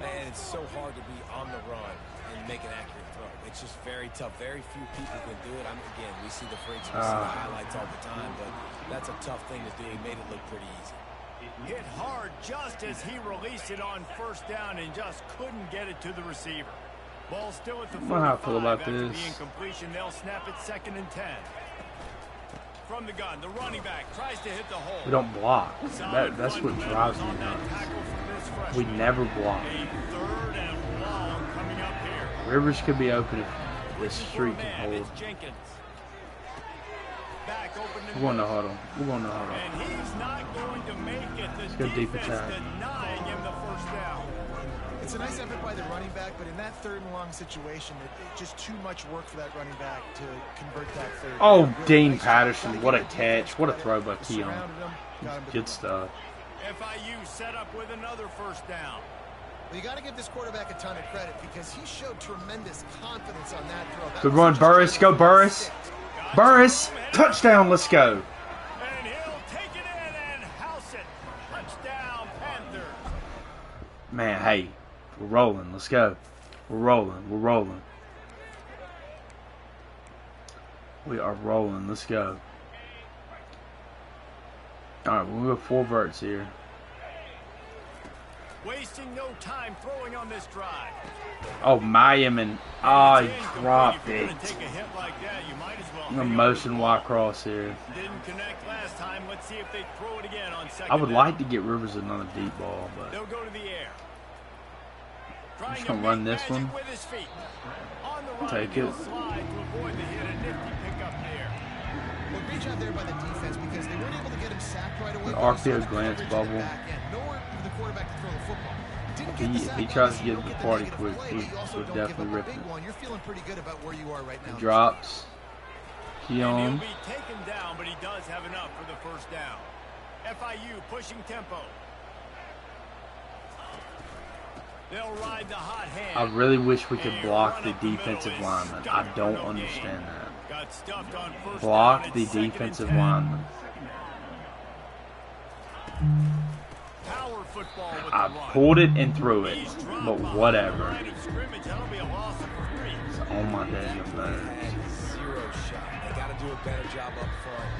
And it's so hard to be on the run and make an accurate throw. It's just very tough. Very few people can do it. Again, we see the freaks, we see the highlights all the time, but that's a tough thing to do. He made it look pretty easy. Hit hard just as he released it on first down and just couldn't get it to the receiver. Ball still at the 45. How I feel about After this. the incompletion, they'll snap it 2nd and 10. From the gun, the running back tries to hit the hole. We don't block. That's what drives me nuts. We never block. A 3rd and long coming up here. Rivers could be open if this streak can hold. It's Jenkins. Back open We're going to huddle. We're going to huddle. and he's not going to make it. Let's The go deep defense attack. denying him the first down. It's a nice effort by the running back, but in that 3rd and long situation, it's just too much work for that running back to convert that 3rd. Oh, Really Dean nice. Patterson. What a Gotta give catch. What a throw by They Keon. surrounded him, got him to Good the stuff. FIU set up with another first down. Well, you got to give this quarterback a ton of credit because he showed tremendous confidence on that throw. That Good was run, just Burris. Go, Burris. Got Burris. him, and Touchdown. Let's go. And he'll take it in and house it. Touchdown, Panthers. Man, hey. We're rolling. Let's go. We're rolling. We're rolling. We are rolling. Let's go. Alright, we'll go 4 verts here. Wasting no time throwing on this drive. Oh, Mayaman. Oh, he It's dropped incomplete. If you're it. gonna take a hit like that, you might as well I'm going hang to on motion the Y ball. cross here. Didn't connect last time. Let's see if they throw it again on 2nd I would down. like to get Rivers another deep ball, but They'll go to the air. I'm just Trying going to to run make this magic one. with his feet. On the run, Take he'll it. slide to avoid the hit. A nifty pickup there. Well, great job there by the defense because they weren't able to get him sacked right away. An but they saw RPO the glance coverage in the bubble. back end. Nowhere for the quarterback to throw the football. Didn't get the If sack he on tries this, to you get don't the get party negative quick, play, he but you also would don't give definitely up rip a big it. one. You're feeling pretty good about where you are right now. He drops. And he'll Keon. be taken down, but he does have enough for the first down. FIU pushing tempo. They'll ride the hot hand. I really wish we could And block run the up the middle defensive is lineman. I stuffed don't for no gain. understand that. Got stuffed on first Block down. the It's 2nd and defensive 10. lineman. Power football with I the run. pulled it and threw it, He's dropped but behind the whatever. line of scrimmage. That'll be a loss of 3. It's on my damn nerves. Had 0 shot. They got to do a better job up front,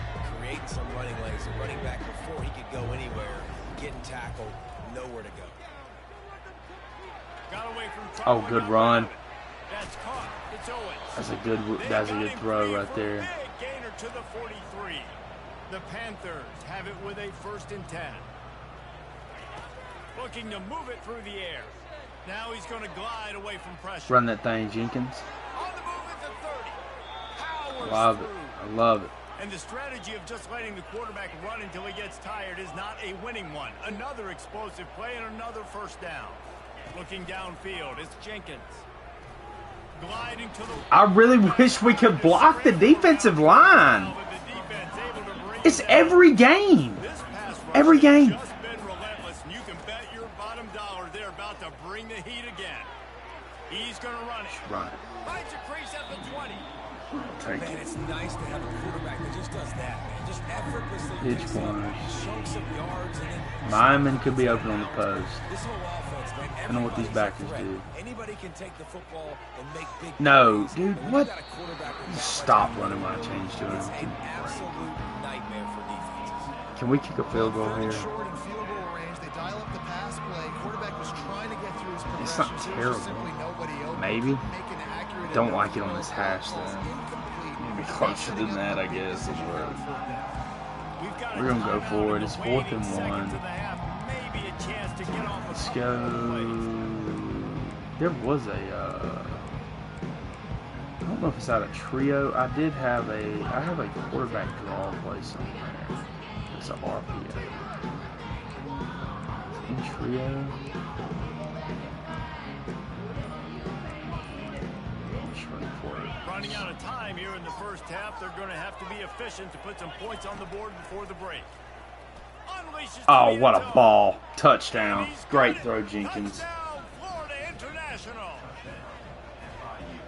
creating some running lanes. The running back, before he could go anywhere, getting tackled, nowhere to go. Got away from Oh, trouble, good got run. rid of it. That's caught. It's Owens. That's a good. They That's a got good him throw free right for there. a big gainer to the 43. The Panthers have it with a 1st and 10. Looking to move it through the air. Now he's going to glide away from pressure. Run that thing, Jenkins. On the move at the 30. Powers Love it. through. I love it. And the strategy of just letting the quarterback run until he gets tired is not a winning one. Another explosive play and another first down. Looking downfield, it's Jenkins. Gliding to the... I really wish we could block the defensive line. It's every game. Every game. Just been relentless, and you can bet your bottom dollar they're about to bring the heat again. He's going to run it. Run it. Finds a crease at the 20. Take Man, it. it's nice to have a quarterback that just does that, man. Just effortlessly Pitch picks corners. up chunks of yards and then Lyman could be open on the post. this whole offense, man, I know what these everybody's a backers threat. do. Anybody can take the football and make big No, plays. dude, And when what? you got a quarterback with that much Stop effort, running when I change to it's him. an absolute nightmare for defenses. Can we kick a field goal Third here? and short in field goal range. They dial up the pass play. Quarterback was trying to get through his It's not progressions. There was terrible. just simply nobody open. Maybe. Couldn't make an accurate Don't enough like it on this throw. hash, Ball's though. incomplete. Maybe closer than that, I guess. Is what. We've got We're gonna go a for it. timeout It's in the 4th and waning 1. seconds of the half. Maybe a chance to get off a Let's couple of plays. go. There was a. I don't know if it's out of trio. I have a quarterback draw play somewhere. It's an RPO. In trio. Running out of time here in the first half. They're going to have to be efficient to put some points on the board before the break. Unleashes Oh, what a Toledo. ball. Touchdown. And he's Great got it. throw, Jenkins. Touchdown, Florida International.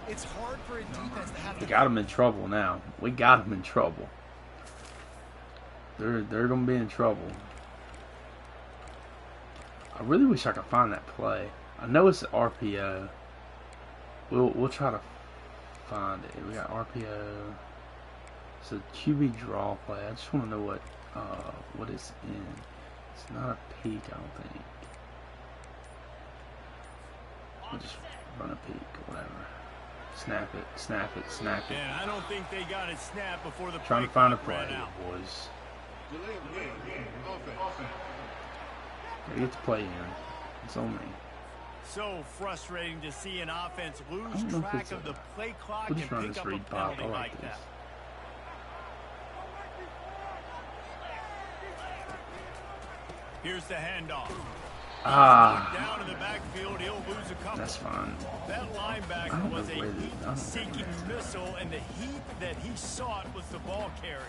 It's hard for a defense to have We to got them in trouble now. We got them in trouble. They're going to be in trouble. I really wish I could find that play. I know it's an RPO. We'll try to find it. We got RPO. It's a QB draw play. I just want to know what it's in. It's not a peak, I don't think. We'll just run a peak or whatever. Snap it, snap it, snap it. And I don't think they got it snapped before the Trying play to find a clock play ran here, out. boys. Gotta get the play in. It's on me. So frustrating to see an offense I lose don't know if track it's of the play clock we'll and just run pick this up a read pop. penalty I like like this. that. Here's the handoff. Down in the backfield, he'll lose a couple. That's fine. That I linebacker don't was know a where the- I don't know heat-seeking where it's missile, and the heat that he sought was the ball carrier.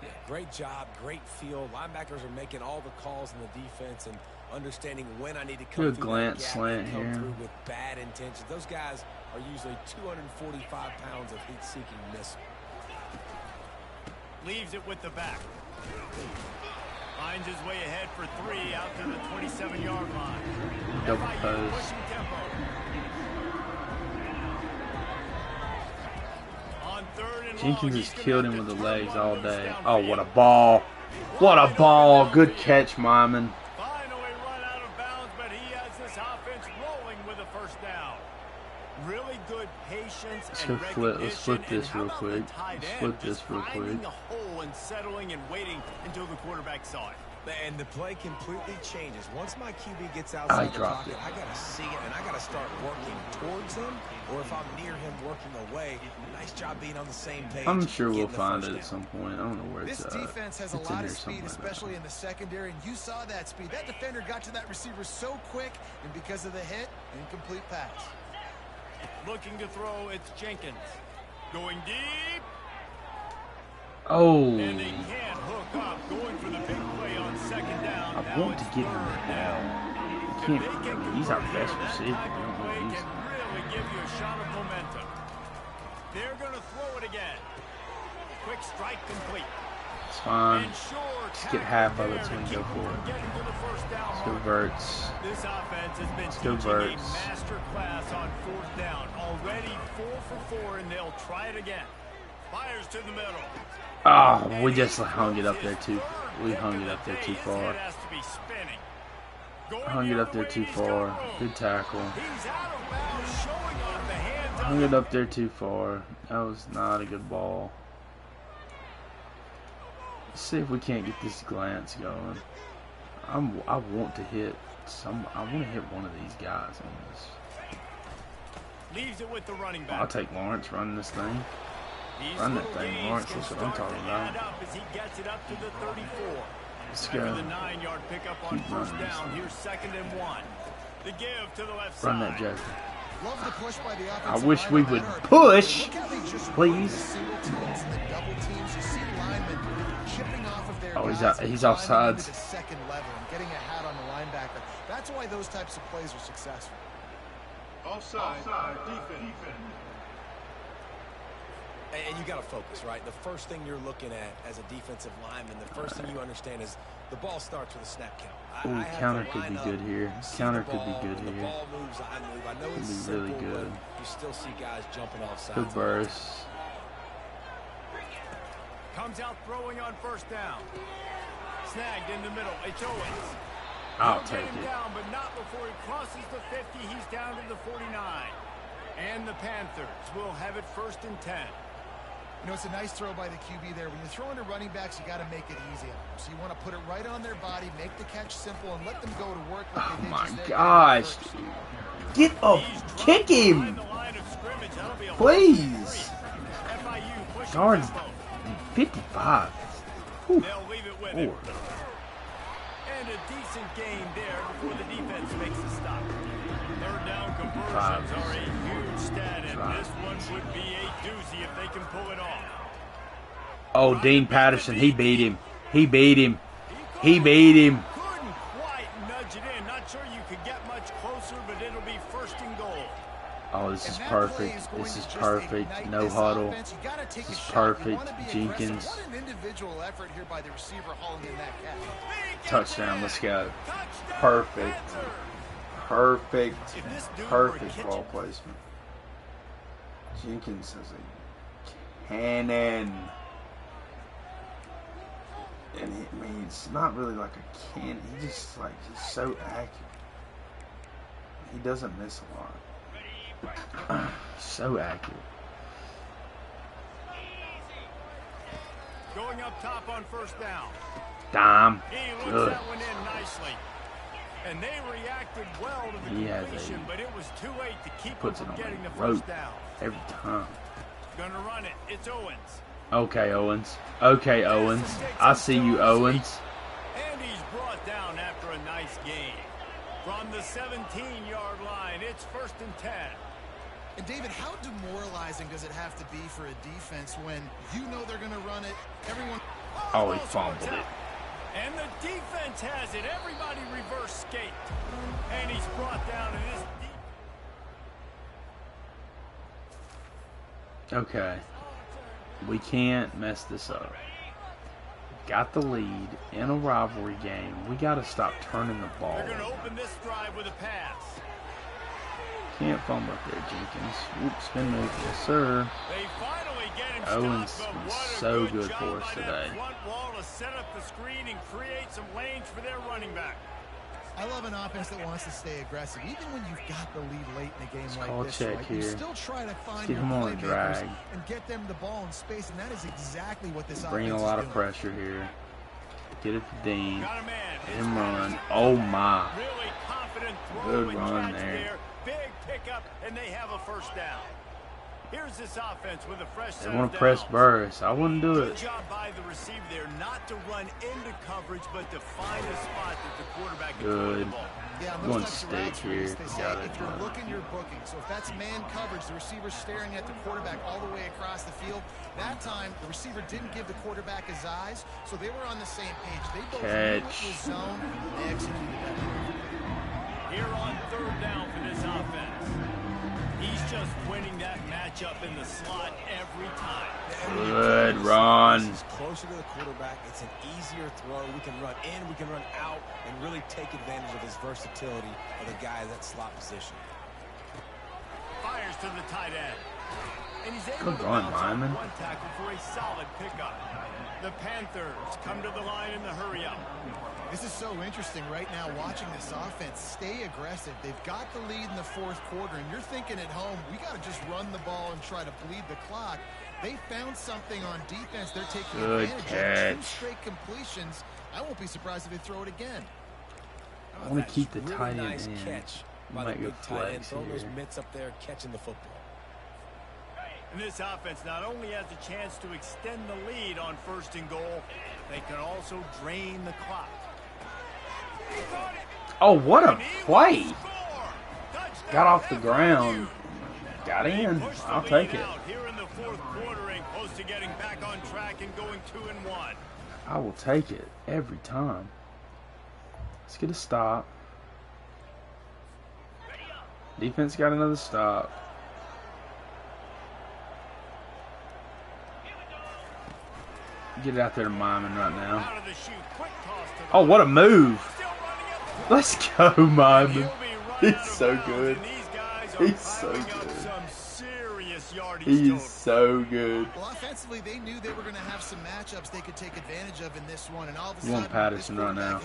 Yeah, great job, great feel. Linebackers are making all the calls in the defense and understanding when I need to come Good through glance that gap slant and come here. through with bad intentions. Those guys are usually 245 pounds of heat-seeking missile. Leaves it with the back. Finds his way ahead for three out to the 27-yard line. Double FIU post. pushing tempo. On third and Jenkins long, has he's gonna killed have him to with the turn legs one all loose day. downfield. Oh, what a ball. What a ball. Good catch, Myman. Finally run out of bounds, but he has this offense rolling with a first down. Really good patience Let's and go flip. Let's flip recognition. this And how real about the quick. tight Let's end flip just this real finding quick. a hole and settling and waiting until the quarterback saw it. And the play completely changes. Once my QB gets I outside the dropped pocket, it. I got to see it, and I got to start working towards him, or if I'm near him working away, nice job being on the same page. I'm sure we'll getting the find first it at down. some point. I don't know where This it's defense has a it's in lot here of speed, somewhere. especially in the secondary, and you saw that speed. That defender got to that receiver so quick, and because of the hit, incomplete pass. Looking to throw, it's Jenkins. Going deep, Oh, and they can't hook up. Going for the big play on second down. I Now want to it's get him third now. If You they can't. can He's our convert best here, that receiver. type I of don't know play if he's- can really give you a shot of momentum. They're going to throw it again. Quick strike complete. It's fine. And sure, Just get half of it tackle so we there can go to keep for them it. from getting to the first down Let's go marker. Verts. This offense has been Let's go teaching a Verts. master class on fourth down. Already 4 for 4, and they'll try it again. Fires to the middle. Oh, we just hung it up there too. We hung it up there too far. His head has to be spinning. Going Hung it the up other there way, too he's got far. room. Good tackle. He's out of bounds, showing off the hands on Hung the it up there too far. That was not a good ball. Let's see if we can't get this glance going. I want to hit some. I want to hit one of these guys on this. Leaves it with the running back. I'll take Lawrence running this thing. These Run that little thing, gains Lawrence. can That's what I'm start talking to add about. up as he gets it up to the 34. Let's After go. the 9-yard pickup on Keep first running this down, thing. here's 2nd and 1. The give to the left Run side. that joker. Love the push by the I offensive wish line we on would that RPO. push, Look how they just please. The single teams and the double teams. You see linemen chipping off of their Oh, he's guys out- he's and climbing offsides. into the second level and getting a hat on the linebacker. That's why those types of plays are successful. Offside defense. And you got to focus, right? The first thing you're looking at as a defensive lineman, the first thing you understand is the ball starts with a snap count. Ooh, counter could be good here. Counter could be good here. The ball moves, I move. I know it's could be really good. You still see guys jumping off sides. Good burst. Comes out throwing on first down. Snagged in the middle. It's Owens. I'll take it. Down, but not before he crosses the 50. He's down to the 49. And the Panthers will have it 1st and 10. You know, it's a nice throw by the QB there. When you're throwing to running backs, you got to make it easy on them. So you want to put it right on their body, make the catch simple, and let them go to work like they did. Oh my gosh. Get up. Kick him. Please. Darn. 55. They'll leave it with him. And a decent game there before the defense makes a stop. Third down conversions are a huge stat, and this one would be a doozy if they can pull it off. Oh, Dean Patterson, he beat him. He beat him. He beat him. Couldn't quite nudge it in. Not sure you could get much closer, but it'll be 1st and goal. Oh, this is perfect. This is perfect. No huddle. This is perfect. Jenkins. What an individual effort here by the receiver hauling in that catch. Touchdown. Let's go. Perfect. Perfect. Perfect ball placement. Jenkins has a cannon. And I mean, it's not really like a cannon. He just like, he's so accurate. He doesn't miss a lot. So accurate. Going up top on first down. Dime. He looks Good. that one in nicely. And they reacted well to the completion, but it was too late to keep them from getting the first down. Every time. Gonna run it. It's Owens. Okay, Owens. Okay, Owens. I see you, Owens. And he's brought down after a nice gain. From the 17-yard line, it's 1st and 10. And David, how demoralizing does it have to be for a defense when you know they're going to run it? Everyone. Oh, he fumbled it. And the defense has it. Everybody reverse skate. And he's brought down in this deep. Okay. We can't mess this up. Got the lead in a rivalry game. We got to stop turning the ball. They're going to open this drive with a pass. Can't fumble up there, Jenkins. Oops, spin move. Yes, sir. They finally get him Owens stopped, but was what a so good good job for us by today. that front wall to set up the screen and create some lanes for their running back. I love an offense that wants to stay aggressive. Even when you've got the lead late in a game like call this, check right? here. You still try to find Give your him on a playmakers drag. and get them the ball in space, and that is exactly what this Bringing offense a lot is of doing. pressure here. Get it to Dean. Got a man. Let him run. Oh, my. Really confident throw Good and run catch there. Big pickup, and they have a first down. Here's this offense with a fresh set They want of to press downs. Burris. I wouldn't do Good it. job by the receiver there, not to run into coverage, but to find a spot that the quarterback can throw the Good. ball. Yeah, One those types of stick routes, here. Reese, they say Got it. if you're looking, you're booking. So if that's man coverage, the receiver's staring at the quarterback all the way across the field. That time, the receiver didn't give the quarterback his eyes, so they were on the same page. They both knew it was zone, and they executed that. Here on third down for this offense. He's just winning that matchup in the slot every time. Good run. This is closer to the quarterback. It's an easier throw. We can run in, we can run out, and really take advantage of his versatility of the guy in that slot position. Fires to the tight end. And he's able Good to run, bounce off Lyman. one tackle for a solid pickup. The Panthers come to the line in the hurry up. This is so interesting right now watching this offense stay aggressive. They've got the lead in the fourth quarter, and you're thinking at home, we got to just run the ball and try to bleed the clock. They found something on defense. They're taking Good advantage of 2 catch. straight completions. I won't be surprised if they throw it again. I want to keep the Really tight end nice in. catch by Might the go big tight end. flex Throwing those here. mitts up there, catching the football. And this offense not only has a chance to extend the lead on first and goal, they can also drain the clock. Oh, what a play. Got off the ground. Got in. I'll take it. Here in the fourth quarter and close to getting back on track and going 2-1. I will take it every time. Let's get a stop. Defense got another stop. Get it out there to Myman right now. Oh, what a move. Let's go, Myman. He's so good. He's so good. He's so good. Well, offensively, they knew they were going to have some matchups they could take advantage of in this one. And all of a You want sudden, Patterson right now.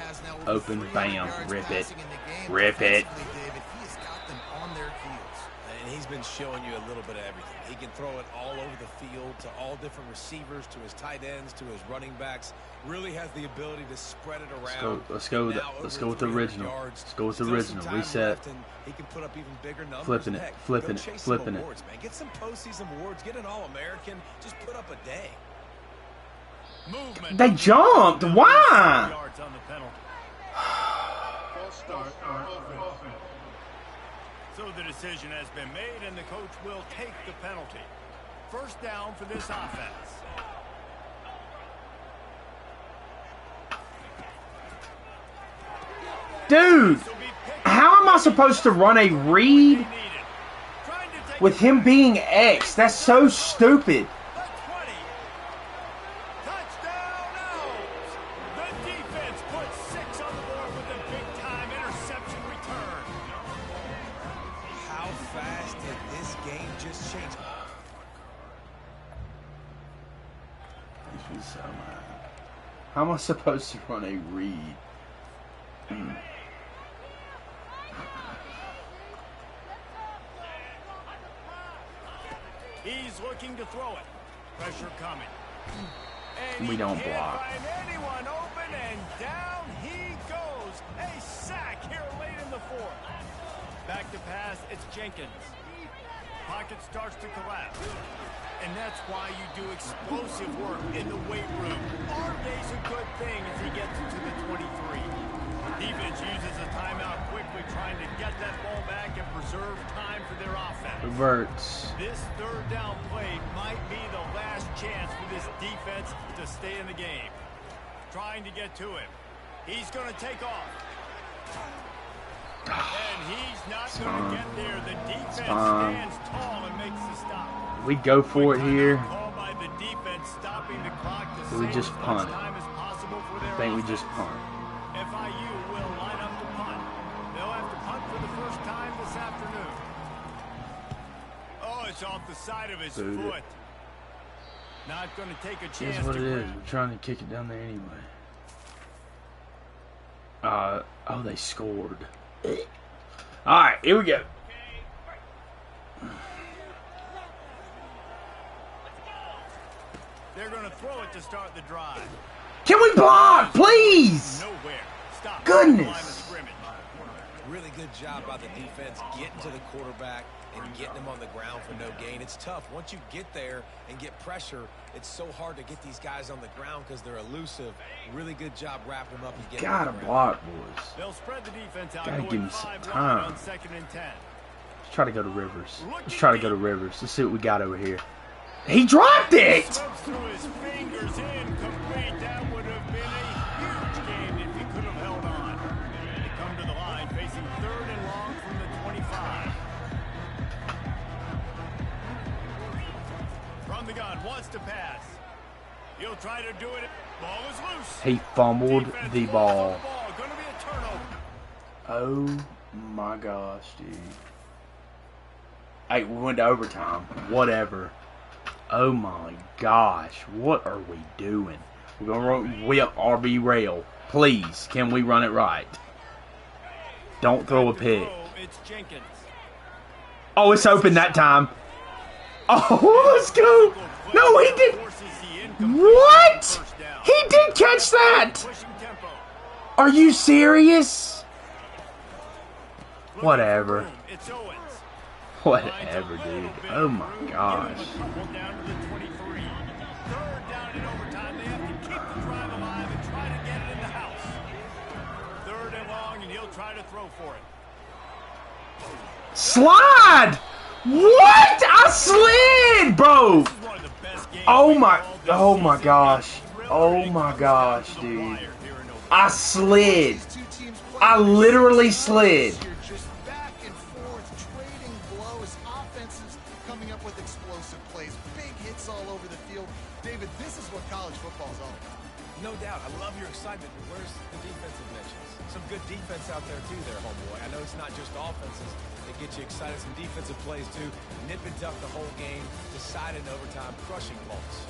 Open, bam, rip it. Rip it. David, he has got them on their heels. And he's been showing you a little bit of everything. He can throw it all over the field to all different receivers, to his tight ends, to his running backs. Really has the ability to spread it around. Let's go with the original. Let's go with the original. Reset. He can put up even bigger numbers. Flipping it. Flipping it. Flipping it. Man. Get some postseason awards. Get an All-American. Just put up a day. They jumped. Why? So the decision has been made, and the coach will take the penalty. First down for this offense. Dude, how am I supposed to run a read with him being X? That's so stupid. How am I supposed to run a read? He's looking to throw it. Pressure coming. And we don't block. Anyone open, and down he goes. A sack here late in the fourth. Back to pass, it's Jenkins. Pocket starts to collapse. And that's why you do explosive work in the weight room. Our day's a good thing as he gets to the 23. Defense uses a timeout quickly, trying to get that ball back and preserve time for their offense. Reverts. This third down play might be the last chance for this defense to stay in the game. Trying to get to him. He's going to take off. And he's not going to get there. The defense stands tall and makes the stop. We go for it here. By the defense, stopping the clock to we just punt. I think we just punt. FIU will line up to punt. They'll have to punt for the first time this afternoon. Oh, it's off the side of his foot. Not going to take a chance. Here's what it is. We're trying to kick it down there anyway. Oh, they scored. All right, here we go. They're going to throw it to start the drive. Can we block, please? Nowhere. Stop. Goodness. Really good job by the defense getting to the quarterback and getting him on the ground for no gain. It's tough. Once you get there and get pressure, it's so hard to get these guys on the ground because they're elusive. Really good job wrapping them up and getting Gotta block, boys. They'll spread the defense out. Gotta give him some time. On 2nd and 10. Let's try to go to Rivers. Let's try to go to Rivers. Let's see what we got over here. He dropped it! Through his fingers, incomplete. That would have been a huge gain if he could have held on. They come to the line facing 3rd and long from the 25. From the gun, wants to pass. He'll try to do it. Ball is loose. He fumbled the ball. Gonna be a turnover. Oh my gosh, dude. Hey, we went to overtime. Whatever. Oh my gosh, what are we doing? We're gonna run whip RB rail. Please, can we run it right? Don't throw a pick. It's Jenkins. Oh, it's open that time. Oh, let's go. No, he did. What? He did catch that. Are you serious? Whatever. Whatever, dude. Oh my gosh. Slide! What? I slid, bro. Oh my gosh. Oh my gosh, dude. I slid. I literally slid. Coming up with explosive plays, big hits all over the field. David, this is what college football falls all the time. No doubt. I love your excitement, but where's the defensive mentions? Some good defense out there, too, there, homeboy. I know it's not just offenses that get you excited. Some defensive plays, too. Nip and tuck the whole game, decide in overtime, crushing Colts.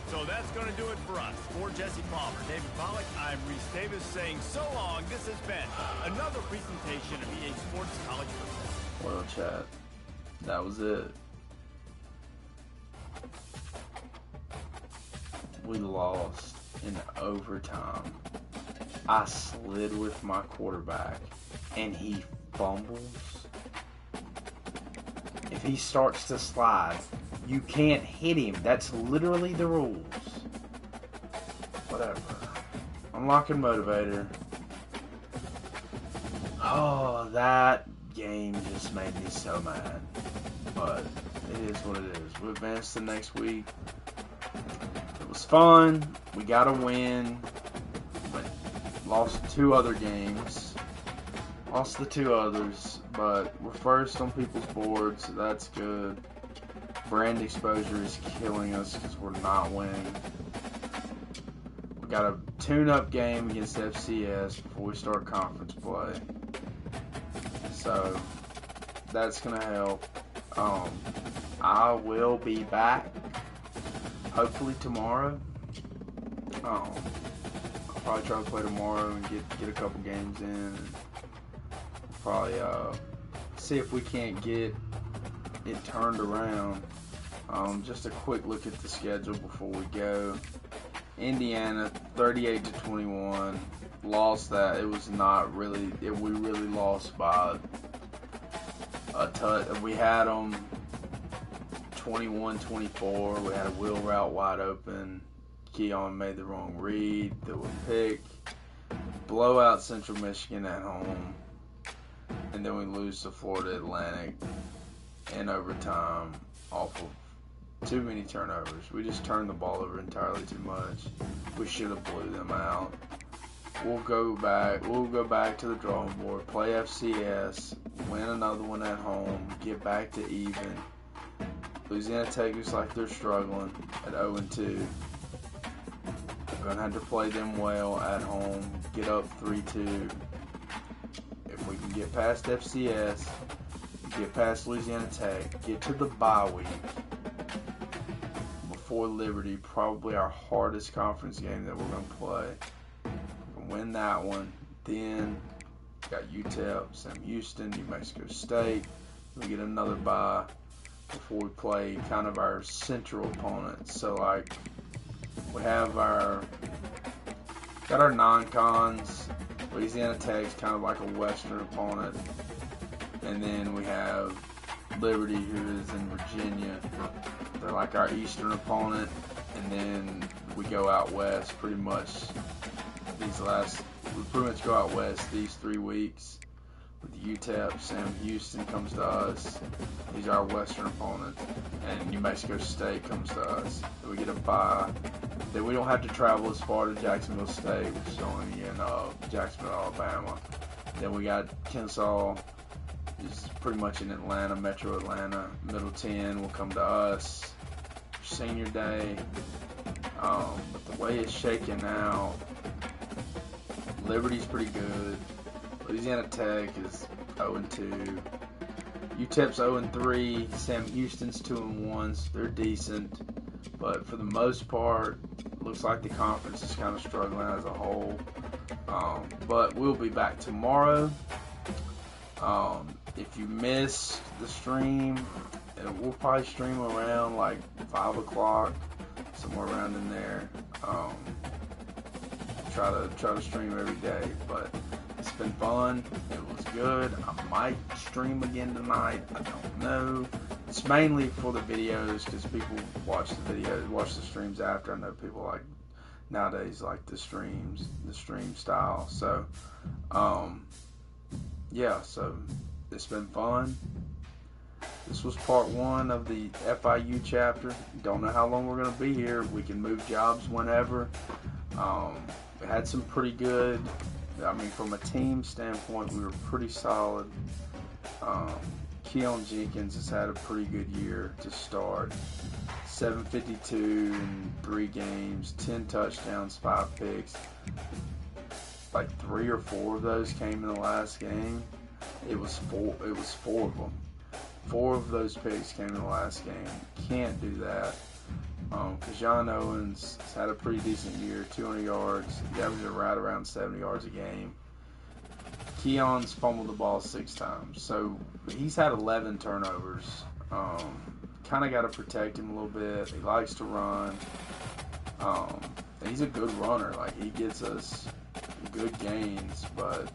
So that's going to do it for us. For Jesse Palmer, David Pollack, I'm Reese Davis saying so long. This has been another presentation of EA Sports College Football. Well, chat, that was it. We lost in overtime. I slid with my quarterback and he fumbles. If he starts to slide, you can't hit him. That's literally the rules. Whatever. Unlocking motivator. Oh, that game just made me so mad. But it is what it is. We advance to next week. It was fun. We got a win. But lost 2 other games. Lost the 2 others. But we're first on people's boards, so that's good. Brand exposure is killing us because we're not winning. We got a tune-up game against FCS before we start conference play. So that's going to help. I will be back hopefully tomorrow. I'll probably try to play tomorrow and get a couple games in. And probably see if we can't get it turned around. Just a quick look at the schedule before we go. Indiana 38-21. Lost that. It was not really. We really lost by a touch. We had them 21-24. We had a wheel route wide open. Keon made the wrong read. There was a pick. Blowout Central Michigan at home. And then we lose to Florida Atlantic in overtime off of too many turnovers. We just turned the ball over entirely too much. We should have blew them out. We'll go back to the drawing board, play FCS, win another one at home, get back to even. Louisiana Tech looks like they're struggling at 0-2. We're going to have to play them well at home, get up 3-2. If we can get past FCS, get past Louisiana Tech, get to the bye week before Liberty, probably our hardest conference game that we're going to play. Win that one, then got UTEP, Sam Houston, New Mexico State. We get another bye before we play kind of our central opponents. So like we have got our non-cons. Louisiana Tech's kind of like a Western opponent, and then we have Liberty, who is in Virginia. They're like our Eastern opponent, and then we go out west pretty much. We pretty much go out west these 3 weeks with UTEP. Sam Houston comes to us. He's our Western opponent. And New Mexico State comes to us. Then we get a bye. Then we don't have to travel as far to Jacksonville State, which is only in Jacksonville, Alabama. Then we got Kennesaw, is pretty much in Atlanta, Metro Atlanta. Middle 10 will come to us. Senior day. But the way it's shaking out, Liberty's pretty good. Louisiana Tech is 0-2. UTEP's 0-3. Sam Houston's 2-1. So they're decent. But for the most part, looks like the conference is kind of struggling as a whole. But we'll be back tomorrow. If you missed the stream, we'll probably stream around like 5 o'clock, somewhere around in there. Try to stream every day, but it's been fun. It was good. I might stream again tonight. I don't know. It's mainly for the videos because people watch the videos, watch the streams after. I know people like nowadays like the stream style. So, yeah. So it's been fun. This was part 1 of the FIU chapter. Don't know how long we're gonna be here. We can move jobs whenever. We had some pretty good, from a team standpoint, we were pretty solid. Keon Jenkins has had a pretty good year to start. 752 in 3 games, 10 touchdowns, 5 picks. Like 3 or 4 of those came in the last game. It was 4 of them. 4 of those picks came in the last game. Can't do that. Because John Owens has had a pretty decent year, 200 yards. He averages right around 70 yards a game. Keon's fumbled the ball 6 times. So he's had 11 turnovers. Kind of got to protect him a little bit. He likes to run. He's a good runner. Like, he gets us good gains, but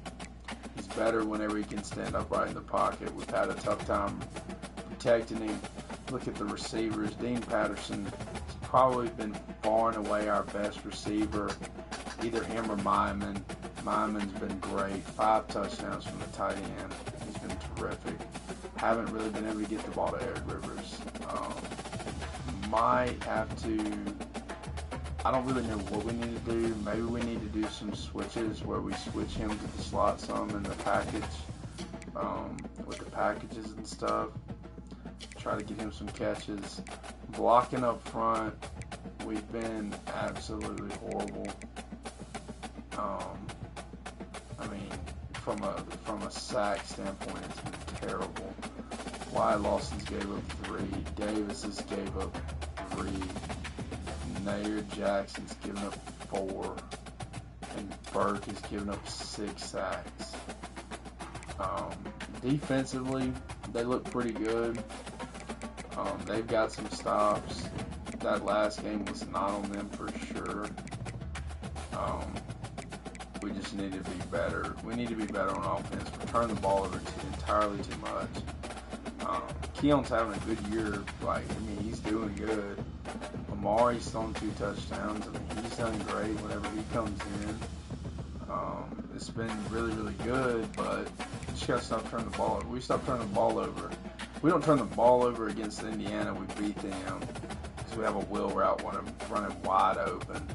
he's better whenever he can stand upright in the pocket. We've had a tough time protecting him. Look at the receivers. Dean Patterson has probably been far and away our best receiver, either him or Myman. Myman's been great. 5 touchdowns from the tight end. He's been terrific. Haven't really been able to get the ball to Eric Rivers. Might have to. I don't really know what we need to do. Maybe we need to do some switches where we switch him to the slot some in the package, with the packages and stuff. Try to get him some catches. Blocking up front, we've been absolutely horrible. I mean, from a sack standpoint, it's been terrible. Wyatt Lawson's gave up 3. Davis has gave up 3. Nair Jackson's given up 4. And Burke has given up 6 sacks. Defensively, they look pretty good. They've got some stops. That last game was not on them for sure. We just need to be better. We need to be better on offense. We're turning the ball over entirely too much. Keon's having a good year. Like, I mean, he's doing good. Amari's thrown 2 touchdowns. I mean, he's done great whenever he comes in. It's been really, really good, but we just got to stop turning the ball over. We stop turning the ball over. If we don't turn the ball over against Indiana, we beat them because we have a wheel route running wide open.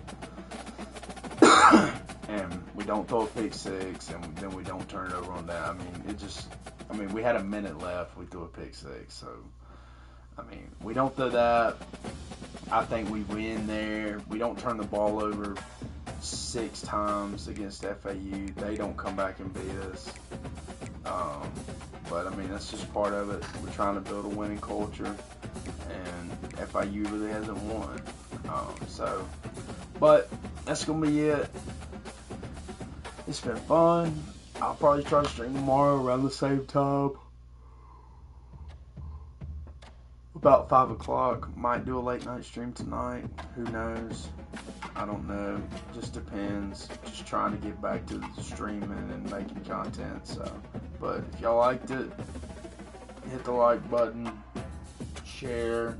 And we don't throw a pick 6, and then we don't turn it over on that. I mean, we had a minute left. We threw a pick 6. So, I mean, we don't throw that. I think we win there. We don't turn the ball over 6 times against FIU. They don't come back and beat us. But, I mean, that's just part of it. We're trying to build a winning culture, and FIU really hasn't won. But that's going to be it. It's been fun. I'll probably try to stream tomorrow around the same time. About 5 o'clock. Might do a late night stream tonight. Who knows? I don't know. Just depends. Just trying to get back to streaming and making content. So, but if y'all liked it, hit the like button. Share.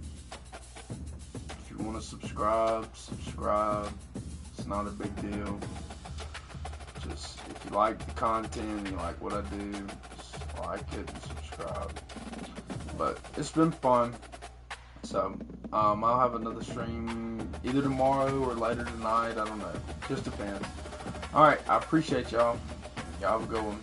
If you want to subscribe. It's not a big deal. Just if you like the content, you like what I do, just like it and subscribe. But it's been fun. So I'll have another stream either tomorrow or later tonight. I don't know. Just depends. Alright, I appreciate y'all. Y'all have a good one.